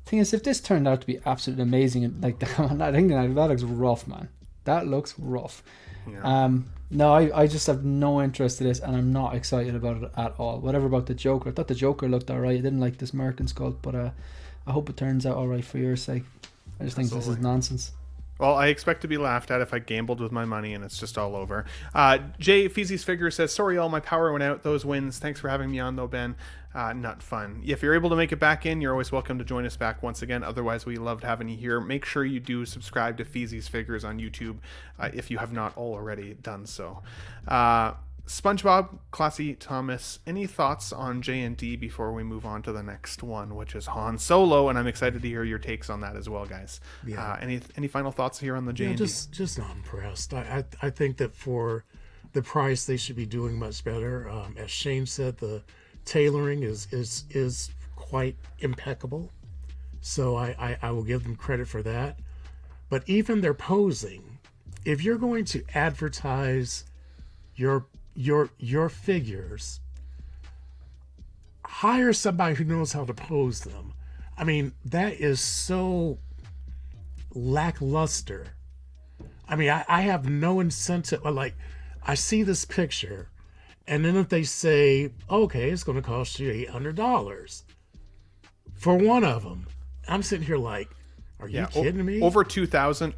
thing is, if this turned out to be absolutely amazing, and like I think that looks rough, man. That looks rough. Yeah. No, I just have no interest in this, and I'm not excited about it at all. Whatever about the Joker. I thought the Joker looked alright. I didn't like this Merkin sculpt, but I hope it turns out alright for your sake. I just think this is nonsense. Well, I expect to be laughed at if I gambled with my money and it's just all over. Jay Feezys Figure says, sorry, all my power went out. Those wins. Thanks for having me on, though, Ben. Not fun. If you're able to make it back in, you're always welcome to join us back once again. Otherwise, we loved having you here. Make sure you do subscribe to Feezys Figures on YouTube if you have not already done so. SpongeBob, Classy Thomas, any thoughts on J&D before we move on to the next one, which is Han Solo? And I'm excited to hear your takes on that as well, guys. Yeah. Any final thoughts here on the J&D? Yeah, just not impressed. I think that for the price, they should be doing much better. As Shane said, the tailoring is quite impeccable. So I will give them credit for that. But even their posing, if you're going to advertise your figures, hire somebody who knows how to pose them. I mean, that is so lackluster. I mean, I have no incentive. Like, I see this picture, and then if they say, okay, it's going to cost you $800 for one of them, I'm sitting here like, are you kidding me? Over 2,000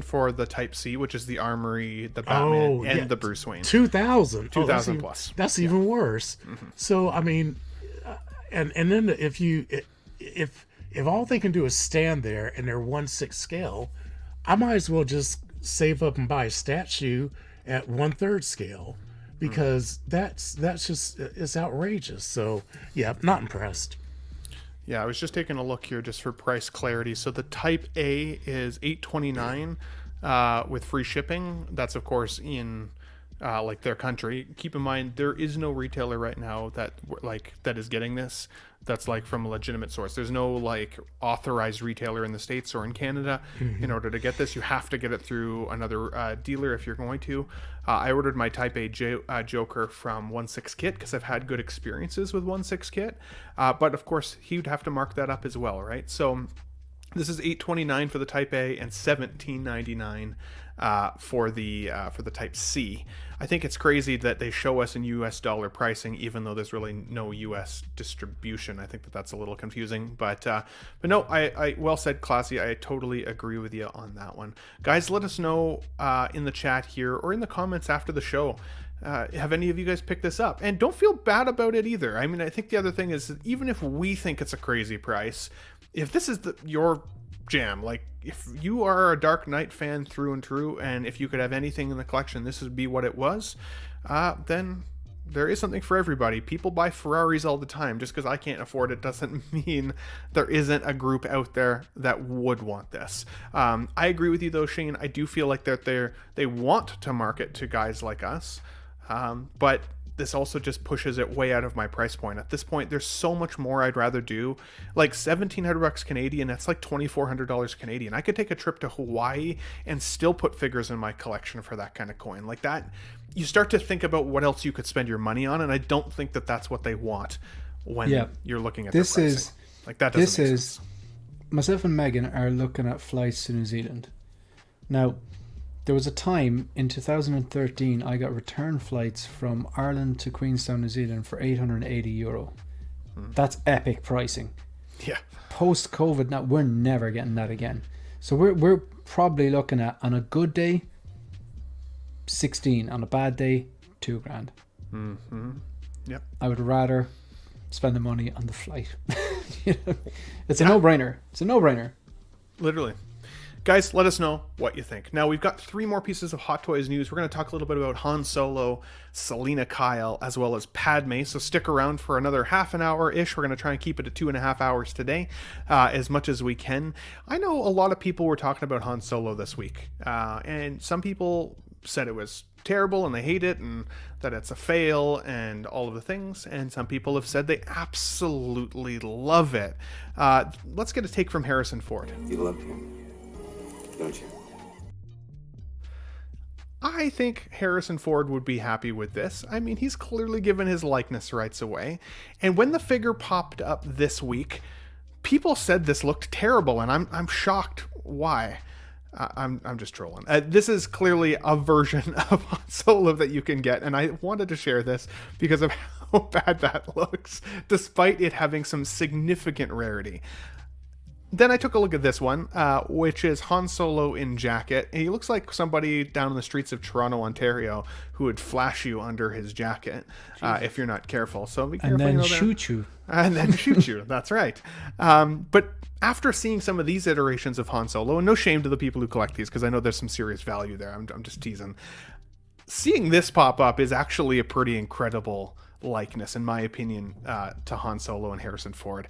for the Type C, which is the Armory, the Batman, and the Bruce Wayne. 2,000. 2,000 plus. That's even worse. Mm-hmm. So I mean, and then if all they can do is stand there and they're 1/6 scale, I might as well just save up and buy a statue at 1/3 scale, because that's just, it's outrageous. So yeah, not impressed. Yeah, I was just taking a look here just for price clarity. So the Type A is $829 with free shipping. That's of course in like their country. Keep in mind, there is no retailer right now that is getting this. That's like from a legitimate source. There's no like authorized retailer in the States or in Canada. Mm-hmm. In order to get this, you have to get it through another dealer if you're going to. I ordered my Type A Joker from 1/6 Kit because I've had good experiences with 1/6 Kit. But of course, he would have to mark that up as well, right? So this is $829 for the Type A and $17.99 for the Type C. I think it's crazy that they show us in US dollar pricing, even though there's really no US distribution. I think that's a little confusing, but no, I well said, Classy. I totally agree with you on that one, guys. Let us know in the chat here or in the comments after the show. Have any of you guys picked this up? And don't feel bad about it either. I mean, I think the other thing is that even if we think it's a crazy price, if this is your jam, like if you are a Dark Knight fan through and through, and if you could have anything in the collection, this would be what it was, then there is something for everybody. People buy Ferraris all the time. Just because I can't afford it doesn't mean there isn't a group out there that would want this. I agree with you though, Shane. I do feel like that they want to market to guys like us, but this also just pushes it way out of my price point. At this point, there's so much more I'd rather do. Like $1,700 Canadian, that's like $2,400 Canadian. I could take a trip to Hawaii and still put figures in my collection for that kind of coin. Like that, you start to think about what else you could spend your money on, and I don't think that that's what they want when you're looking at this their pricing. is like that doesn't make sense. Myself and Megan are looking at flights to New Zealand. Now, there was a time in 2013 I got return flights from Ireland to Queenstown, New Zealand for €880. That's epic pricing. Yeah. Post-COVID, now we're never getting that again. So we're probably looking at, on a good day, 16. On a bad day, $2,000. Mm-hmm. Yep. I would rather spend the money on the flight. It's a no-brainer. It's a no-brainer. Literally. Guys, let us know what you think. Now, we've got 3 more pieces of Hot Toys news. We're going to talk a little bit about Han Solo, Selena Kyle, as well as Padme. So stick around for another half an hour-ish. We're going to try and keep it to 2.5 hours today, as much as we can. I know a lot of people were talking about Han Solo this week, and some people said it was terrible and they hate it and that it's a fail and all of the things, and some people have said they absolutely love it. Let's get a take from Harrison Ford. You love him, don't you? I think Harrison Ford would be happy with this. I mean, he's clearly given his likeness rights away. And when the figure popped up this week, people said this looked terrible, and I'm shocked why. I'm just trolling. This is clearly a version of Han Solo that you can get, and I wanted to share this because of how bad that looks, despite it having some significant rarity. Then I took a look at this one, which is Han Solo in jacket. He looks like somebody down in the streets of Toronto, Ontario, who would flash you under his jacket if you're not careful. So be careful. And then shoot you. And then shoot you. That's right. But after seeing some of these iterations of Han Solo, and no shame to the people who collect these, because I know there's some serious value there. I'm just teasing. Seeing this pop up is actually a pretty incredible likeness, in my opinion, to Han Solo and Harrison Ford.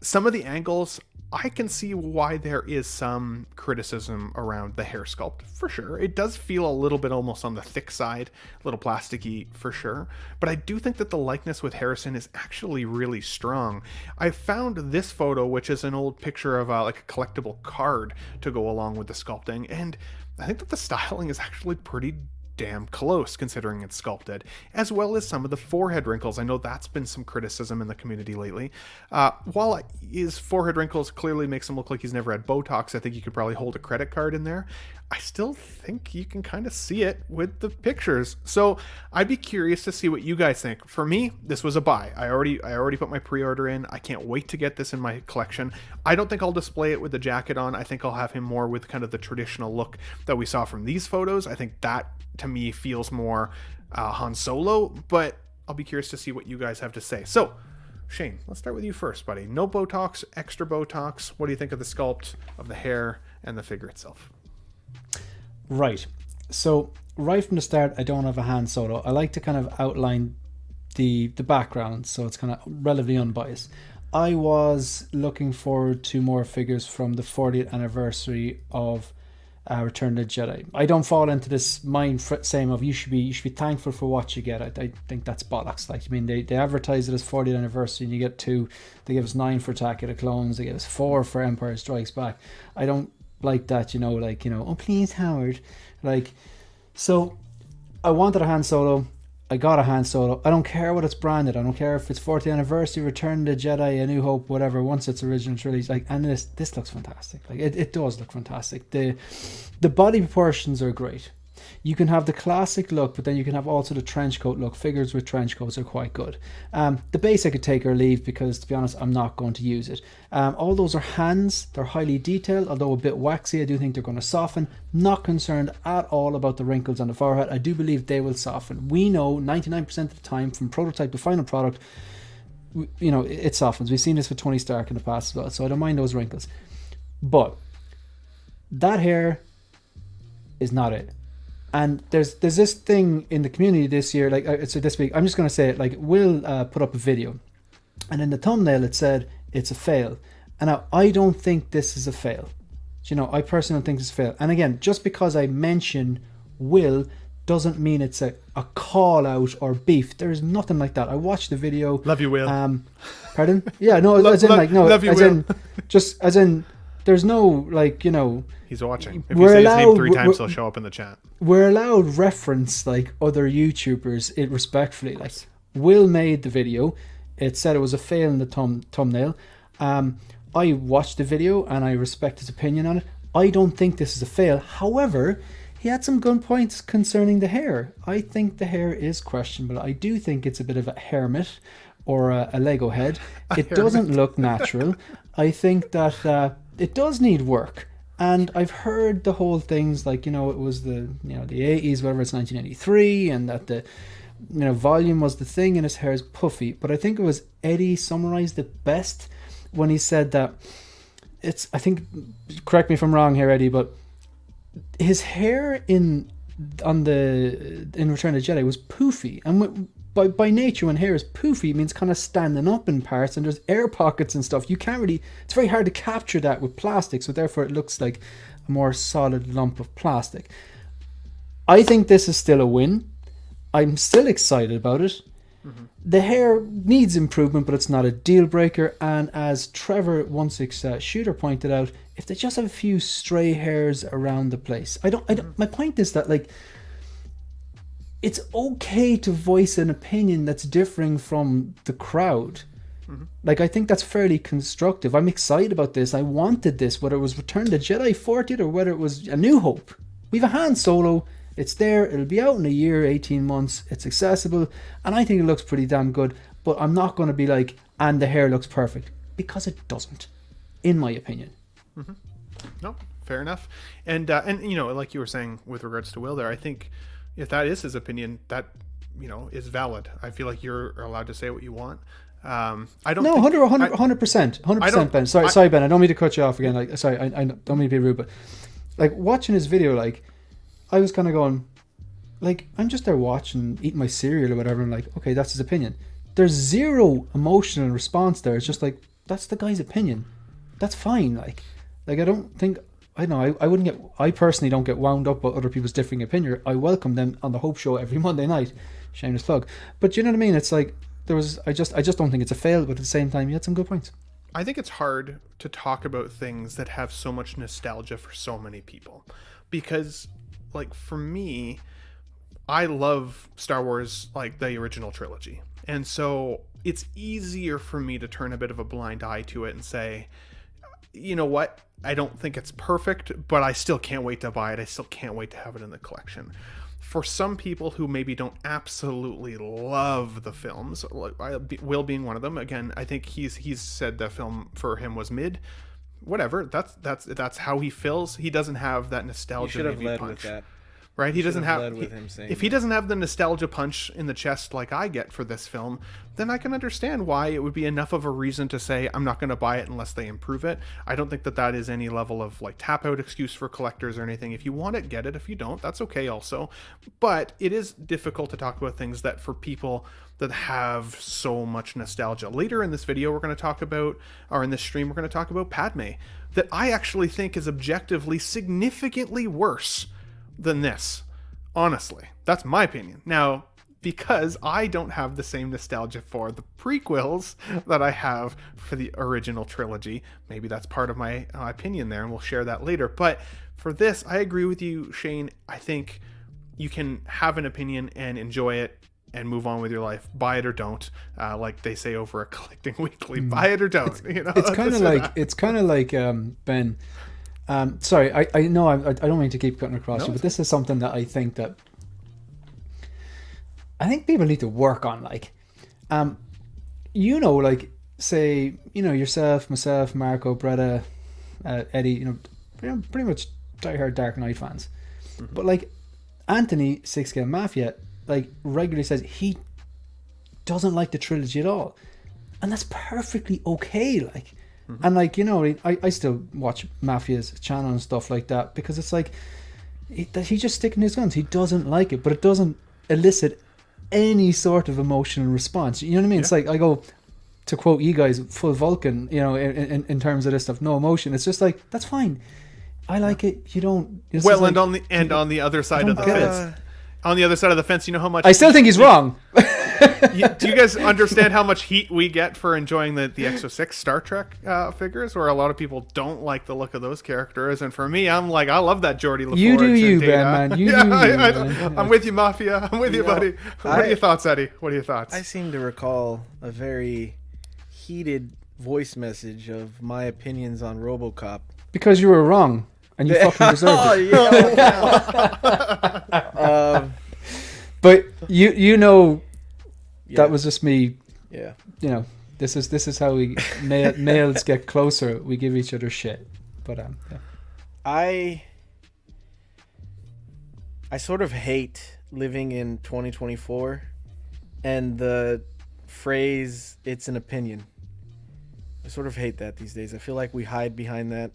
Some of the angles, I can see why there is some criticism around the hair sculpt, for sure. It does feel a little bit almost on the thick side, a little plasticky, for sure. But I do think that the likeness with Harrison is actually really strong. I found this photo, which is an old picture of like a collectible card to go along with the sculpting, and I think that the styling is actually pretty damn close considering it's sculpted, as well as some of the forehead wrinkles. I know that's been some criticism in the community lately. While his forehead wrinkles clearly makes him look like he's never had Botox, I think you could probably hold a credit card in there. I still think you can kind of see it with the pictures. So I'd be curious to see what you guys think. For me, this was a buy. I already put my pre-order in. I can't wait to get this in my collection. I don't think I'll display it with the jacket on. I think I'll have him more with kind of the traditional look that we saw from these photos. I think that, to me, feels more Han Solo, but I'll be curious to see what you guys have to say. So, Shane, let's start with you first, buddy. No Botox, extra Botox. What do you think of the sculpt, of the hair, and the figure itself? Right. So, right from the start, I don't have a Han Solo. I like to kind of outline the background, so it's kind of relatively unbiased. I was looking forward to more figures from the 40th anniversary of Return of the Jedi. I don't fall into this mind saying of you should be thankful for what you get. I think that's bollocks. Like, I mean, they advertise it as 40th anniversary and you get 2. They give us 9 for Attack of the Clones. They give us 4 for Empire Strikes Back. I don't like that, oh please Howard. Like, so I wanted a Han Solo. I got a Han Solo. I don't care what it's branded. I don't care if it's 40th anniversary, Return of the Jedi, A New Hope, whatever. Once it's original release, like, and this looks fantastic. Like, it does look fantastic. The body proportions are great. You can have the classic look, but then you can have also the trench coat look. Figures with trench coats are quite good. The base I could take or leave because, to be honest, I'm not going to use it. All those are hands. They're highly detailed, although a bit waxy. I do think they're going to soften. Not concerned at all about the wrinkles on the forehead. I do believe they will soften. We know 99% of the time, from prototype to final product, it softens. We've seen this with Tony Stark in the past as well, so I don't mind those wrinkles. But that hair is not it. And there's this thing in the community this year, so this week, I'm just going to say it, like, Will put up a video, and in the thumbnail it said it's a fail. And now, I don't think this is a fail. I personally don't think it's a fail. And again, just because I mention Will doesn't mean it's a call out or beef. There's nothing like that. I watched the video. Love you, Will. Pardon? Yeah, no, as in, like, no, love you, as Will. in, just as in, there's no, like, He's watching. If you say his name 3 times, he'll show up in the chat. We're allowed reference, like, other YouTubers respectfully. Like, Will made the video. It said it was a fail in the thumbnail. I watched the video and I respect his opinion on it. I don't think this is a fail. However, he had some good points concerning the hair. I think the hair is questionable. I do think it's a bit of a hermit or a Lego head. It doesn't look natural. I think that it does need work. And I've heard the whole things like, it was the 80s, whatever, it's 1983, and that the volume was the thing and his hair is puffy. But I think it was Eddie summarized it best when he said that I think, correct me if I'm wrong here, Eddie, but his hair in Return of the Jedi was poofy. And by nature, when hair is poofy, it means kind of standing up in parts, and there's air pockets and stuff. You can't really, it's very hard to capture that with plastic, so therefore it looks like a more solid lump of plastic. I think this is still a win. I'm still excited about it. Mm-hmm. The hair needs improvement, but it's not a deal breaker. And as Trevor Shooter pointed out, if they just have a few stray hairs around the place, I don't. My point is that, like, it's okay to voice an opinion that's differing from the crowd. Like, I think that's fairly constructive. I'm excited about this. I wanted this, whether it was Return of the Jedi 40th or whether it was A New Hope. We've a Han Solo. It's there. It'll be out in a year, 18 months. It's accessible. And I think it looks pretty damn good. But I'm not going to be like, and the hair looks perfect. Because it doesn't, in my opinion. No, fair enough. And you know, like you were saying with regards to Will there, I think if that is his opinion, that, you know, is valid. I feel like you're allowed to say what you want. I don't. No, think, 100%, Ben. Sorry, Ben. I don't mean to cut you off again. Like, sorry, I don't mean to be rude, but like watching his video, like I was kind of going, like, I'm just there watching, eating my cereal or whatever, and like, okay, that's his opinion. There's zero emotional response there. It's just like, that's the guy's opinion. That's fine. Like I don't think. I know. I personally don't get wound up about other people's differing opinion. I welcome them on the Hope Show every Monday night. Shameless plug. But you know what I mean? It's like. I just don't think it's a fail, but at the same time, you had some good points. I think it's hard to talk about things that have so much nostalgia for so many people, because, like, for me, I love Star Wars, like the original trilogy, and so it's easier for me to turn a bit of a blind eye to it and say, you know what, I don't think it's perfect, but I still can't wait to buy it. I still can't wait to have it in the collection. For some people who maybe don't absolutely love the films, Will being one of them, again, I think he's said the film for him was mid. Whatever, that's how he feels. He doesn't have that nostalgia. You should have led punch, with that. right? He doesn't have. Led with him saying if he doesn't have the nostalgia punch in the chest like I get for this film, then I can understand why it would be enough of a reason to say I'm not going to buy it unless they improve it. I don't think that is any level of like tap out excuse for collectors or anything. If you want it, get it. If you don't, that's okay also. But it is difficult to talk about things that for people that have so much nostalgia. Later in this video, we're going to talk about, or in this stream, we're going to talk about Padme, that I actually think is objectively significantly worse than this. Honestly, that's my opinion. Now, because I don't have the same nostalgia for the prequels that I have for the original trilogy, maybe that's part of my opinion there, and we'll share that later. But for this, I agree with you, Shane. I think you can have an opinion and enjoy it and move on with your life. Buy it or don't. Like they say over at Collecting Weekly, buy it or don't. It's kind of like Ben. Sorry, I know I don't mean to keep cutting across you, but this is something that I think people need to work on. Like, you know, like say, you know, yourself, myself, Marco, Bretta, Eddie, you know, pretty much diehard Dark Knight fans. Mm-hmm. But like Anthony 6K Mafia, like regularly says he doesn't like the trilogy at all, and that's perfectly okay. Like. Mm-hmm. And like, you know, I still watch Mafia's channel and stuff like that because it's like he's just sticking his guns. He doesn't like it, but it doesn't elicit any sort of emotional response. You know what I mean? Yeah. It's like I go to quote you guys, full Vulcan. You know, in terms of this stuff, no emotion. It's just like that's fine. I like it. You don't. Well, and like, on the other side of the fence. On the other side of the fence, you know how much... I still think he's wrong. Do you guys understand how much heat we get for enjoying the Exo-6 Star Trek figures, where a lot of people don't like the look of those characters? And for me, I'm like, I love that Geordie LaForge. You do you, Ben, man. You do you. I'm with you, Mafia. I'm with you, buddy. What are your thoughts, Eddie? What are your thoughts? I seem to recall a very heated voice message of my opinions on RoboCop. Because you were wrong. And you fucking deserved it. But you know, that was just me. Yeah. You know, this is how we males get closer. We give each other shit. But yeah. I sort of hate living in 2024 and the phrase "it's an opinion." I sort of hate that these days. I feel like we hide behind that.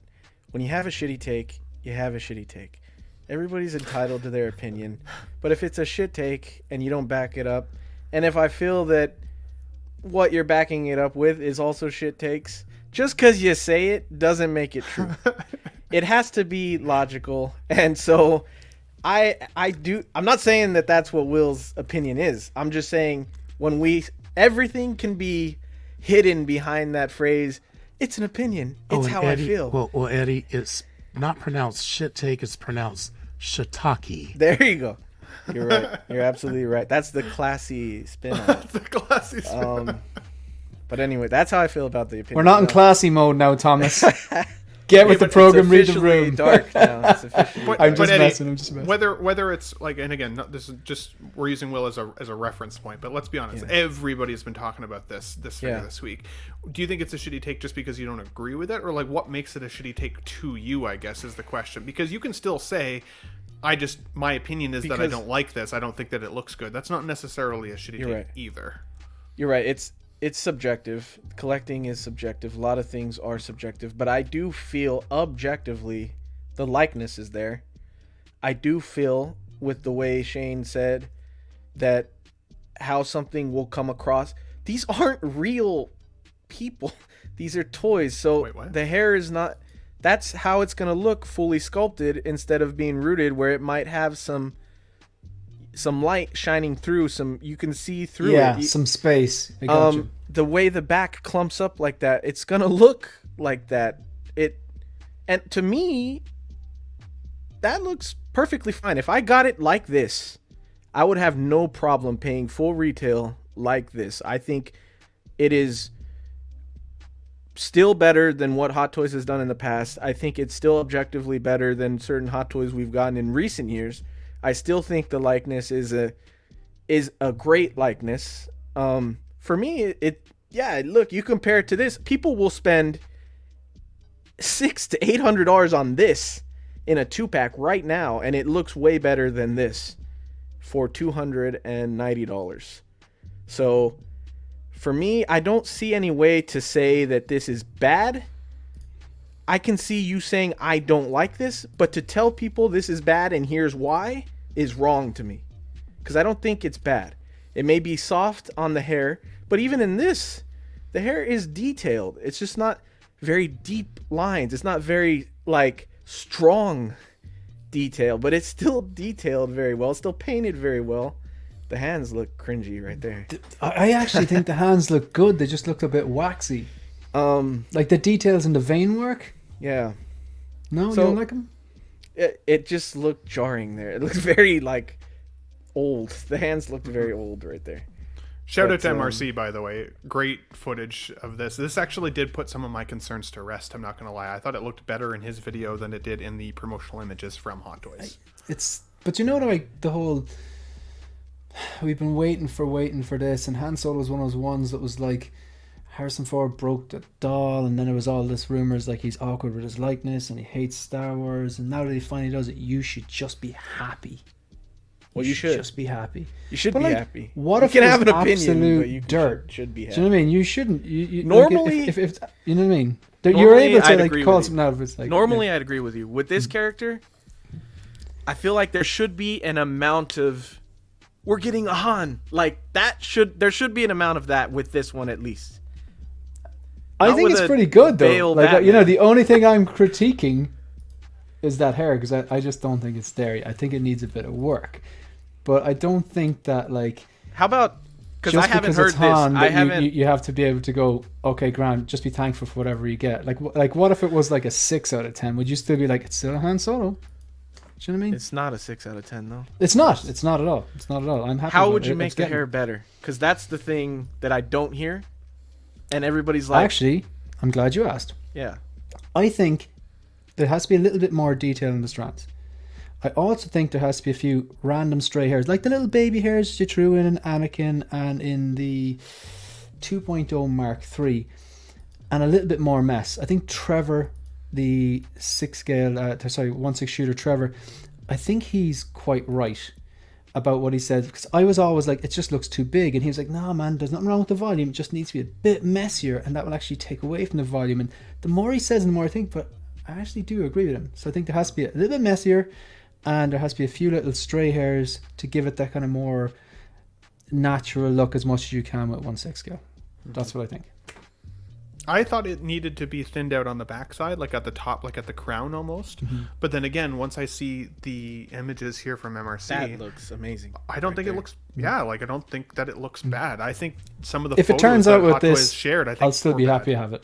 When you have a shitty take, you have a shitty take. Everybody's entitled to their opinion. But if it's a shit take and you don't back it up, and if I feel that what you're backing it up with is also shit takes, just because you say it doesn't make it true. It has to be logical. And so I'm not saying that that's what Will's opinion is. I'm just saying everything can be hidden behind that phrase. It's an opinion. It's how Eddie, I feel. Well, Eddie, it's not pronounced shit take. It's pronounced shiitake. There you go. You're right. You're absolutely right. That's the classy spin on it. The classy spin. But anyway, that's how I feel about the opinion. We're not in classy mode now, Thomas. Get with the program, read the room. Dark now. It's officially I'm just Eddie, messing. I'm just messing. whether it's like, and again, this is just, we're using Will as a reference point, but let's be honest, everybody's been talking about this figure this week. Do you think it's a shitty take just because you don't agree with it, or like what makes it a shitty take to you? I guess is the question, because you can still say, my opinion is that I don't like this. I don't think that it looks good. That's not necessarily a shitty take either. You're right. It's subjective. Collecting is subjective. A lot of things are subjective, but I do feel objectively the likeness is there. I do feel, with the way Shane said, that how something will come across. These aren't real people. These are toys. So the hair is not. That's how it's going to look fully sculpted instead of being rooted, where it might have some light shining through, you can see through it. Yeah, some space. I got you. The way the back clumps up like that, it's gonna look like that. And to me, that looks perfectly fine. If I got it like this, I would have no problem paying full retail like this. I think it is still better than what Hot Toys has done in the past. I think it's still objectively better than certain Hot Toys we've gotten in recent years. I still think the likeness is a great likeness. For me, look, you compare it to this, people will spend $600 to $800 on this in a 2-pack right now, and it looks way better than this for $290. So for me, I don't see any way to say that this is bad. I can see you saying I don't like this, but to tell people this is bad and here's why is wrong to me, because I don't think it's bad. It may be soft on the hair, but even in this, the hair is detailed. It's just not very deep lines. It's not very like strong detail, but it's still detailed very well. It's still painted very well. The hands look cringy right there. I actually think the hands look good. They just look a bit waxy. Like the details in the vein work. Yeah. No, you don't like them? It just looked jarring there. It looks very like old. The hands looked very old right there. Shout out to MRC, by the way. Great footage of this. This actually did put some of my concerns to rest, I'm not going to lie. I thought it looked better in his video than it did in the promotional images from Hot Toys. But you know, like the whole, we've been waiting for this, and Han Solo was one of those ones that was like, Harrison Ford broke the doll, and then there was all this rumors like he's awkward with his likeness and he hates Star Wars, and now that he finally does it, you should just be happy. Well, you should just be happy. You should be happy. What you if can it was have an opinion, but you dirt? Should be happy. Do you know what I mean? You shouldn't. You normally, like if you know what I mean. You're able to like call something out if it's like. Normally, I'd agree with you. With this character, I feel like there should be an amount of, we're getting a Han, like that there should be an amount of that with this one at least. I think it's pretty good though. Like, you know, the only thing I'm critiquing is that hair, because I just don't think it's there. I think it needs a bit of work, but I don't think that like. How about? Because I haven't heard Han, this. I haven't. You have to be able to go. Okay, Grant, just be thankful for whatever you get. Like what if it was like a 6 out of 10? Would you still be like, it's still a Han Solo? Do you know what I mean? It's not a 6 out of 10 though. It's not. It's not at all. It's not at all. I'm happy. How would you make the hair better? Because that's the thing that I don't hear, and everybody's like. Actually, I'm glad you asked. Yeah. I think there has to be a little bit more detail in the strands. I also think there has to be a few random stray hairs, like the little baby hairs you threw in Anakin and in the 2.0 Mark III, and a little bit more mess. I think Trevor, the 1/6 shooter Trevor, I think he's quite right about what he said, because I was always like, it just looks too big, and he was like, no man, there's nothing wrong with the volume, it just needs to be a bit messier, and that will actually take away from the volume. And the more he says, the more I think, but I actually do agree with him. So I think there has to be a little bit messier, and there has to be a few little stray hairs to give it that kind of more natural look as much as you can with 1/6 scale. That's what I think. I thought it needed to be thinned out on the backside, like at the top, like at the crown almost. But then again, once I see the images here from MRC, that looks amazing. I don't think it looks. Yeah, like I don't think that it looks bad. I think some of the if it photos turns out that with Hot this, Toys shared, I think I'll still were be bad. happy to have it.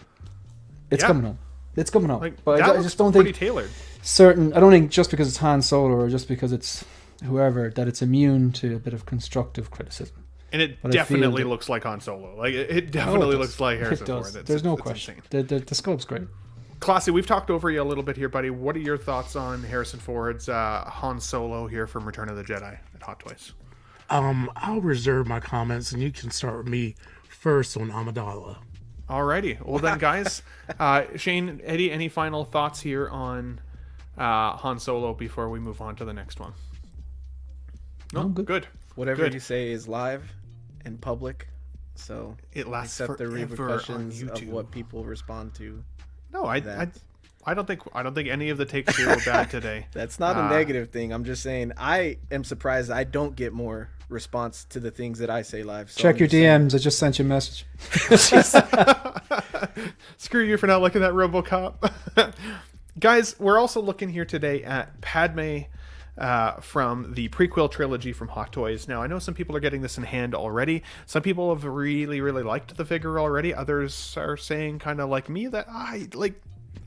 It's coming home. It's coming home. Like, but that I just don't think pretty tailored. certain. I don't think just because it's Han Solo or just because it's whoever, that it's immune to a bit of constructive criticism. And it But I feel definitely that- looks like Han Solo. Like it definitely does. looks like Harrison It does. Ford. It's- There's no it's question. insane. The sculpt's great. Classy, we've talked over you a little bit here, buddy. What are your thoughts on Harrison Ford's Han Solo here from Return of the Jedi at Hot Toys? I'll reserve my comments, and you can start with me first on Amidala. Alrighty. Well then, guys, Shane, Eddie, any final thoughts here on Han Solo before we move on to the next one? No, No, good. good. Whatever Good. you say is live and public, so It lasts accept the forever on repercussions of YouTube. what people respond to. No, I don't think any of the takes here were bad today. That's not a negative thing. I'm just saying I am surprised I don't get more response to the things that I say live. So Check I'm your just saying- DMs. I just sent you a message. Screw you for not looking at RoboCop. Guys, we're also looking here today at Padme from the prequel trilogy from Hot Toys. Now, I know some people are getting this in hand already. Some people have really, really liked the figure already. Others are saying, kind of like me, that I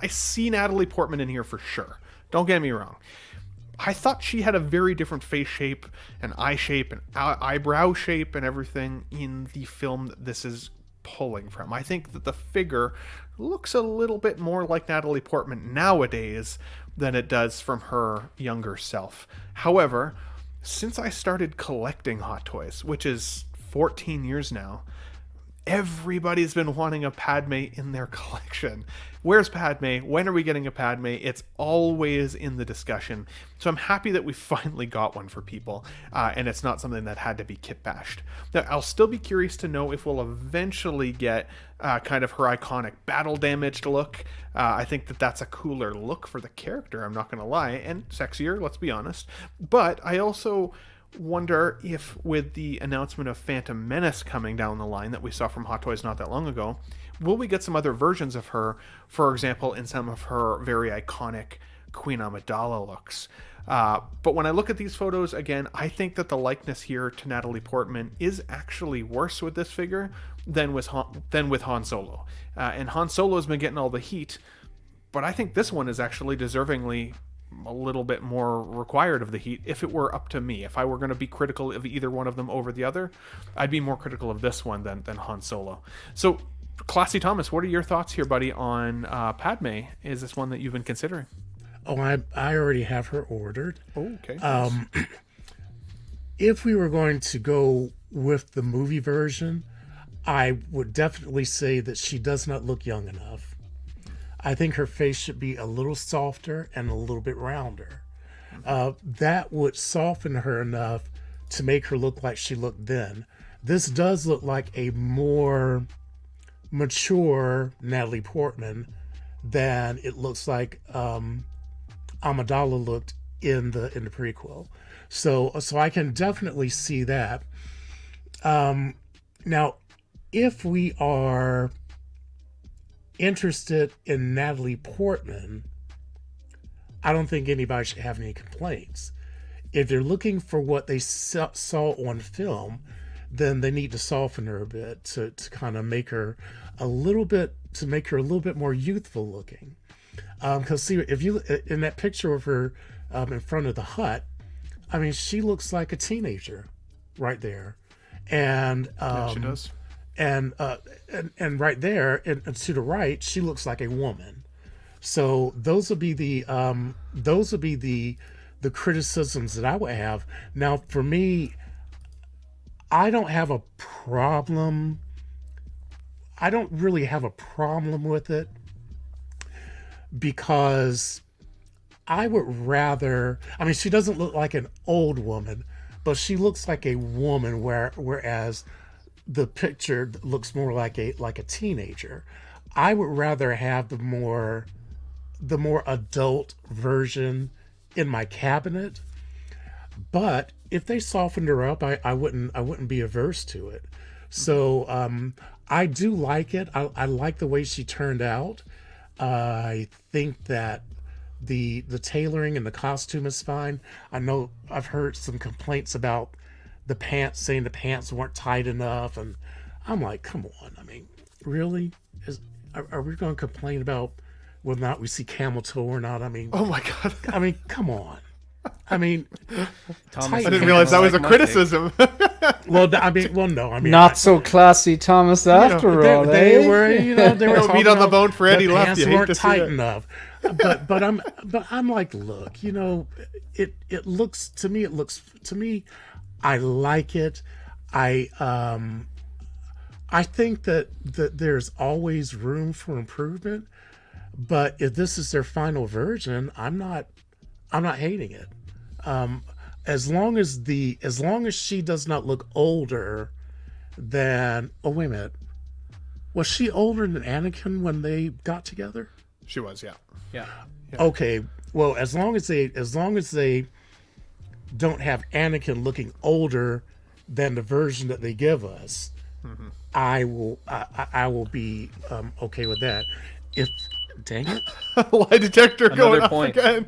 see Natalie Portman in here for sure. Don't get me wrong. I thought she had a very different face shape and eye shape and eyebrow shape and everything in the film that this is pulling from. I think that the figure looks a little bit more like Natalie Portman nowadays than it does from her younger self. However, since I started collecting Hot Toys, which is 14 years now, everybody's been wanting a Padme in their collection. Where's Padme? When are we getting a Padme? It's always in the discussion. So I'm happy that we finally got one for people, and it's not something that had to be kit bashed. Now, I'll still be curious to know if we'll eventually get kind of her iconic battle damaged look. I think that that's a cooler look for the character, I'm not going to lie, and sexier, let's be honest. But I also wonder if, with the announcement of Phantom Menace coming down the line that we saw from Hot Toys not that long ago, will we get some other versions of her, for example, in some of her very iconic Queen Amidala looks? But when I look at these photos, again, I think that the likeness here to Natalie Portman is actually worse with this figure than with Han Solo. And Han Solo's been getting all the heat, but I think this one is actually deservingly a little bit more required of the heat if it were up to me. If I were going to be critical of either one of them over the other, I'd be more critical of this one than Han Solo. So, Classy Thomas, what are your thoughts here, buddy, on Padme? Is this one that you've been considering? Oh, I already have her ordered. Oh, okay. If we were going to go with the movie version, I would definitely say that she does not look young enough. I think her face should be a little softer and a little bit rounder. That would soften her enough to make her look like she looked then. This does look like a more mature Natalie Portman than it looks like Amidala looked in the prequel. So I can definitely see that. Now, if we are interested in Natalie Portman, I don't think anybody should have any complaints. If they're looking for what they saw on film, then they need to soften her a bit to kind of make her a little bit more youthful looking. Because see, if you in that picture of her in front of the hut, I mean, she looks like a teenager right there, and she does. And right there, and to the right, she looks like a woman. So those would be the criticisms that I would have. Now, for me, I don't have a problem. I don't really have a problem with it because I would rather. I mean, she doesn't look like an old woman, but she looks like a woman. Whereas the picture looks more like a teenager. I would rather have the more adult version in my cabinet. But if they softened her up, I wouldn't be averse to it. So I do like it. I like the way she turned out. I think that the tailoring and the costume is fine. I know I've heard some complaints about the pants, saying the pants weren't tight enough, and I'm like, come on. I mean, really? Are we going to complain about whether or not we see camel toe or not? I mean, Oh my god. I mean, come on. I mean, Thomas, I tight didn't realize that was a like my pick. criticism. no. I mean, Not so classy, Thomas. After all, they eh? were, they were No meat talking on the about bone for Eddie the Left. pants You hate weren't to see tight it. enough. But I'm like, look, it looks to me, I like it. I think that there's always room for improvement, but if this is their final version, I'm not hating it. As long as she does not look older than, oh wait a minute, was she older than Anakin when they got together? She was, yeah. Yeah. Okay, well, as long as they don't have Anakin looking older than the version that they give us, I will be okay with that. If dang it, Lie detector going Another off point. again.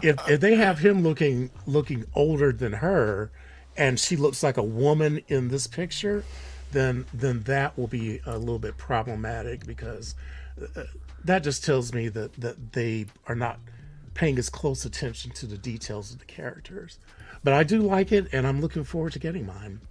if they have him looking older than her, and she looks like a woman in this picture, then that will be a little bit problematic, because that just tells me that they are not paying as close attention to the details of the characters. But I do like it, and I'm looking forward to getting mine.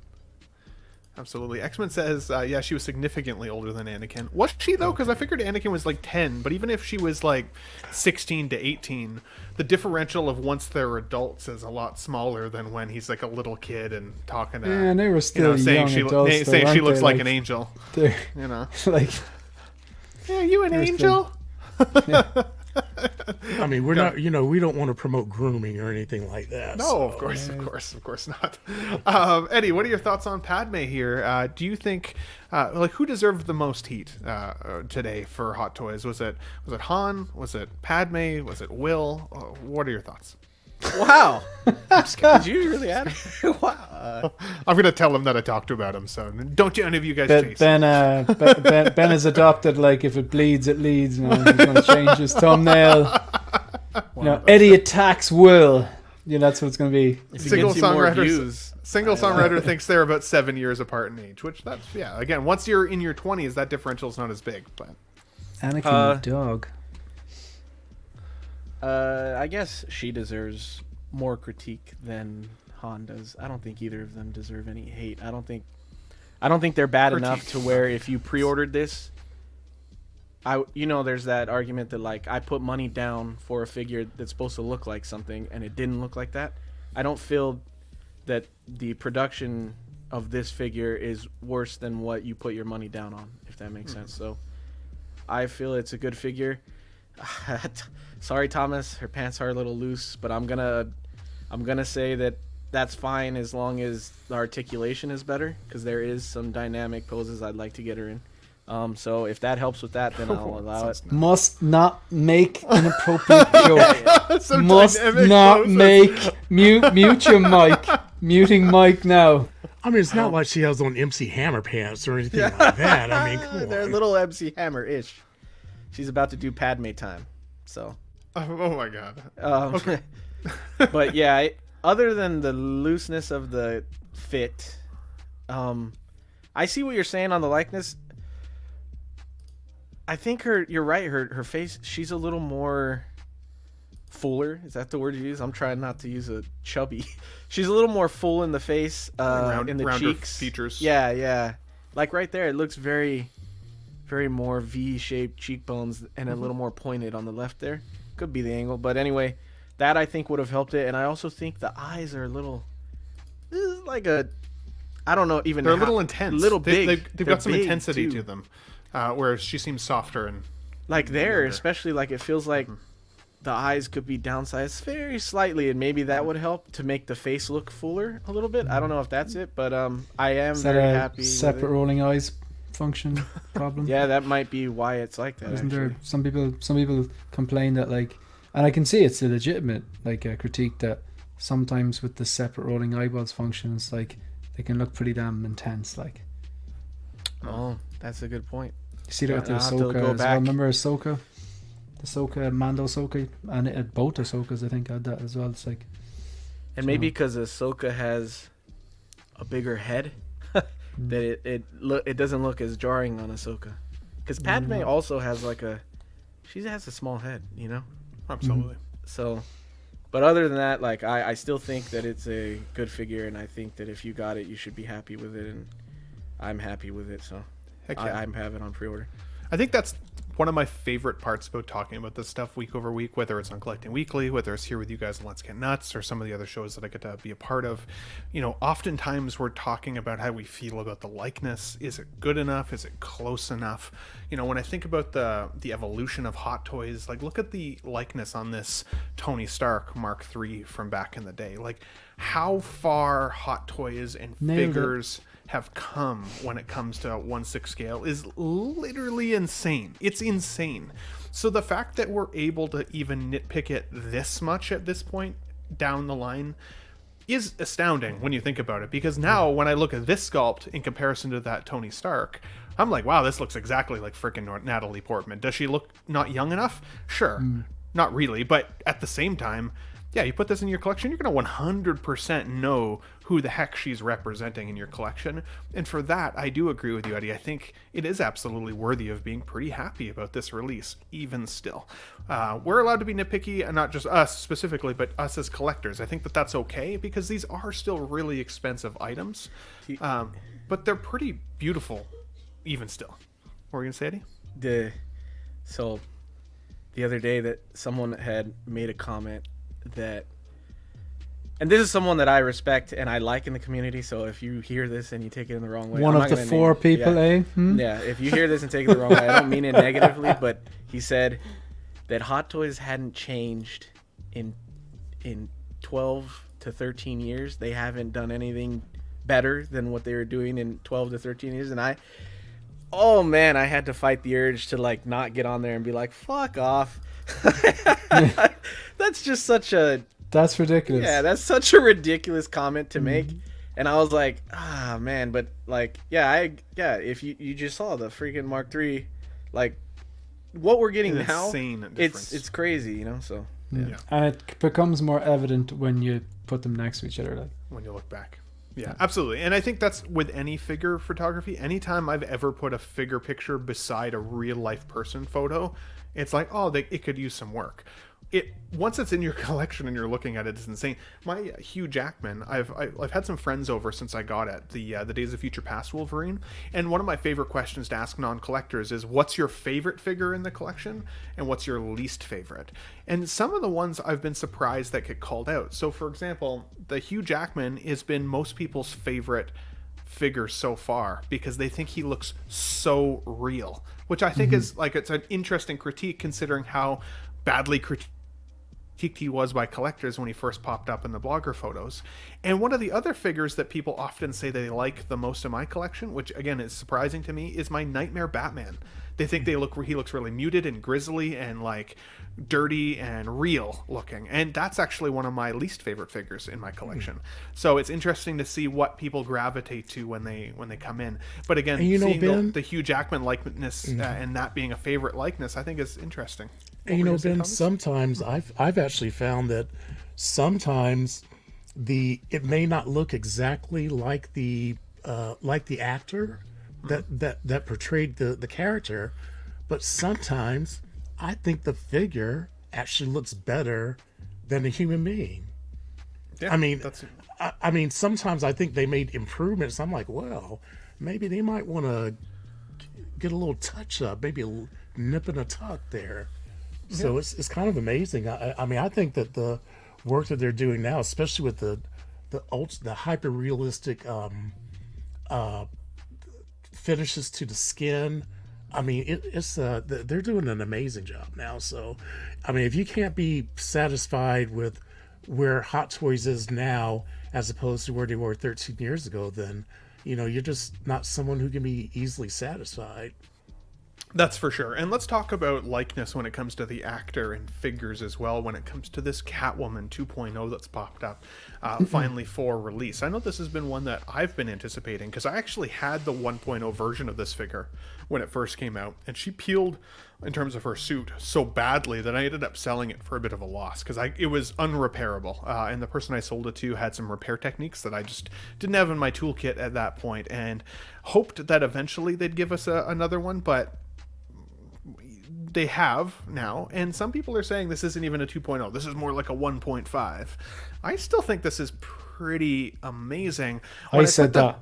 Absolutely. X-Men says, yeah, she was significantly older than Anakin. Was she, though? Because I figured Anakin was like 10, but even if she was like 16 to 18, the differential of once they're adults is a lot smaller than when he's like a little kid and talking to, Yeah, and they were still saying young adults, though, saying she aren't looks they? like an angel. They're You know, like, yeah, you an There's angel? I mean, we're not, we don't want to promote grooming or anything like that. No, so- of course not. Eddie, what are your thoughts on Padme here? Do you think, who deserved the most heat today for Hot Toys? Was it Han? Was it Padme? Was it Will? What are your thoughts? Wow. Did you really add it? Wow. I'm gonna tell him that I talked about him. So don't any of you guys Ben, chase. Ben has adopted, like, if it bleeds, it leads, man. He's going to change his thumbnail. Eddie attacks Will. Yeah, that's what it's going to be. If he Single gets you more songwriter, views. songwriter thinks they're about 7 years apart in age, which that's again, once you're in your 20s, that differential is not as big. But Anakin the dog. I guess she deserves more critique than Han does. I don't think either of them deserve any hate. I don't think they're bad enough to where if you pre-ordered this, there's that argument that, like, I put money down for a figure that's supposed to look like something and it didn't look like that. I don't feel that the production of this figure is worse than what you put your money down on, if that makes sense. So I feel it's a good figure. Sorry, Thomas, her pants are a little loose, but I'm gonna say that that's fine as long as the articulation is better, because there is some dynamic poses I'd like to get her in. So if that helps with that, then I'll allow it. Must not make inappropriate joke. Some Must dynamic not poses. make mute your mic. Muting mic now. I mean, it's not like she has on MC Hammer pants or anything like that. I mean, come They're on. little MC Hammer-ish. She's about to do Padme time, so. Oh my god. But yeah, other than the looseness of the fit, I see what you're saying on the likeness. I think you're right. Her face, she's a little more fuller. Is that the word you use? I'm trying not to use a chubby. She's a little more full in the face, in the rounder cheeks. features. Yeah. Like right there, it looks very, very more V-shaped cheekbones and a little more pointed on the left there. Could be the angle, but anyway, that I think would have helped it. And I also think the eyes are a little, like a, I don't know even. They're a little intense. Little big. They've They're got some big, intensity too. to them, whereas she seems softer and Like there, especially, like it feels like the eyes could be downsized very slightly, and maybe that would help to make the face look fuller a little bit. I don't know if that's it, but I am Is that very a happy. with separate it. rolling eyes function problem? Yeah, that might be why it's like that. Isn't there actually. some people complain that, like, and I can see it's a legitimate, like, a critique that sometimes with the separate rolling eyeballs function, it's like they can look pretty damn intense. Like, Oh, that's a good point. you see that with the I'll have to Ahsoka go as well. back. Remember Ahsoka? The Ahsoka, Mando Ahsoka, and both Ahsokas, I think, had that as well. It's like, And maybe because Ahsoka has a bigger head, that it doesn't look as jarring on Ahsoka. Because Padme also has she has a small head, you know. absolutely. So, But other than that, like I still think that it's a good figure, and I think that if you got it, you should be happy with it, and I'm happy with it, so Heck yeah. I'm having it on pre-order. I think that's one of my favorite parts about talking about this stuff week over week, whether it's on Collecting Weekly, whether it's here with you guys on Let's Get Nuts, or some of the other shows that I get to be a part of. You know, oftentimes we're talking about how we feel about the likeness. Is it good enough? Is it close enough? You know, when I think about the evolution of Hot Toys, like look at the likeness on this Tony Stark Mark III from back in the day. Like how far Hot Toys and figures have come when it comes to 1/6 scale is literally insane. It's insane. So the fact that we're able to even nitpick it this much at this point down the line is astounding when you think about it, because now when I look at this sculpt in comparison to that Tony Stark, I'm like, wow, this looks exactly like freaking Natalie Portman. Does she look not young enough? Sure. Not really, but at the same time, yeah, you put this in your collection, you're going to 100% know who the heck she's representing in your collection. And for that, I do agree with you, Eddie. I think it is absolutely worthy of being pretty happy about this release, even still. We're allowed to be nitpicky, and not just us specifically, but us as collectors. I think that that's okay, because these are still really expensive items. But they're pretty beautiful, even still. What were you going to say, Eddie? So, the other day that someone had made a comment that, and this is someone that I respect and I like in the community, so if you hear this and you take it in the wrong way, One I'm of not the gonna four name- people, yeah. eh? Yeah, if you hear this and take it the wrong way, I don't mean it negatively, but he said that Hot Toys hadn't changed in 12 to 13 years. They haven't done anything better than what they were doing in 12 to 13 years, and I had to fight the urge to like not get on there and be like, fuck off. That's just such a That's ridiculous. yeah, that's such a ridiculous comment to make. And I was like, man, but like, if you just saw the freaking Mark III, like what we're getting An now, insane difference. it's crazy, you know. So Yeah. And it becomes more evident when you put them next to each other. Like, When you look back. Yeah, absolutely. And I think that's with any figure photography. Anytime I've ever put a figure picture beside a real life person photo, it's like, it could use some work. Once it's in your collection and you're looking at it, it's insane. My Hugh Jackman, I've had some friends over since I got it, the Days of Future Past Wolverine, and one of my favorite questions to ask non-collectors is, what's your favorite figure in the collection and what's your least favorite? And some of the ones I've been surprised that get called out. So for example, the Hugh Jackman has been most people's favorite figure so far because they think he looks so real, which I think is like, it's an interesting critique considering how badly critiqued he was by collectors when he first popped up in the blogger photos. And one of the other figures that people often say they like the most in my collection, which again is surprising to me, is my Nightmare Batman. They think he looks really muted and grisly and like dirty and real looking, and that's actually one of my least favorite figures in my collection. So it's interesting to see what people gravitate to when they come in. But again, And seeing Ben, the Hugh Jackman likeness and that being a favorite likeness, I think is interesting. And What were you gonna say, Ben, Thomas? sometimes I've actually found that sometimes it may not look exactly like the actor that portrayed the character, but sometimes I think the figure actually looks better than a human being. Yeah, I mean, sometimes I think they made improvements. I'm like, well, maybe they might want to get a little touch up, maybe a nip and a tuck there. So it's kind of amazing. I mean, I think that the work that they're doing now, especially with the hyper realistic finishes to the skin, I mean, they're doing an amazing job now. So, I mean, if you can't be satisfied with where Hot Toys is now as opposed to where they were 13 years ago, then you're just not someone who can be easily satisfied. That's for sure. And let's talk about likeness when it comes to the actor and figures as well, when it comes to this Catwoman 2.0 that's popped up finally for release. I know this has been one that I've been anticipating because I actually had the 1.0 version of this figure when it first came out, and she peeled in terms of her suit so badly that I ended up selling it for a bit of a loss because it was unrepairable. And the person I sold it to had some repair techniques that I just didn't have in my toolkit at that point, and hoped that eventually they'd give us another one, but they have now, and some people are saying this isn't even a 2.0. This is more like a 1.5. I still think this is pretty amazing. I said that.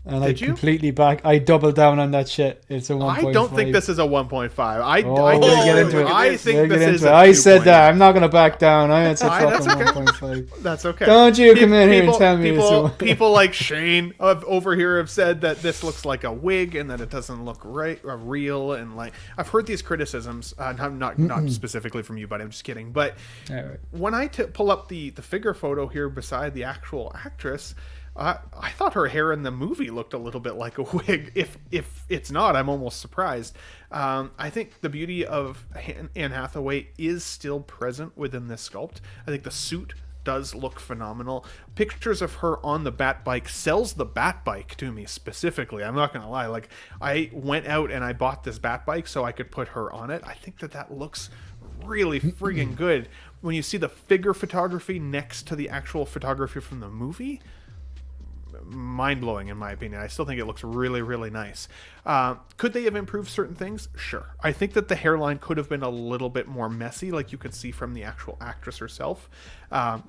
And I completely I doubled down on that shit. It's a 1.5. I don't think this is a 1.5. I get into it. I think this is. I said that. I'm not going to back down. I said that's fucking okay. 1.5. That's okay. Don't you come in here and tell me people like Shane over here have said that this looks like a wig and that it doesn't look right or real. And like I've heard these criticisms. Not specifically from you, but I'm just kidding. But when I pull up the figure photo here beside the actual actress. I thought her hair in the movie looked a little bit like a wig. If it's not, I'm almost surprised. I think the beauty of Anne Hathaway is still present within this sculpt. I think the suit does look phenomenal. Pictures of her on the bat bike sells the bat bike to me specifically. I'm not gonna lie. Like I went out and I bought this bat bike so I could put her on it. I think that looks really friggin' good. When you see the figure photography next to the actual photography from the movie, mind-blowing in my opinion. I still think it looks really, really nice. Could they have improved certain things? Sure. I think that the hairline could have been a little bit more messy, like you could see from the actual actress herself.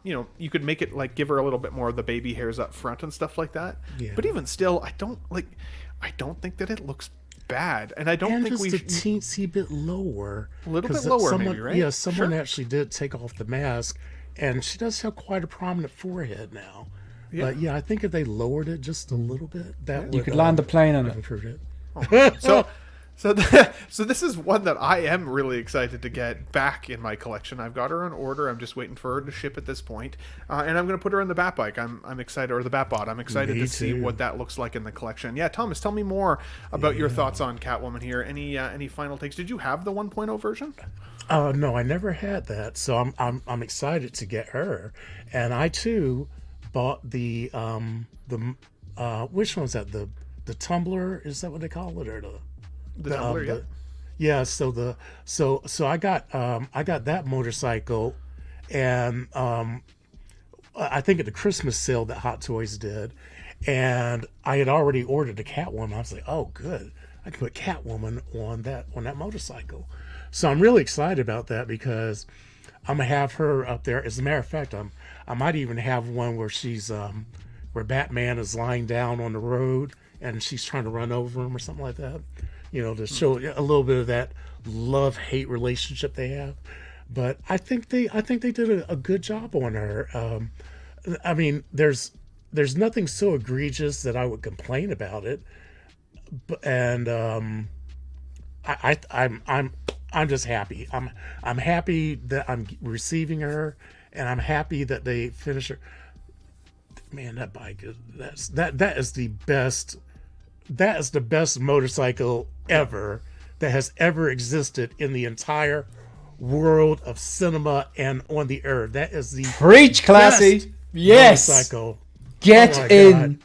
You could make it like give her a little bit more of the baby hairs up front and stuff like that. Yeah. But even still, I don't think that it looks bad, and I don't think we just a teensy bit lower. A little bit lower, maybe, right? Yeah, someone actually did take off the mask, and she does have quite a prominent forehead now. Yeah. But yeah, I think if they lowered it just a little bit, that you could land the plane on it. Improve it. Oh. So this is one that I am really excited to get back in my collection. I've got her on order. I'm just waiting for her to ship at this point, and I'm going to put her in the Batbike. I'm excited, or the Batbot. I'm excited to see what that looks like in the collection. Yeah, Thomas, tell me more about your thoughts on Catwoman here. Any final takes? Did you have the 1.0 version? No, I never had that. So I'm excited to get her, and I too bought the which one's that, the tumbler, is that what they call it, or the tumbler? Yeah. So I got that motorcycle, and I think at the Christmas sale that Hot Toys did, and I had already ordered a Catwoman. I was like, oh good, I can put Catwoman on that motorcycle. So I'm really excited about that because I'm gonna have her up there. As a matter of fact, I might even have one where she's where Batman is lying down on the road and she's trying to run over him or something like that. To show a little bit of that love-hate relationship they have. But I think they did a good job on her. I mean, there's nothing so egregious that I would complain about it. And I'm just happy. I'm happy that I'm receiving her, and I'm happy that they finish her. Man, that bike that is the best. That is the best motorcycle ever that has ever existed in the entire world of cinema and on the earth. That is the preach, classy. Yes. Motorcycle. Get in.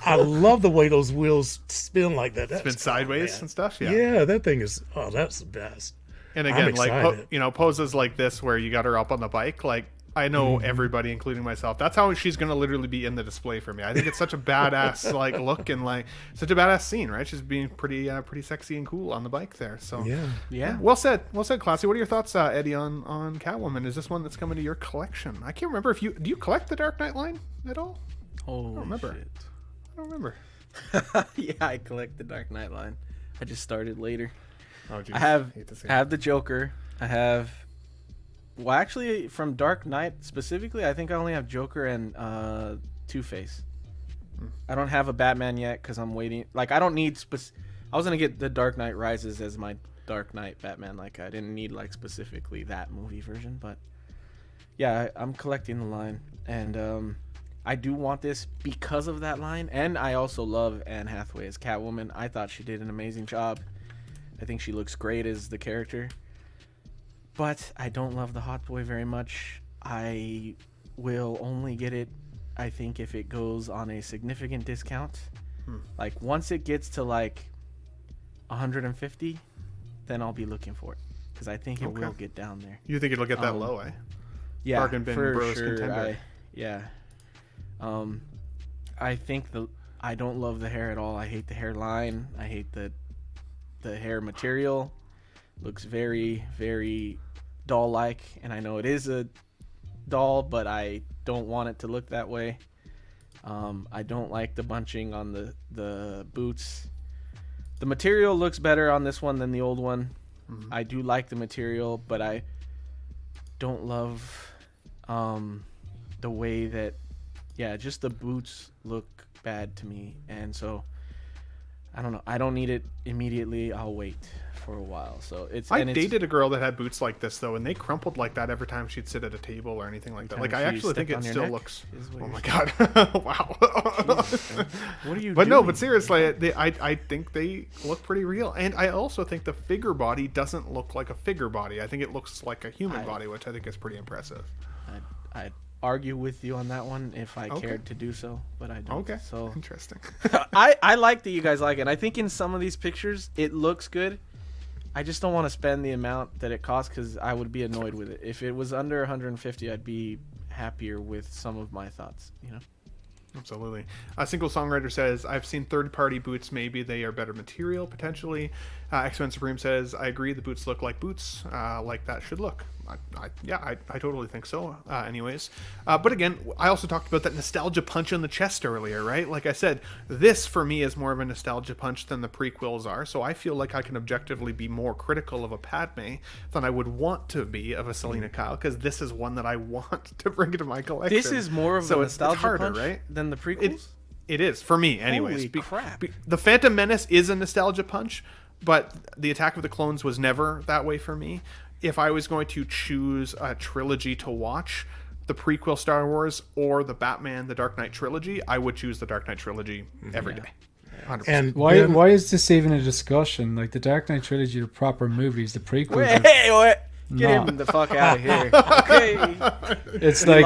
I love the way those wheels spin like that. Spin sideways and stuff. Yeah, that thing is. Oh, that's the best. And again, like poses like this where you got her up on the bike, like. I know everybody, including myself. That's how she's going to literally be in the display for me. I think it's such a badass like look and like such a badass scene, right? She's being pretty sexy and cool on the bike there. So yeah. Well said, Classy. What are your thoughts, Eddie, on Catwoman? Is this one that's coming to your collection? I can't remember do you collect the Dark Knight line at all? Holy I don't remember. Shit. I don't remember. Yeah, I collect the Dark Knight line. I just started later. Oh, geez. I have the Joker. I have. Well, actually, from Dark Knight specifically, I think I only have Joker and Two-Face. I don't have a Batman yet because I'm waiting. Like, I don't need. I was gonna get the Dark Knight Rises as my Dark Knight Batman. Like, I didn't need like specifically that movie version, but yeah, I'm collecting the line, and I do want this because of that line, and I also love Anne Hathaway as Catwoman. I thought she did an amazing job. I think she looks great as the character. But I don't love the Hot Toy very much. I will only get it, I think, if it goes on a significant discount. Like, once it gets to, like, 150, then I'll be looking for it. Because I think it will get down there. You think it'll get that low, eh? Yeah, Bargain bin for bros sure. contender. I think I don't love the hair at all. I hate the hairline. I hate the hair material. Looks very, very doll-like, and I know it is a doll, but I don't want it to look that way. I don't like the bunching on the boots. The material looks better on this one than the old one. I do like the material, but I don't love the way that, just the boots look bad to me. And so, I don't know. I don't need it immediately. I'll wait for a while. So I dated a girl that had boots like this though, and they crumpled like that every time she'd sit at a table or anything like that. Like, I actually think it still looks. Oh my god! Wow. What are you? But doing? no, but seriously, I think they look pretty real, and I also think the figure body doesn't look like a figure body. I think it looks like a human body, which I think is pretty impressive. I'd argue with you on that one if I cared to do so, but I don't. Okay. So interesting. I like that you guys like it. I think in some of these pictures it looks good. I just don't want to spend the amount that it costs because I would be annoyed with it. If it was under 150, I'd be happier with some of my thoughts. Absolutely. A single songwriter says, I've seen third-party boots. Maybe they are better material, potentially. X-Men Supreme says, I agree. The boots look like boots, like that should look. I totally think so, anyways. But again, I also talked about that nostalgia punch in the chest earlier, right? Like I said, this for me is more of a nostalgia punch than the prequels are, so I feel like I can objectively be more critical of a Padme than I would want to be of a Selena Kyle, because this is one that I want to bring into my collection. This is more of a nostalgia punch right? than the prequels? It is, for me, anyways. Holy crap. The Phantom Menace is a nostalgia punch, but the Attack of the Clones was never that way for me. If I was going to choose a trilogy to watch, the prequel Star Wars or the Batman The Dark Knight trilogy, I would choose the Dark Knight trilogy every day. 100%. And why is this even a discussion? Like, the Dark Knight trilogy are proper movies. The prequels Wait. Get him the fuck out of here. Okay. It's like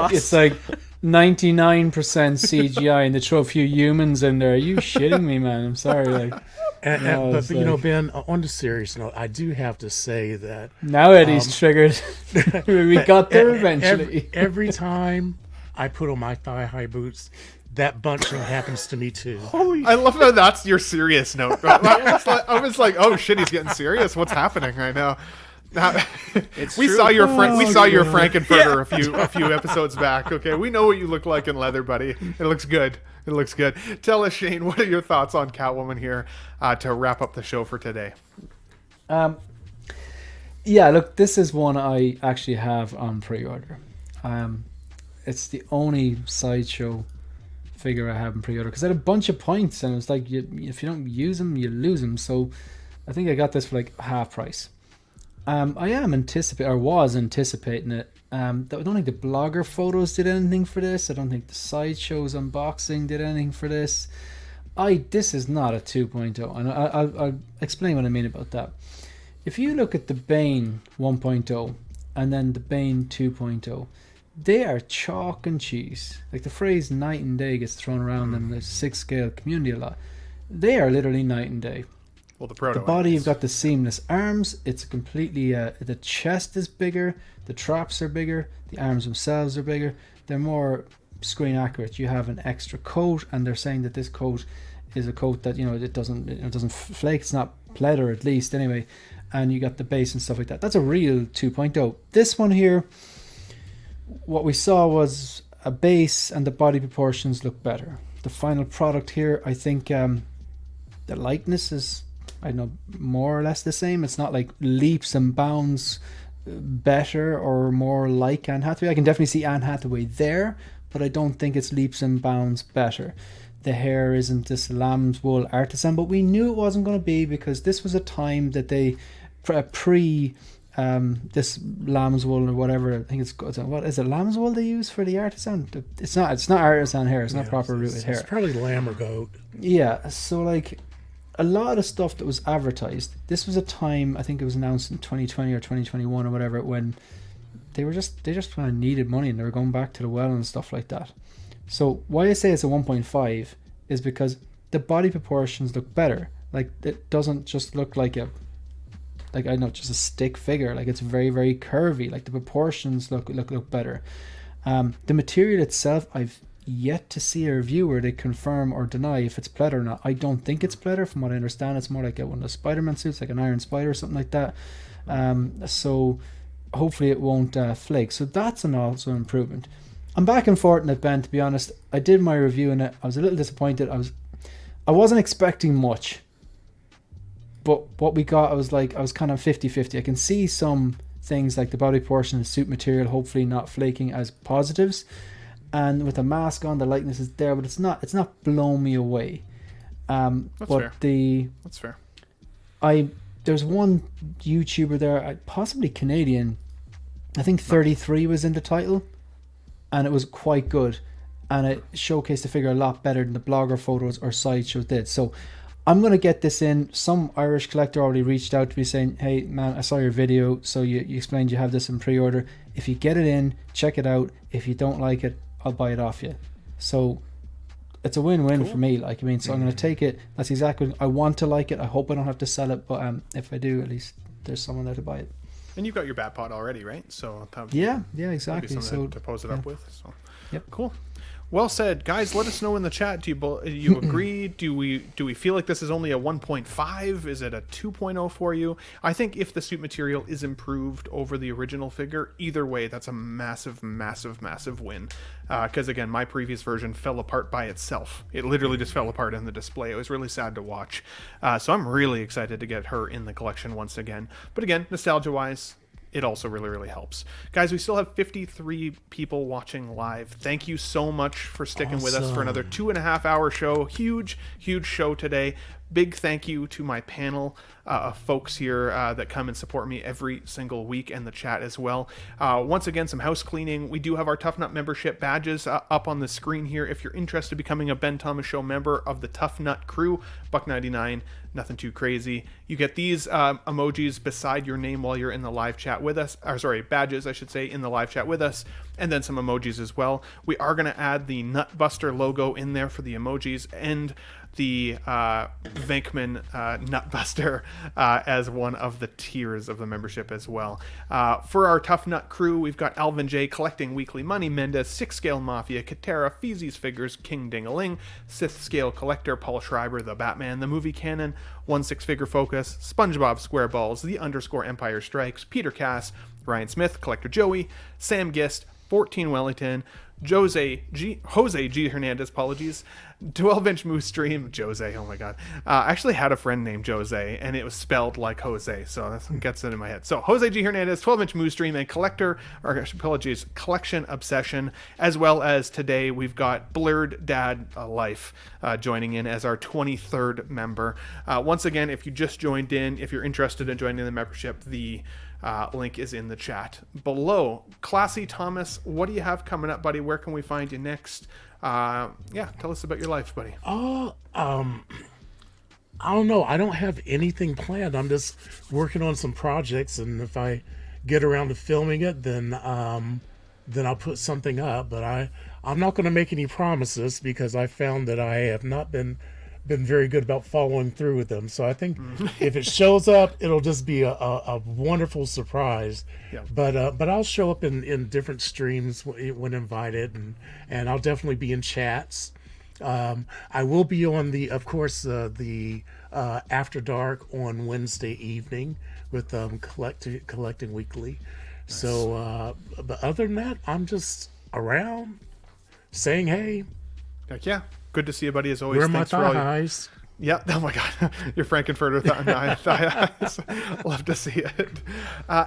99% CGI and they throw a few humans in there. Are you shitting me, man? I'm sorry. But you know, Ben, on the serious note, I do have to say that now Eddie's triggered. We got there eventually. Every time I put on my thigh-high boots, that bunching happens to me too. I love how that's your serious note. I was like, oh shit, he's getting serious. What's happening right now? We saw your Frankenfurter a few episodes back. Okay, we know what you look like in leather, buddy. It looks good. Tell us, Shane, what are your thoughts on Catwoman here to wrap up the show for today? Look, this is one I actually have on pre-order. It's the only Sideshow figure I have in pre-order because I had a bunch of points and it was like, if you don't use them, you lose them. So I think I got this for like half price. I was anticipating it. I don't think the blogger photos did anything for this. I don't think the Sideshow's unboxing did anything for this. This is not a 2.0, and I'll explain what I mean about that. If you look at the Bane 1.0 and then the Bane 2.0, they are chalk and cheese. Like the phrase night and day gets thrown around in the 6-scale community a lot. They are literally night and day. Well, the body, you've got the seamless arms. It's completely the chest is bigger, the traps are bigger, the arms themselves are bigger. They're more screen accurate. You have an extra coat, and they're saying that this coat is a coat that it doesn't flake. It's not pleather, at least anyway. And you got the base and stuff like that. That's a real 2.0. This one here, what we saw was a base, and the body proportions look better. The final product here, I think, the likeness is, I know, more or less the same. It's not like leaps and bounds better or more like Anne Hathaway. I can definitely see Anne Hathaway there, but I don't think it's leaps and bounds better. The hair isn't this lamb's wool artisan, but we knew it wasn't going to be because this was a time that they this lamb's wool or whatever. I think what is it, lamb's wool they use for the artisan? It's not artisan hair. It's not proper rooted hair. It's probably lamb or goat. Yeah, so like a lot of stuff that was advertised. This was a time, I think it was announced in 2020 or 2021 or whatever, when they just kind of needed money and they were going back to the well and stuff like that. So why I say it's a 1.5 is because the body proportions look better. Like it doesn't just look like just a stick figure. Like it's very, very curvy. Like the proportions look better. The material itself, I've yet to see a review where they confirm or deny if it's pleather or not. I don't think it's pleather. From what I understand, it's more like one of the Spider-Man suits, like an Iron Spider or something like that. So hopefully it won't flake. So that's an also improvement. I'm back and forth in it, Ben, to be honest. I did my review in it. I was a little disappointed. I wasn't expecting much. But what we got, I was kind of 50-50. I can see some things like the body portion, the suit material, hopefully not flaking, as positives. And with the mask on, the likeness is there, but it's not blowing me away. That's fair. That's fair. There's one YouTuber there, possibly Canadian. I think 33 was in the title, and it was quite good, and it showcased the figure a lot better than the blogger photos or sideshows did. So I'm gonna get this in. Some Irish collector already reached out to me saying, "Hey man, I saw your video, so you explained you have this in pre-order. If you get it in, check it out. If you don't like it, I'll buy it off you." So it's a win-win for me. Like, I mean, so I'm going to take it. That's exactly. I want to like it. I hope I don't have to sell it, but if I do, at least there's someone there to buy it. And you've got your bat pod already, right? So yeah, exactly. So to pose it up with. So yep, cool. Well said, guys. Let us know in the chat. Do you agree? Do we feel like this is only a 1.5? Is it a 2.0 for you? I think if the suit material is improved over the original figure, either way, that's a massive, massive, massive win. Because again, my previous version fell apart by itself. It literally just fell apart in the display. It was really sad to watch. So I'm really excited to get her in the collection once again. But again, nostalgia-wise, it also really, really helps. Guys, we still have 53 people watching live. Thank you so much for sticking with us for another 2.5 hour show. Huge, huge show today. Big thank you to my panel of folks here that come and support me every single week, and the chat as well. Once again, some house cleaning. We do have our Tough Nut membership badges up on the screen here. If you're interested in becoming a Ben Thomas Show member of the Tough Nut crew, $1.99, nothing too crazy. You get these emojis beside your name while you're in the live chat with us. Or sorry, badges, I should say, in the live chat with us, and then some emojis as well. We are going to add the Nutbuster logo in there for the emojis, and the Venkman Nutbuster as one of the tiers of the membership as well. For our Tough Nut crew, we've got Alvin J collecting weekly money, Mendez, 6 Scale Mafia, Katera, Feezys Figures, King Dingaling, Sith Scale Collector, Paul Schreiber, the Batman, the Movie Canon, OneSixthFigureFocus, SpongeBob SquareBalls, the _Empire Strikes, Peter Cass, Ryan Smith, Collector Joey, Sam Gist, 14 Wellington, Jose G. Hernandez, apologies. 12-inch Moose Stream, Jose, oh my god. I actually had a friend named Jose, and it was spelled like Jose, so that gets it in my head. So, Jose G. Hernandez, 12-inch Moose Stream, and Collection Obsession, as well as today we've got Blurred Dad Life joining in as our 23rd member. Once again, if you just joined in, if you're interested in joining the membership, the link is in the chat below. Classy Thomas, what do you have coming up, buddy? Where can we find you next? Tell us about your life, buddy. I don't know. I don't have anything planned. I'm just working on some projects, and if I get around to filming it, then I'll put something up. But I'm not going to make any promises, because I found that I have not been very good about following through with them. So I think if it shows up, it'll just be a wonderful surprise. Yeah. But I'll show up in different streams when invited, and I'll definitely be in chats. I will be on the After Dark on Wednesday evening with Collecting Weekly. Nice. So but other than that, I'm just around saying hey. Heck yeah. Good to see you, buddy, as always. Where are my thigh eyes? Yeah, oh my god, your Frankenfurter thigh eyes. Love to see it.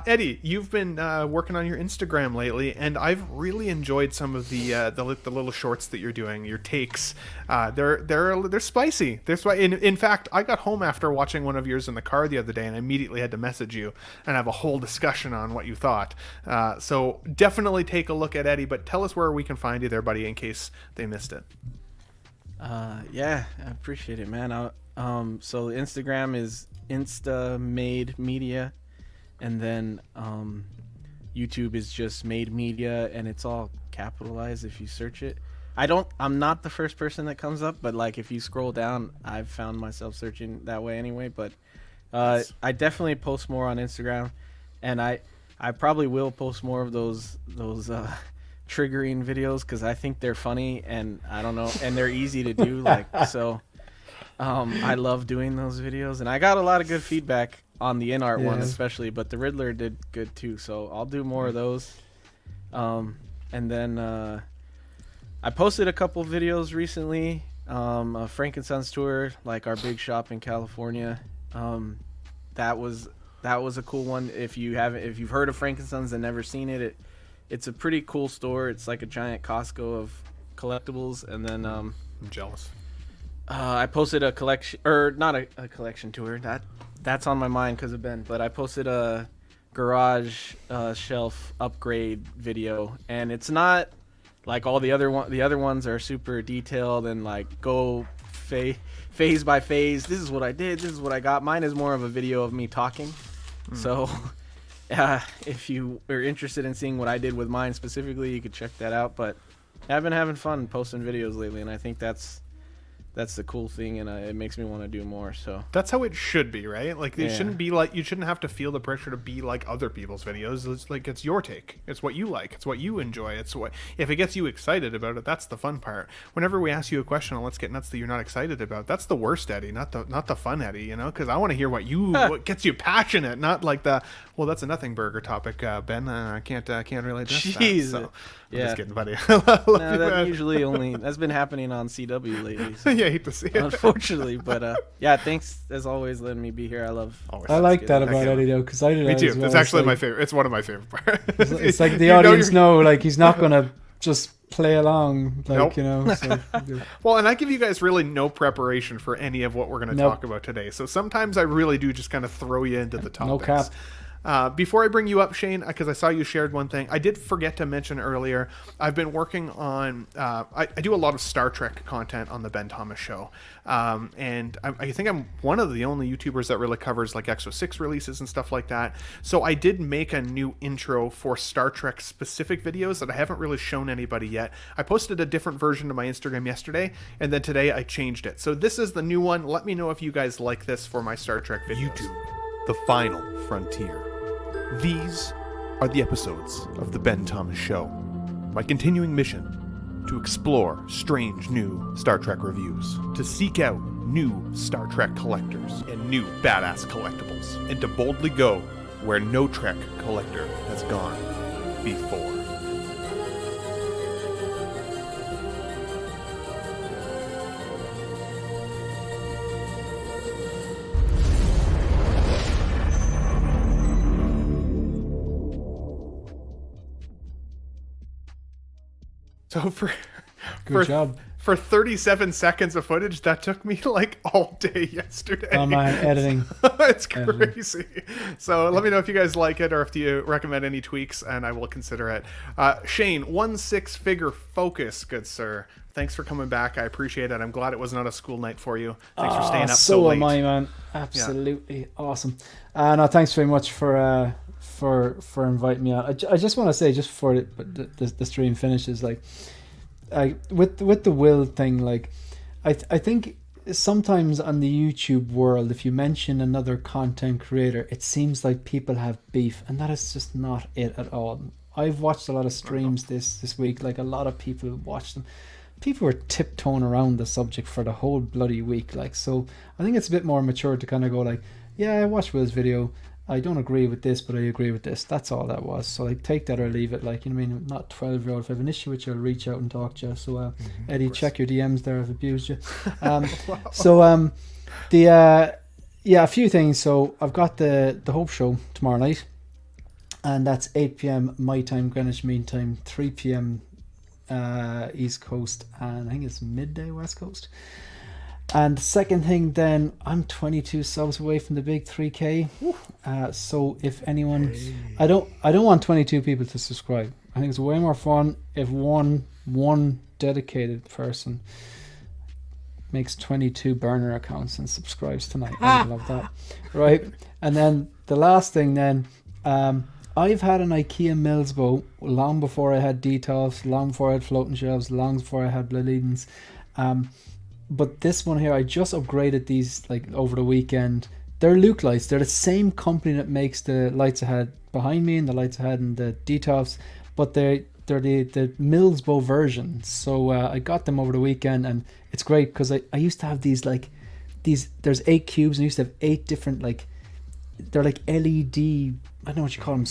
Eddie, you've been working on your Instagram lately, and I've really enjoyed some of the little shorts that you're doing. Your takes, they're spicy. They're spicy. In fact, I got home after watching one of yours in the car the other day, and I immediately had to message you and have a whole discussion on what you thought. So definitely take a look at Eddie, but tell us where we can find you there, buddy, in case they missed it. I appreciate it, man. So Instagram is Insta Made Media, and then YouTube is just Made Media, and it's all capitalized if you search it. I'm not the first person that comes up, but like if you scroll down, I've found myself searching that way anyway. But I definitely post more on Instagram, and I probably will post more of those triggering videos, because I think they're funny, and I don't know, and they're easy to do, like, so I love doing those videos, and I got a lot of good feedback on the InArt one Yeah. especially, but the Riddler did good too. So I'll do more of those. And then I posted a couple videos recently. A Frankenstein's tour, like our big shop in California. That was a cool one. If you've heard of Frankenstein's and never seen it, it's a pretty cool store. It's like a giant Costco of collectibles. And then I'm jealous. I posted a collection, or not a collection tour. That's on my mind because of Ben. But I posted a garage shelf upgrade video, and it's not like all the other one. The other ones are super detailed and like go phase by phase. This is what I did. This is what I got. Mine is more of a video of me talking. So if you are interested in seeing what I did with mine specifically, you could check that out. But I've been having fun posting videos lately, and I think that's the cool thing, and it makes me want to do more. So That's how it should be, right? Like it Yeah. shouldn't be like, you shouldn't have to feel the pressure to be like other people's videos. It's like, it's your take. It's what you like. It's what you enjoy. It's what, if it gets you excited about it, that's the fun part. Whenever we ask you a question on Let's Get Nuts that you're not excited about, that's the worst Eddie, not the fun Eddie, you know? Because I want to hear what gets you passionate, not like well, that's a nothing burger topic, Ben. I can't really address Jeez. that. So I'm Yeah. just kidding, buddy. no, that's been happening on CW lately. So. Yeah, I hate to see it. Unfortunately, but yeah, thanks as always letting me be here. I like that about Heck yeah. Eddie though, because I did Me that too. as well. It's actually like, my favorite. It's one of my favorite parts. It's like the You know audience you're- know, like he's not gonna just play along, like Nope. you know. So, Well, and I give you guys really no preparation for any of what we're going to Nope. talk about today. So sometimes I really do just kind of throw you into the topics. No cap. Before I bring you up, Shane, because I saw you shared one thing, I did forget to mention earlier, I've been working on, I do a lot of Star Trek content on the Ben Thomas Show. And I think I'm one of the only YouTubers that really covers like Exo 6 releases and stuff like that. So I did make a new intro for Star Trek specific videos that I haven't really shown anybody yet. I posted a different version to my Instagram yesterday, and then today I changed it. So this is the new one. Let me know if you guys like this for my Star Trek videos. YouTube, the final frontier. These are the episodes of The Ben Thomas Show, my continuing mission to explore strange new Star Trek reviews, to seek out new Star Trek collectors and new badass collectibles, and to boldly go where no Trek collector has gone before. So Good job. For 37 seconds of footage, that took me like all day yesterday. oh man, editing. It's crazy. So let me know if you guys like it or if you recommend any tweaks, and I will consider it. Shane, 1/6FigureFocus, good sir. Thanks for coming back. I appreciate it. I'm glad it was not a school night for you. Thanks for staying up so late. am I, man. Absolutely awesome. No, thanks very much for inviting me out. I just want to say, just before the stream finishes, like, with the will thing, like, I think sometimes on the YouTube world, if you mention another content creator, it seems like people have beef, and that is just not it at all. I've watched a lot of streams this week. Like, a lot of people watch them. People were tiptoeing around the subject for the whole bloody week. Like, so I think it's a bit more mature to kind of go like, yeah, I watched Will's video. I don't agree with this, but I agree with this. That's all that was. So, like, take that or leave it. Like, you know what I mean? I'm not 12-year-old. If I have an issue with you, I'll reach out and talk to you. So, Eddie, check your DMs there. I've abused you. A few things. So, I've got the Hope Show tomorrow night, and that's 8 p.m. my time, Greenwich Mean Time, 3 p.m. East Coast, and I think it's midday West Coast. And the second thing, then, I'm 22 subs away from the big 3K. So if anyone, I don't want 22 people to subscribe. I think it's way more fun if one dedicated person makes 22 burner accounts and subscribes tonight. I love that, right? And then the last thing, then, I've had an IKEA Mills boat long before I had Detolfs, long before I had floating shelves, long before I had Bleedens. But this one here, I just upgraded these like over the weekend. They're Luke lights. They're the same company that makes the lights ahead behind me and the lights ahead and the Detolfs, but they're the Mills bow version. So I got them over the weekend, and it's great because I used to have these there's 8 cubes, and I used to have 8 different they're like LED. I don't know what you call them.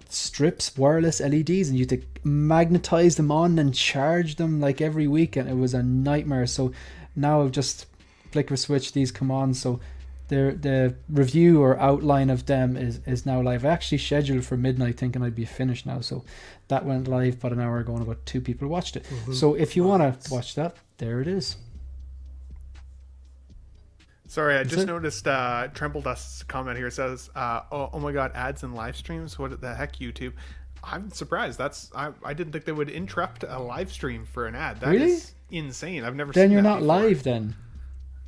Strips, wireless LEDs, and you had to magnetize them on and charge them like every week, and it was a nightmare. So now I've just flick a switch, these come on. So the review or outline of them is now live. I actually scheduled for midnight thinking I'd be finished now, so that went live about an hour ago and about 2 people watched it. So if you want to watch that, there it is. Sorry, I just noticed Tremble Dust's comment here says, oh my god, ads and live streams? What the heck, YouTube? I'm surprised. I didn't think they would interrupt a live stream for an ad. That Really? is insane. I've never Then seen you're that not before. live then.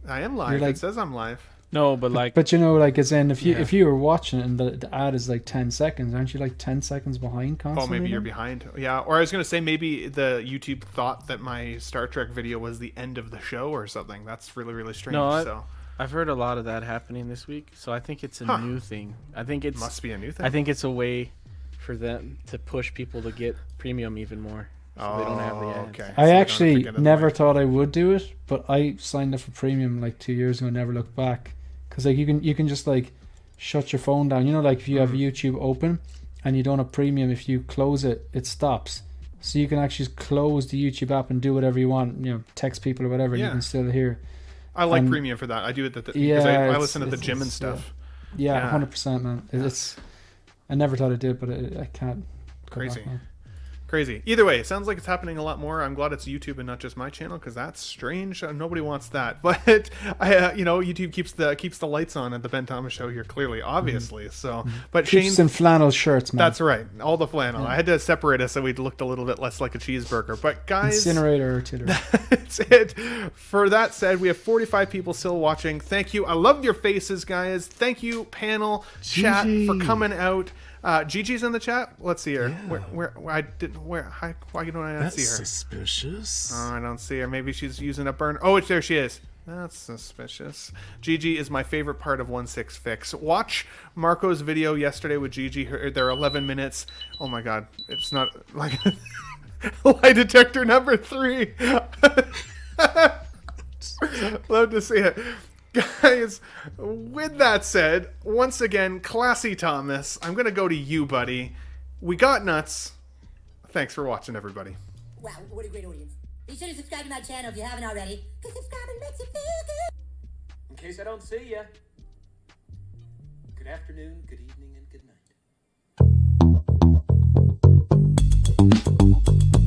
I am live. Like- It says I'm live. No, but like, But you know, like as in if you were watching it and the ad is like 10 seconds, aren't you like 10 seconds behind Oh, constantly? maybe you're then? behind. Yeah, or I was going to say maybe the YouTube thought that my Star Trek video was the end of the show or something. That's really, really strange. No, I've heard a lot of that happening this week, so I think it's a new thing. I think it's Must be a new thing. I think it's a way for them to push people to get premium even more, so they don't have the ads. Okay. So I they don't have to actually get in the never way. thought I would do it, but I signed up for premium like 2 years ago and never looked back. Because like you can just like shut your phone down. You know, like if you have YouTube open and you don't have premium, if you close it, it stops. So you can actually just close the YouTube app and do whatever you want. You know, text people or whatever, and you Yeah. can still hear. I like and- premium for that. I do it because Yeah, I it's- listen to the it's- gym and it's, stuff. Yeah, Yeah. 100%, man. It's. I never thought I'd do it, but I can't. go Crazy. back now. Crazy. Either way, it sounds like it's happening a lot more. I'm glad it's YouTube and not just my channel because that's strange. Nobody wants that. But YouTube keeps the lights on at the Ben Thomas Show here. Clearly, obviously. So, but Keeps Shane, us in flannel shirts, man. that's right. All the flannel. I had to separate us so we looked a little bit less like a cheeseburger. But guys, Incinerator or titter. that's it. For that said, we have 45 people still watching. Thank you. I love your faces, guys. Thank you, panel, chat, for coming out. Gigi's in the chat. Let's see her. Where I didn't. Where? Why don't I not That's see her? suspicious. Oh, I don't see her. Maybe she's using a burn. Oh, there she is. That's suspicious. Gigi is my favorite part of 1/6 Watch Marco's video yesterday with Gigi. They're 11 minutes. Oh my god, it's not like lie detector number 3. Love to see it. Guys, with that said, once again, Classy Thomas, I'm going to go to you, buddy. We got nuts. Thanks for watching, everybody. Wow, what a great audience. Be sure to subscribe to my channel if you haven't already, because subscribing makes you feel good. In case I don't see ya. Good afternoon, good evening, and good night.